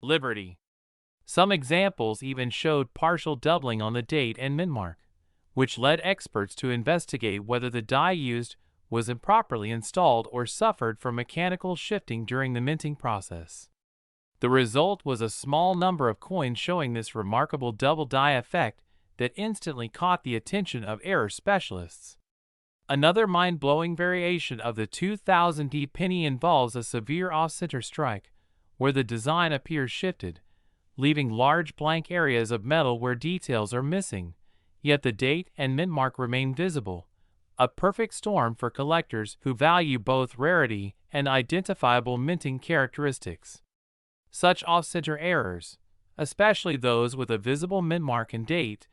Liberty. Some examples even showed partial doubling on the date and mint mark, which led experts to investigate whether the die used was improperly installed or suffered from mechanical shifting during the minting process. The result was a small number of coins showing this remarkable double die effect that instantly caught the attention of error specialists. Another mind-blowing variation of the 2000 penny involves a severe off-center strike, where the design appears shifted, leaving large blank areas of metal where details are missing, yet the date and mint mark remain visible. A perfect storm for collectors who value both rarity and identifiable minting characteristics. Such off-center errors, especially those with a visible mint mark and date,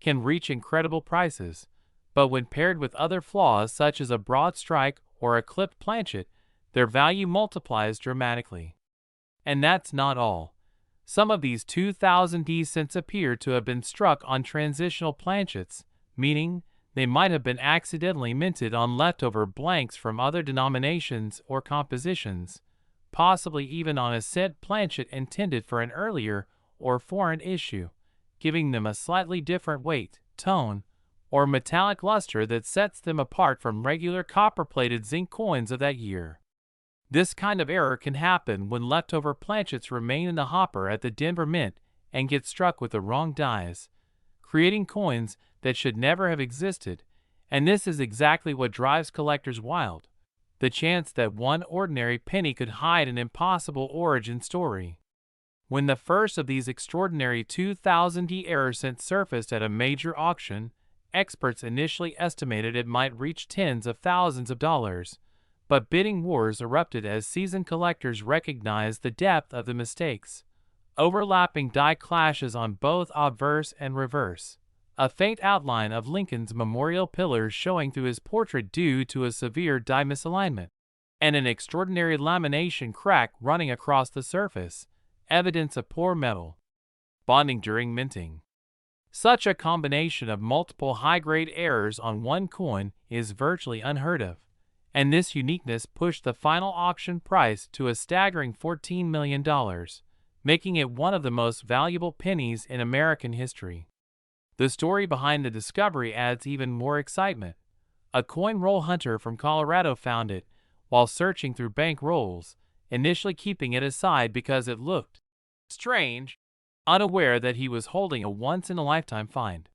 can reach incredible prices, but when paired with other flaws such as a broad strike or a clipped planchet, their value multiplies dramatically. And that's not all. Some of these 2000 cents appear to have been struck on transitional planchets, meaning they might have been accidentally minted on leftover blanks from other denominations or compositions, possibly even on a cent planchet intended for an earlier or foreign issue, giving them a slightly different weight, tone, or metallic luster that sets them apart from regular copper-plated zinc coins of that year. This kind of error can happen when leftover planchets remain in the hopper at the Denver Mint and get struck with the wrong dies, creating coins that should never have existed, and this is exactly what drives collectors wild: the chance that one ordinary penny could hide an impossible origin story. When the first of these extraordinary 2000 error cents surfaced at a major auction, experts initially estimated it might reach tens of thousands of dollars, but bidding wars erupted as seasoned collectors recognized the depth of the mistakes. Overlapping die clashes on both obverse and reverse, a faint outline of Lincoln's memorial pillars showing through his portrait due to a severe die misalignment, and an extraordinary lamination crack running across the surface, evidence of poor metal bonding during minting. Such a combination of multiple high-grade errors on one coin is virtually unheard of, and this uniqueness pushed the final auction price to a staggering $14 million, making it one of the most valuable pennies in American history. The story behind the discovery adds even more excitement. A coin roll hunter from Colorado found it while searching through bank rolls, initially keeping it aside because it looked strange, unaware that he was holding a once-in-a-lifetime find.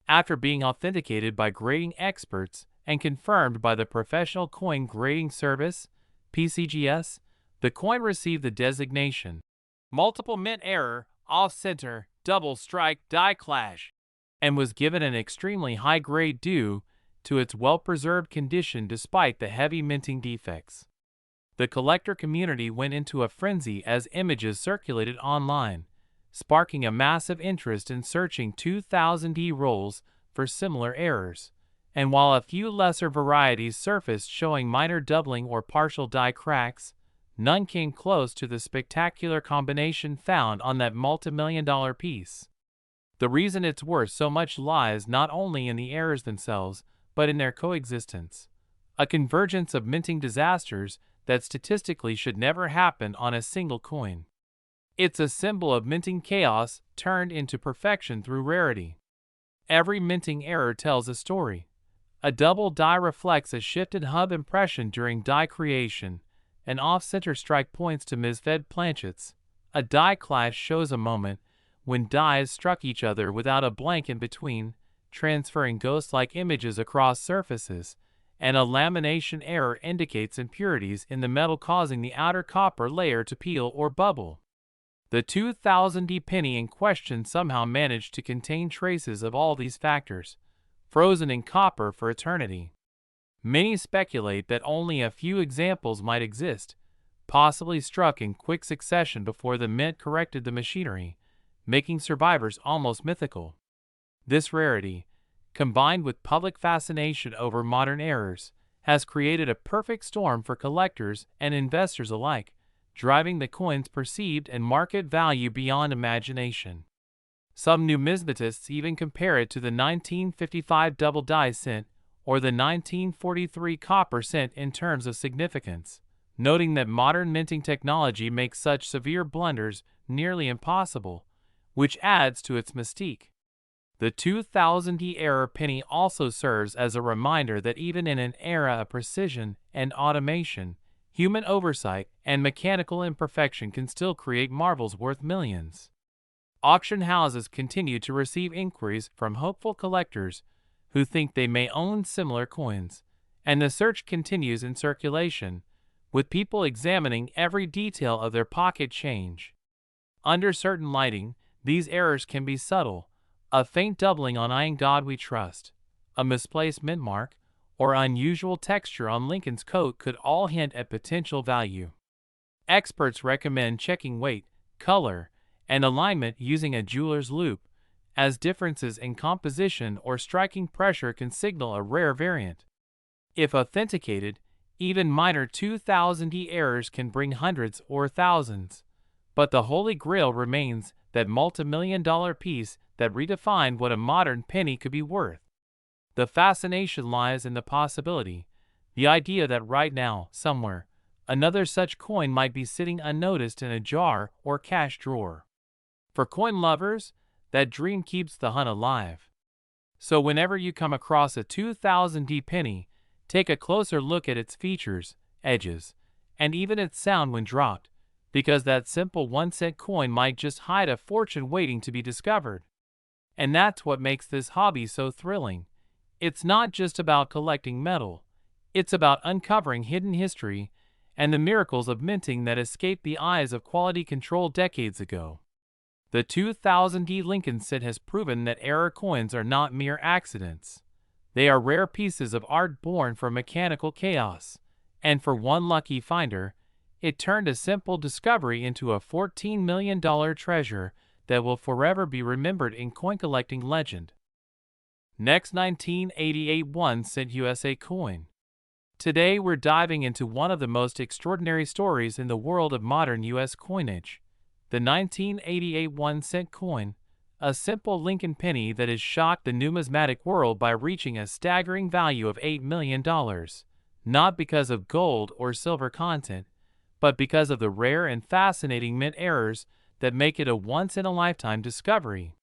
After being authenticated by grading experts and confirmed by the Professional Coin Grading Service, PCGS, the coin received the designation Multiple Mint Error, Off-Center, Double Strike, Die Clash, and was given an extremely high grade due to its well-preserved condition despite the heavy minting defects. The collector community went into a frenzy as images circulated online, sparking a massive interest in searching 2000 rolls for similar errors. And while a few lesser varieties surfaced showing minor doubling or partial die cracks, none came close to the spectacular combination found on that multi-million-dollar piece. The reason it's worth so much lies not only in the errors themselves, but in their coexistence. A convergence of minting disasters that statistically should never happen on a single coin. It's a symbol of minting chaos turned into perfection through rarity. Every minting error tells a story. A double die reflects a shifted hub impression during die creation. An off-center strike points to misfed planchets. A die clash shows a moment when dies struck each other without a blank in between, transferring ghost-like images across surfaces. and a lamination error indicates impurities in the metal causing the outer copper layer to peel or bubble. The 2000 penny in question somehow managed to contain traces of all these factors, frozen in copper for eternity. Many speculate that only a few examples might exist, possibly struck in quick succession before the mint corrected the machinery, making survivors almost mythical. This rarity, combined with public fascination over modern errors, has created a perfect storm for collectors and investors alike, driving the coin's perceived and market value beyond imagination. Some numismatists even compare it to the 1955 double die cent or the 1943 copper cent in terms of significance, noting that modern minting technology makes such severe blunders nearly impossible, which adds to its mystique. The 2000 error penny also serves as a reminder that even in an era of precision and automation, human oversight and mechanical imperfection can still create marvels worth millions. Auction houses continue to receive inquiries from hopeful collectors who think they may own similar coins, and the search continues in circulation, with people examining every detail of their pocket change. Under certain lighting, these errors can be subtle. A faint doubling on "In God We Trust," a misplaced mint mark, or unusual texture on Lincoln's coat could all hint at potential value. Experts recommend checking weight, color, and alignment using a jeweler's loupe, as differences in composition or striking pressure can signal a rare variant. If authenticated, even minor 2000 errors can bring hundreds or thousands. But the holy grail remains that multimillion-dollar piece that redefined what a modern penny could be worth. The fascination lies in the possibility, the idea that right now, somewhere, another such coin might be sitting unnoticed in a jar or cash drawer. For coin lovers, that dream keeps the hunt alive. So whenever you come across a 2000 penny, take a closer look at its features, edges, and even its sound when dropped, because that simple 1-cent coin might just hide a fortune waiting to be discovered. And that's what makes this hobby so thrilling. It's not just about collecting metal. It's about uncovering hidden history and the miracles of minting that escaped the eyes of quality control decades ago. The 2000 Lincoln cent has proven that error coins are not mere accidents. They are rare pieces of art born from mechanical chaos, and for one lucky finder, it turned a simple discovery into a $14 million treasure that will forever be remembered in coin collecting legend. Next, 1988 1-cent USA coin. Today we're diving into one of the most extraordinary stories in the world of modern U.S. coinage, the 1988 1-cent coin, a simple Lincoln penny that has shocked the numismatic world by reaching a staggering value of $8 million, not because of gold or silver content, but because of the rare and fascinating mint errors that make it a once-in-a-lifetime discovery.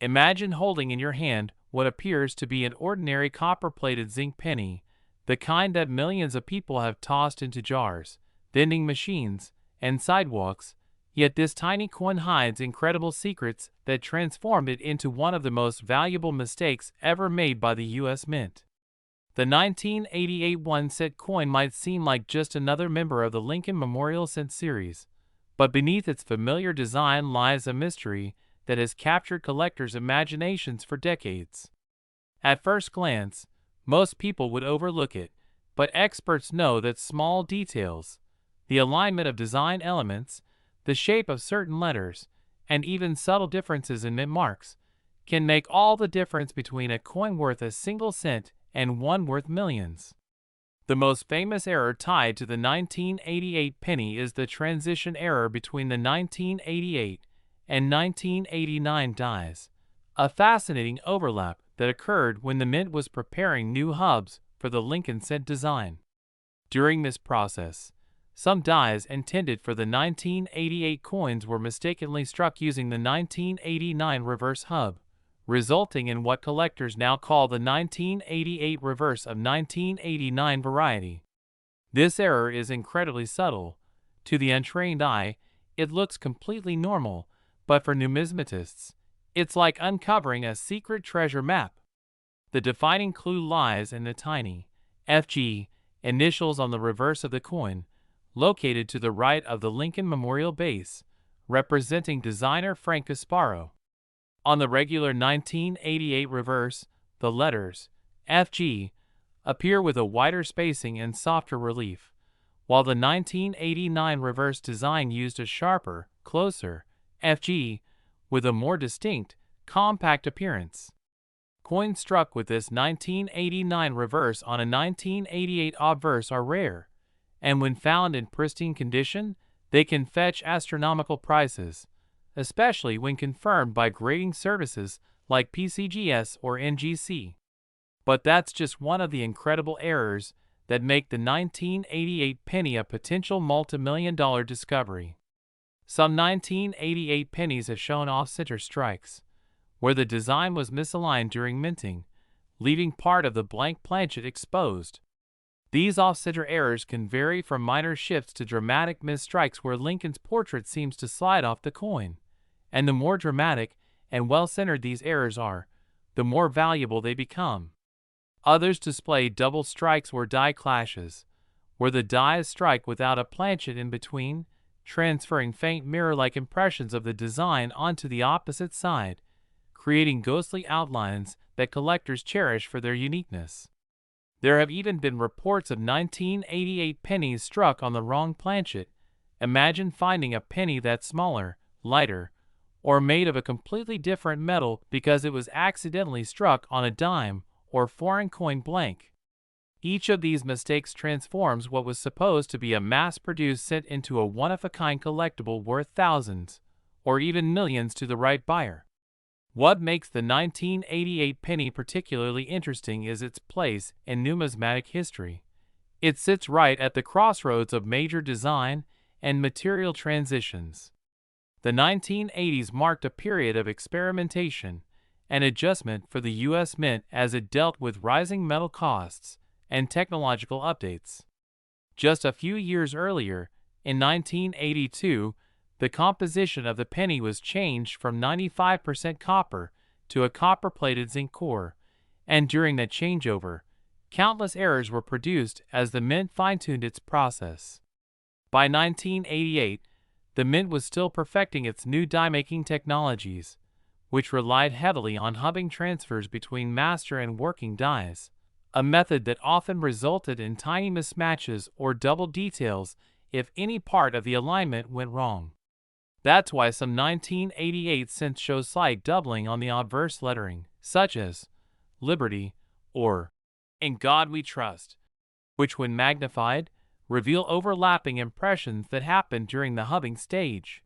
Imagine holding in your hand what appears to be an ordinary copper-plated zinc penny, the kind that millions of people have tossed into jars, vending machines, and sidewalks, yet this tiny coin hides incredible secrets that transformed it into one of the most valuable mistakes ever made by the U.S. Mint. The 1988 1-cent coin might seem like just another member of the Lincoln Memorial Cent series, but beneath its familiar design lies a mystery that has captured collectors' imaginations for decades. At first glance, most people would overlook it, but experts know that small details, the alignment of design elements, the shape of certain letters, and even subtle differences in mint marks, can make all the difference between a coin worth a single cent and one worth millions. The most famous error tied to the 1988 penny is the transition error between the 1988 and 1989 dies, a fascinating overlap that occurred when the mint was preparing new hubs for the Lincoln cent design. During this process, some dies intended for the 1988 coins were mistakenly struck using the 1989 reverse hub, resulting in what collectors now call the 1988 reverse of 1989 variety. This error is incredibly subtle. To the untrained eye, it looks completely normal, but for numismatists, it's like uncovering a secret treasure map. The defining clue lies in the tiny, FG, initials on the reverse of the coin, located to the right of the Lincoln Memorial Base, representing designer Frank Gasparo. On the regular 1988 reverse, the letters FG appear with a wider spacing and softer relief, while the 1989 reverse design used a sharper, closer FG with a more distinct, compact appearance. Coins struck with this 1989 reverse on a 1988 obverse are rare, and when found in pristine condition, they can fetch astronomical prices, especially when confirmed by grading services like PCGS or NGC. But that's just one of the incredible errors that make the 1988 penny a potential multi-million-dollar discovery. Some 1988 pennies have shown off-center strikes, where the design was misaligned during minting, leaving part of the blank planchet exposed. These off-center errors can vary from minor shifts to dramatic misstrikes where Lincoln's portrait seems to slide off the coin, and the more dramatic and well-centered these errors are, the more valuable they become. Others display double strikes or die clashes, where the dies strike without a planchet in between, transferring faint mirror-like impressions of the design onto the opposite side, creating ghostly outlines that collectors cherish for their uniqueness. There have even been reports of 1988 pennies struck on the wrong planchet. Imagine finding a penny that's smaller, lighter, or made of a completely different metal because it was accidentally struck on a dime or foreign coin blank. Each of these mistakes transforms what was supposed to be a mass-produced cent into a one-of-a-kind collectible worth thousands, or even millions to the right buyer. What makes the 1988 penny particularly interesting is its place in numismatic history. It sits right at the crossroads of major design and material transitions. The 1980s marked a period of experimentation and adjustment for the U.S. Mint as it dealt with rising metal costs and technological updates. Just a few years earlier, in 1982, the composition of the penny was changed from 95% copper to a copper-plated zinc core, and during that changeover, countless errors were produced as the Mint fine-tuned its process. By 1988, the Mint was still perfecting its new die-making technologies, which relied heavily on hubbing transfers between master and working dies, a method that often resulted in tiny mismatches or double details if any part of the alignment went wrong. That's why some 1988 cents show slight doubling on the obverse lettering, such as Liberty or In God We Trust, which when magnified, reveal overlapping impressions that happen during the hubbing stage.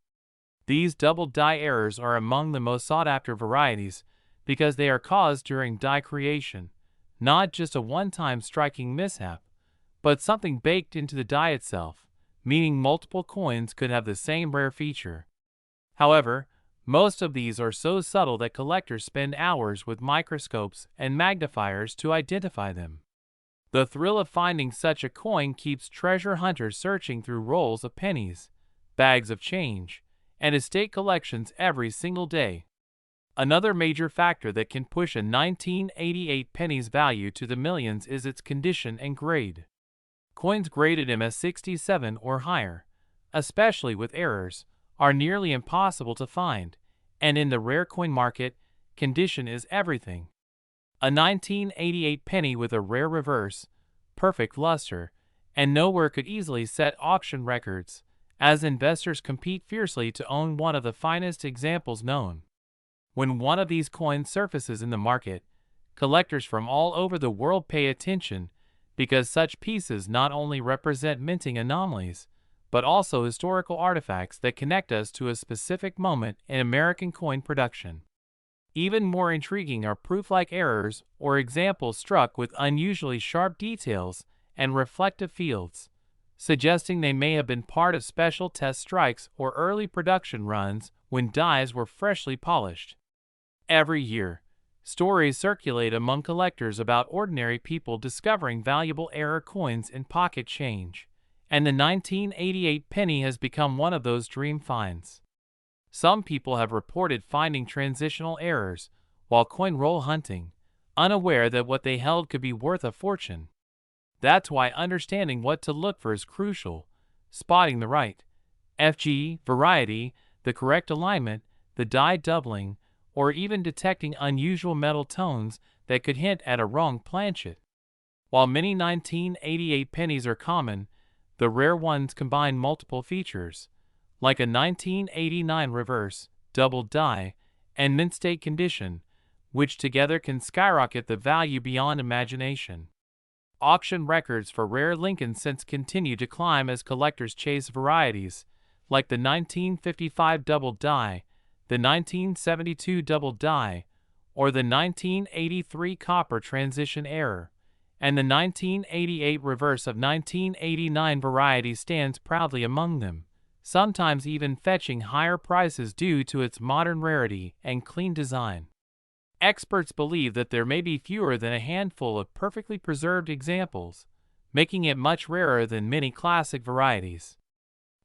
These double die errors are among the most sought-after varieties because they are caused during die creation, not just a one-time striking mishap, but something baked into the die itself, meaning multiple coins could have the same rare feature. However, most of these are so subtle that collectors spend hours with microscopes and magnifiers to identify them. The thrill of finding such a coin keeps treasure hunters searching through rolls of pennies, bags of change, and estate collections every single day. Another major factor that can push a 1988 penny's value to the millions is its condition and grade. Coins graded MS67 or higher, especially with errors, are nearly impossible to find, and in the rare coin market, condition is everything. A 1988 penny with a rare reverse, perfect luster, and nowhere could easily set auction records, as investors compete fiercely to own one of the finest examples known. When one of these coins surfaces in the market, collectors from all over the world pay attention because such pieces not only represent minting anomalies, but also historical artifacts that connect us to a specific moment in American coin production. Even more intriguing are proof-like errors or examples struck with unusually sharp details and reflective fields, suggesting they may have been part of special test strikes or early production runs when dies were freshly polished. Every year, stories circulate among collectors about ordinary people discovering valuable error coins in pocket change, and the 1988 penny has become one of those dream finds. Some people have reported finding transitional errors while coin roll hunting, unaware that what they held could be worth a fortune. That's why understanding what to look for is crucial. Spotting the right FG variety, the correct alignment, the die doubling, or even detecting unusual metal tones that could hint at a wrong planchet. While many 1988 pennies are common, the rare ones combine multiple features, like a 1989 reverse, double die, and mint state condition, which together can skyrocket the value beyond imagination. Auction records for rare Lincoln cents continue to climb as collectors chase varieties, like the 1955 double die, the 1972 double die, or the 1983 copper transition error, and the 1988 reverse of 1989 variety stands proudly among them, sometimes even fetching higher prices due to its modern rarity and clean design. Experts believe that there may be fewer than a handful of perfectly preserved examples, making it much rarer than many classic varieties.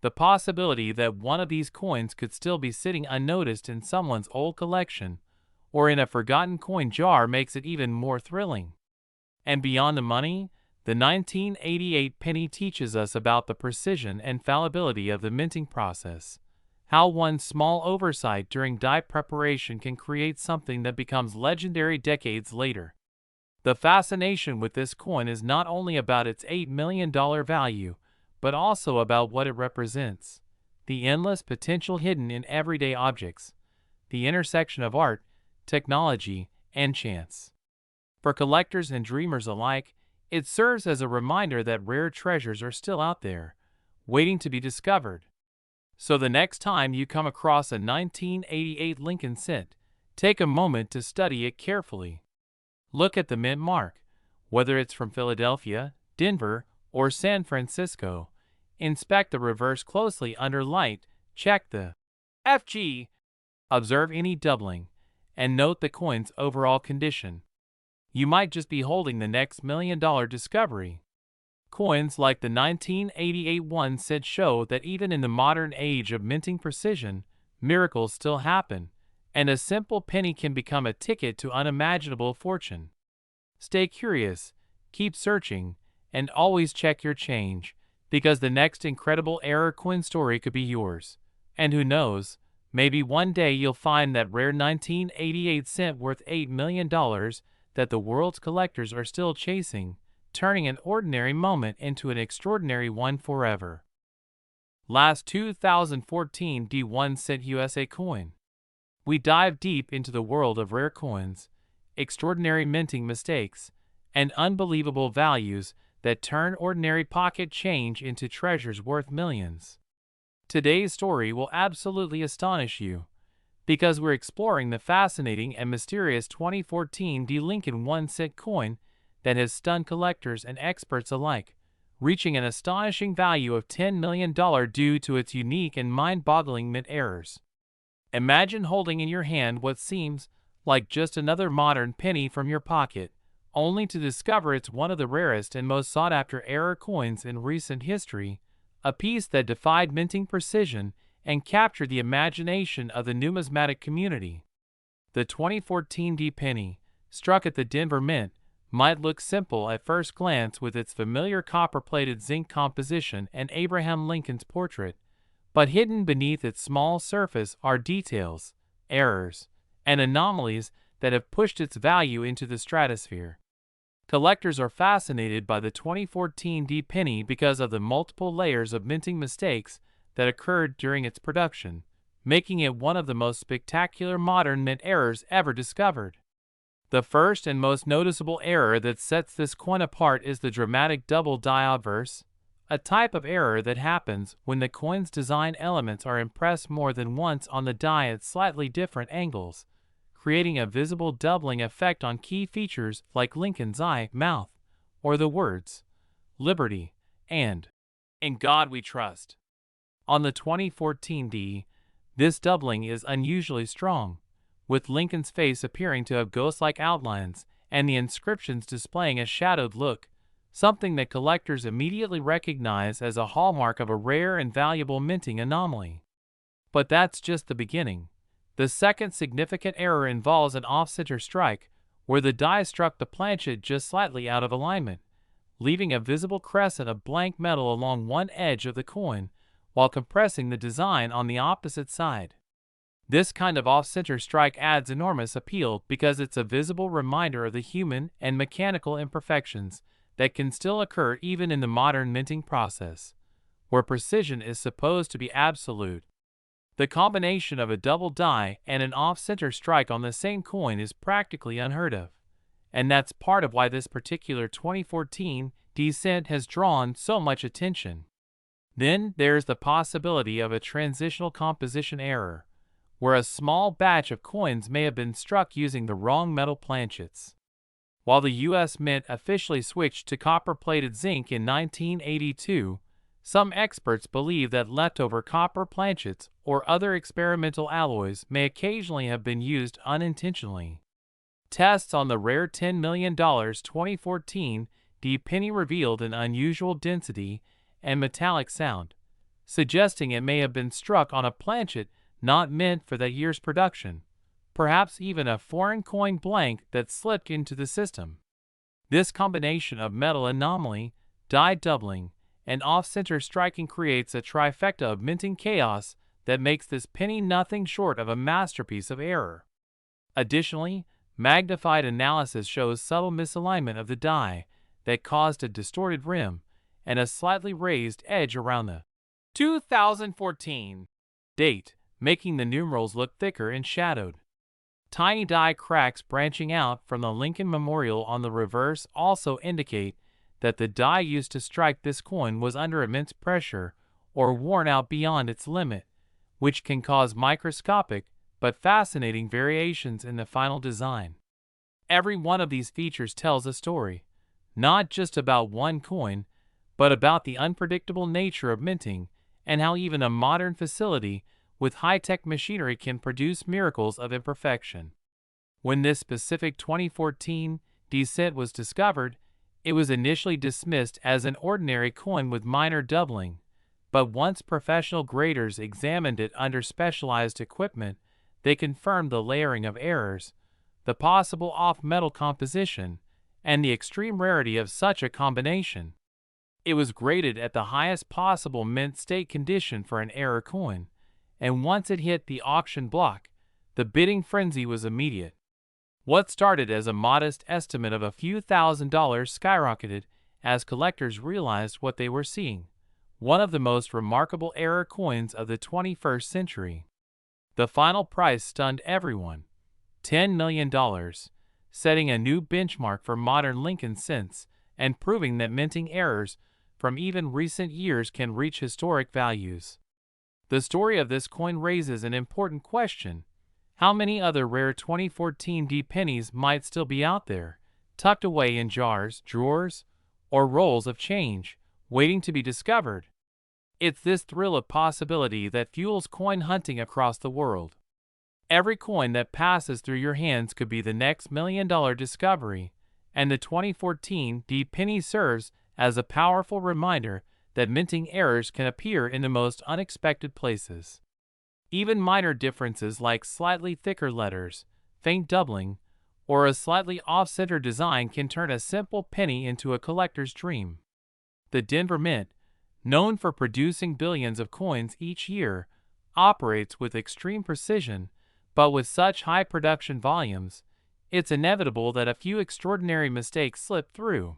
The possibility that one of these coins could still be sitting unnoticed in someone's old collection or in a forgotten coin jar makes it even more thrilling. And beyond the money, the 1988 penny teaches us about the precision and fallibility of the minting process. How one small oversight during die preparation can create something that becomes legendary decades later. The fascination with this coin is not only about its $8 million value, but also about what it represents. The endless potential hidden in everyday objects. The intersection of art, technology, and chance. For collectors and dreamers alike, it serves as a reminder that rare treasures are still out there, waiting to be discovered. So the next time you come across a 1988 Lincoln cent, take a moment to study it carefully. Look at the mint mark, whether it's from Philadelphia, Denver, or San Francisco. Inspect the reverse closely under light, check the FG, observe any doubling, and note the coin's overall condition. You might just be holding the next $1 million discovery. Coins like the 1988 1 cent show that even in the modern age of minting precision, miracles still happen, and a simple penny can become a ticket to unimaginable fortune. Stay curious, keep searching, and always check your change, because the next incredible error coin story could be yours. And who knows, maybe one day you'll find that rare 1988 cent worth $8 million that the world's collectors are still chasing, turning an ordinary moment into an extraordinary one forever. Last 2014 D1 cent USA coin. We dive deep into the world of rare coins, extraordinary minting mistakes, and unbelievable values that turn ordinary pocket change into treasures worth millions. Today's story will absolutely astonish you, because we're exploring the fascinating and mysterious 2014 D Lincoln 1 cent coin that has stunned collectors and experts alike, reaching an astonishing value of $10 million due to its unique and mind-boggling mint errors. Imagine holding in your hand what seems like just another modern penny from your pocket, only to discover it's one of the rarest and most sought-after error coins in recent history, a piece that defied minting precision and captured the imagination of the numismatic community. The 2014 D penny, struck at the Denver Mint, might look simple at first glance with its familiar copper-plated zinc composition and Abraham Lincoln's portrait, but hidden beneath its small surface are details, errors, and anomalies that have pushed its value into the stratosphere. Collectors are fascinated by the 2014 D penny because of the multiple layers of minting mistakes that occurred during its production, making it one of the most spectacular modern mint errors ever discovered. The first and most noticeable error that sets this coin apart is the dramatic double die obverse, a type of error that happens when the coin's design elements are impressed more than once on the die at slightly different angles, creating a visible doubling effect on key features like Lincoln's eye, mouth, or the words, Liberty, and In God We Trust. On the 2014 D, this doubling is unusually strong, with Lincoln's face appearing to have ghost-like outlines and the inscriptions displaying a shadowed look, something that collectors immediately recognize as a hallmark of a rare and valuable minting anomaly. But that's just the beginning. The second significant error involves an off-center strike, where the die struck the planchet just slightly out of alignment, leaving a visible crescent of blank metal along one edge of the coin, while compressing the design on the opposite side. This kind of off-center strike adds enormous appeal because it's a visible reminder of the human and mechanical imperfections that can still occur even in the modern minting process, where precision is supposed to be absolute. The combination of a double die and an off-center strike on the same coin is practically unheard of, and that's part of why this particular 2014 descent has drawn so much attention. Then there's the possibility of a transitional composition error, where a small batch of coins may have been struck using the wrong metal planchets. While the U.S. Mint officially switched to copper-plated zinc in 1982, some experts believe that leftover copper planchets or other experimental alloys may occasionally have been used unintentionally. Tests on the rare $10 million 2014 D penny revealed an unusual density and metallic sound, suggesting it may have been struck on a planchet not meant for that year's production, perhaps even a foreign coin blank that slipped into the system. This combination of metal anomaly, die doubling, and off-center striking creates a trifecta of minting chaos that makes this penny nothing short of a masterpiece of error. Additionally, magnified analysis shows subtle misalignment of the die that caused a distorted rim and a slightly raised edge around the 2014 date, making the numerals look thicker and shadowed. Tiny die cracks branching out from the Lincoln Memorial on the reverse also indicate that the die used to strike this coin was under immense pressure or worn out beyond its limit, which can cause microscopic but fascinating variations in the final design. Every one of these features tells a story, not just about one coin, but about the unpredictable nature of minting and how even a modern facility with high-tech machinery can produce miracles of imperfection. When this specific 2014 descent was discovered, it was initially dismissed as an ordinary coin with minor doubling, but once professional graders examined it under specialized equipment, they confirmed the layering of errors, the possible off-metal composition, and the extreme rarity of such a combination. It was graded at the highest possible mint state condition for an error coin, and once it hit the auction block, the bidding frenzy was immediate. What started as a modest estimate of a few $1,000s skyrocketed as collectors realized what they were seeing, one of the most remarkable error coins of the 21st century. The final price stunned everyone, $10 million, setting a new benchmark for modern Lincoln cents and proving that minting errors from even recent years can reach historic values. The story of this coin raises an important question. How many other rare 2014 D pennies might still be out there, tucked away in jars, drawers, or rolls of change, waiting to be discovered? It's this thrill of possibility that fuels coin hunting across the world. Every coin that passes through your hands could be the next $1 million discovery, and the 2014 D penny serves as a powerful reminder that minting errors can appear in the most unexpected places. Even minor differences like slightly thicker letters, faint doubling, or a slightly off-center design can turn a simple penny into a collector's dream. The Denver Mint, known for producing billions of coins each year, operates with extreme precision, but with such high production volumes, it's inevitable that a few extraordinary mistakes slip through.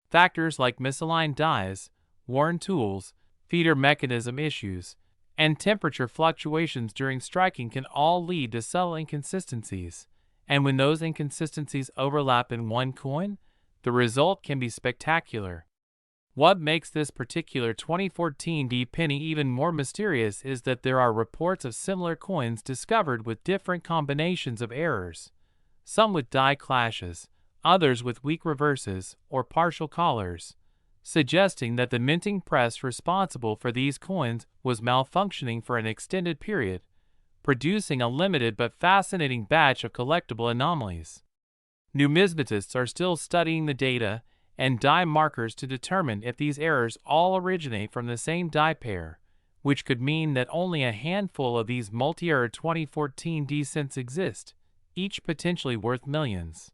Factors like misaligned dies, worn tools, feeder mechanism issues, and temperature fluctuations during striking can all lead to subtle inconsistencies, and when those inconsistencies overlap in one coin, the result can be spectacular. What makes this particular 2014 D penny even more mysterious is that there are reports of similar coins discovered with different combinations of errors, some with die clashes, others with weak reverses or partial collars, suggesting that the minting press responsible for these coins was malfunctioning for an extended period, producing a limited but fascinating batch of collectible anomalies. Numismatists are still studying the data and die markers to determine if these errors all originate from the same die pair, which could mean that only a handful of these multi-error 2014 descents exist, each potentially worth millions.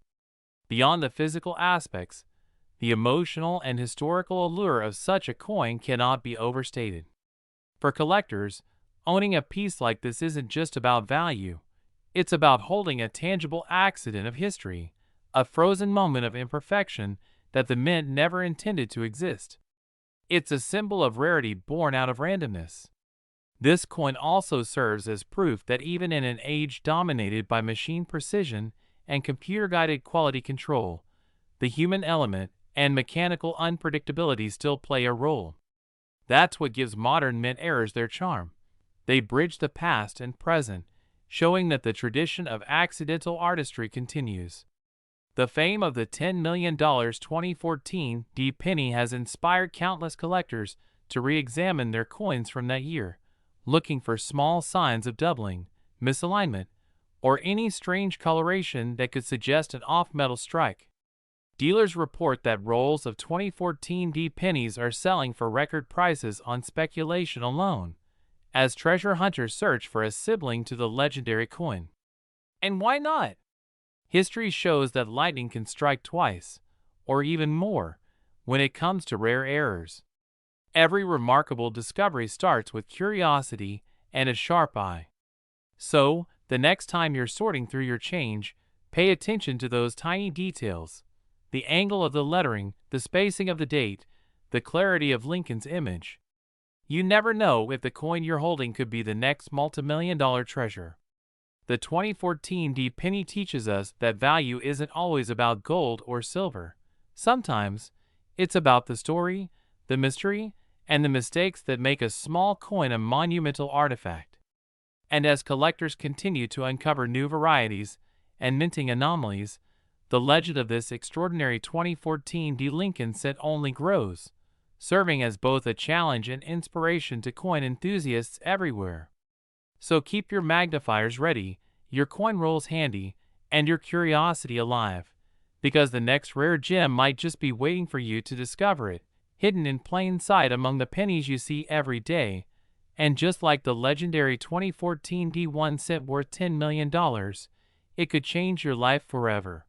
Beyond the physical aspects, The emotional and historical allure of such a coin cannot be overstated. For collectors, owning a piece like this isn't just about value. It's about holding a tangible accident of history, a frozen moment of imperfection that the mint never intended to exist. It's a symbol of rarity born out of randomness. This coin also serves as proof that even in an age dominated by machine precision and computer-guided quality control, the human element and mechanical unpredictability still play a role. That's what gives modern mint errors their charm. They bridge the past and present, showing that the tradition of accidental artistry continues. The fame of the $10 million 2014 D penny has inspired countless collectors to re-examine their coins from that year, looking for small signs of doubling, misalignment, or any strange coloration that could suggest an off-metal strike. Dealers report that rolls of 2014 D pennies are selling for record prices on speculation alone, as treasure hunters search for a sibling to the legendary coin. And why not? History shows that lightning can strike twice, or even more, when it comes to rare errors. Every remarkable discovery starts with curiosity and a sharp eye. So, the next time you're sorting through your change, pay attention to those tiny details: the angle of the lettering, the spacing of the date, the clarity of Lincoln's image. You never know if the coin you're holding could be the next multimillion-dollar treasure. The 2014 D penny teaches us that value isn't always about gold or silver. Sometimes, it's about the story, the mystery, and the mistakes that make a small coin a monumental artifact. And as collectors continue to uncover new varieties and minting anomalies, the legend of this extraordinary 2014 D Lincoln set only grows, serving as both a challenge and inspiration to coin enthusiasts everywhere. So keep your magnifiers ready, your coin rolls handy, and your curiosity alive, because the next rare gem might just be waiting for you to discover it, hidden in plain sight among the pennies you see every day. And just like the legendary 2014 D1 cent worth $10 million, it could change your life forever.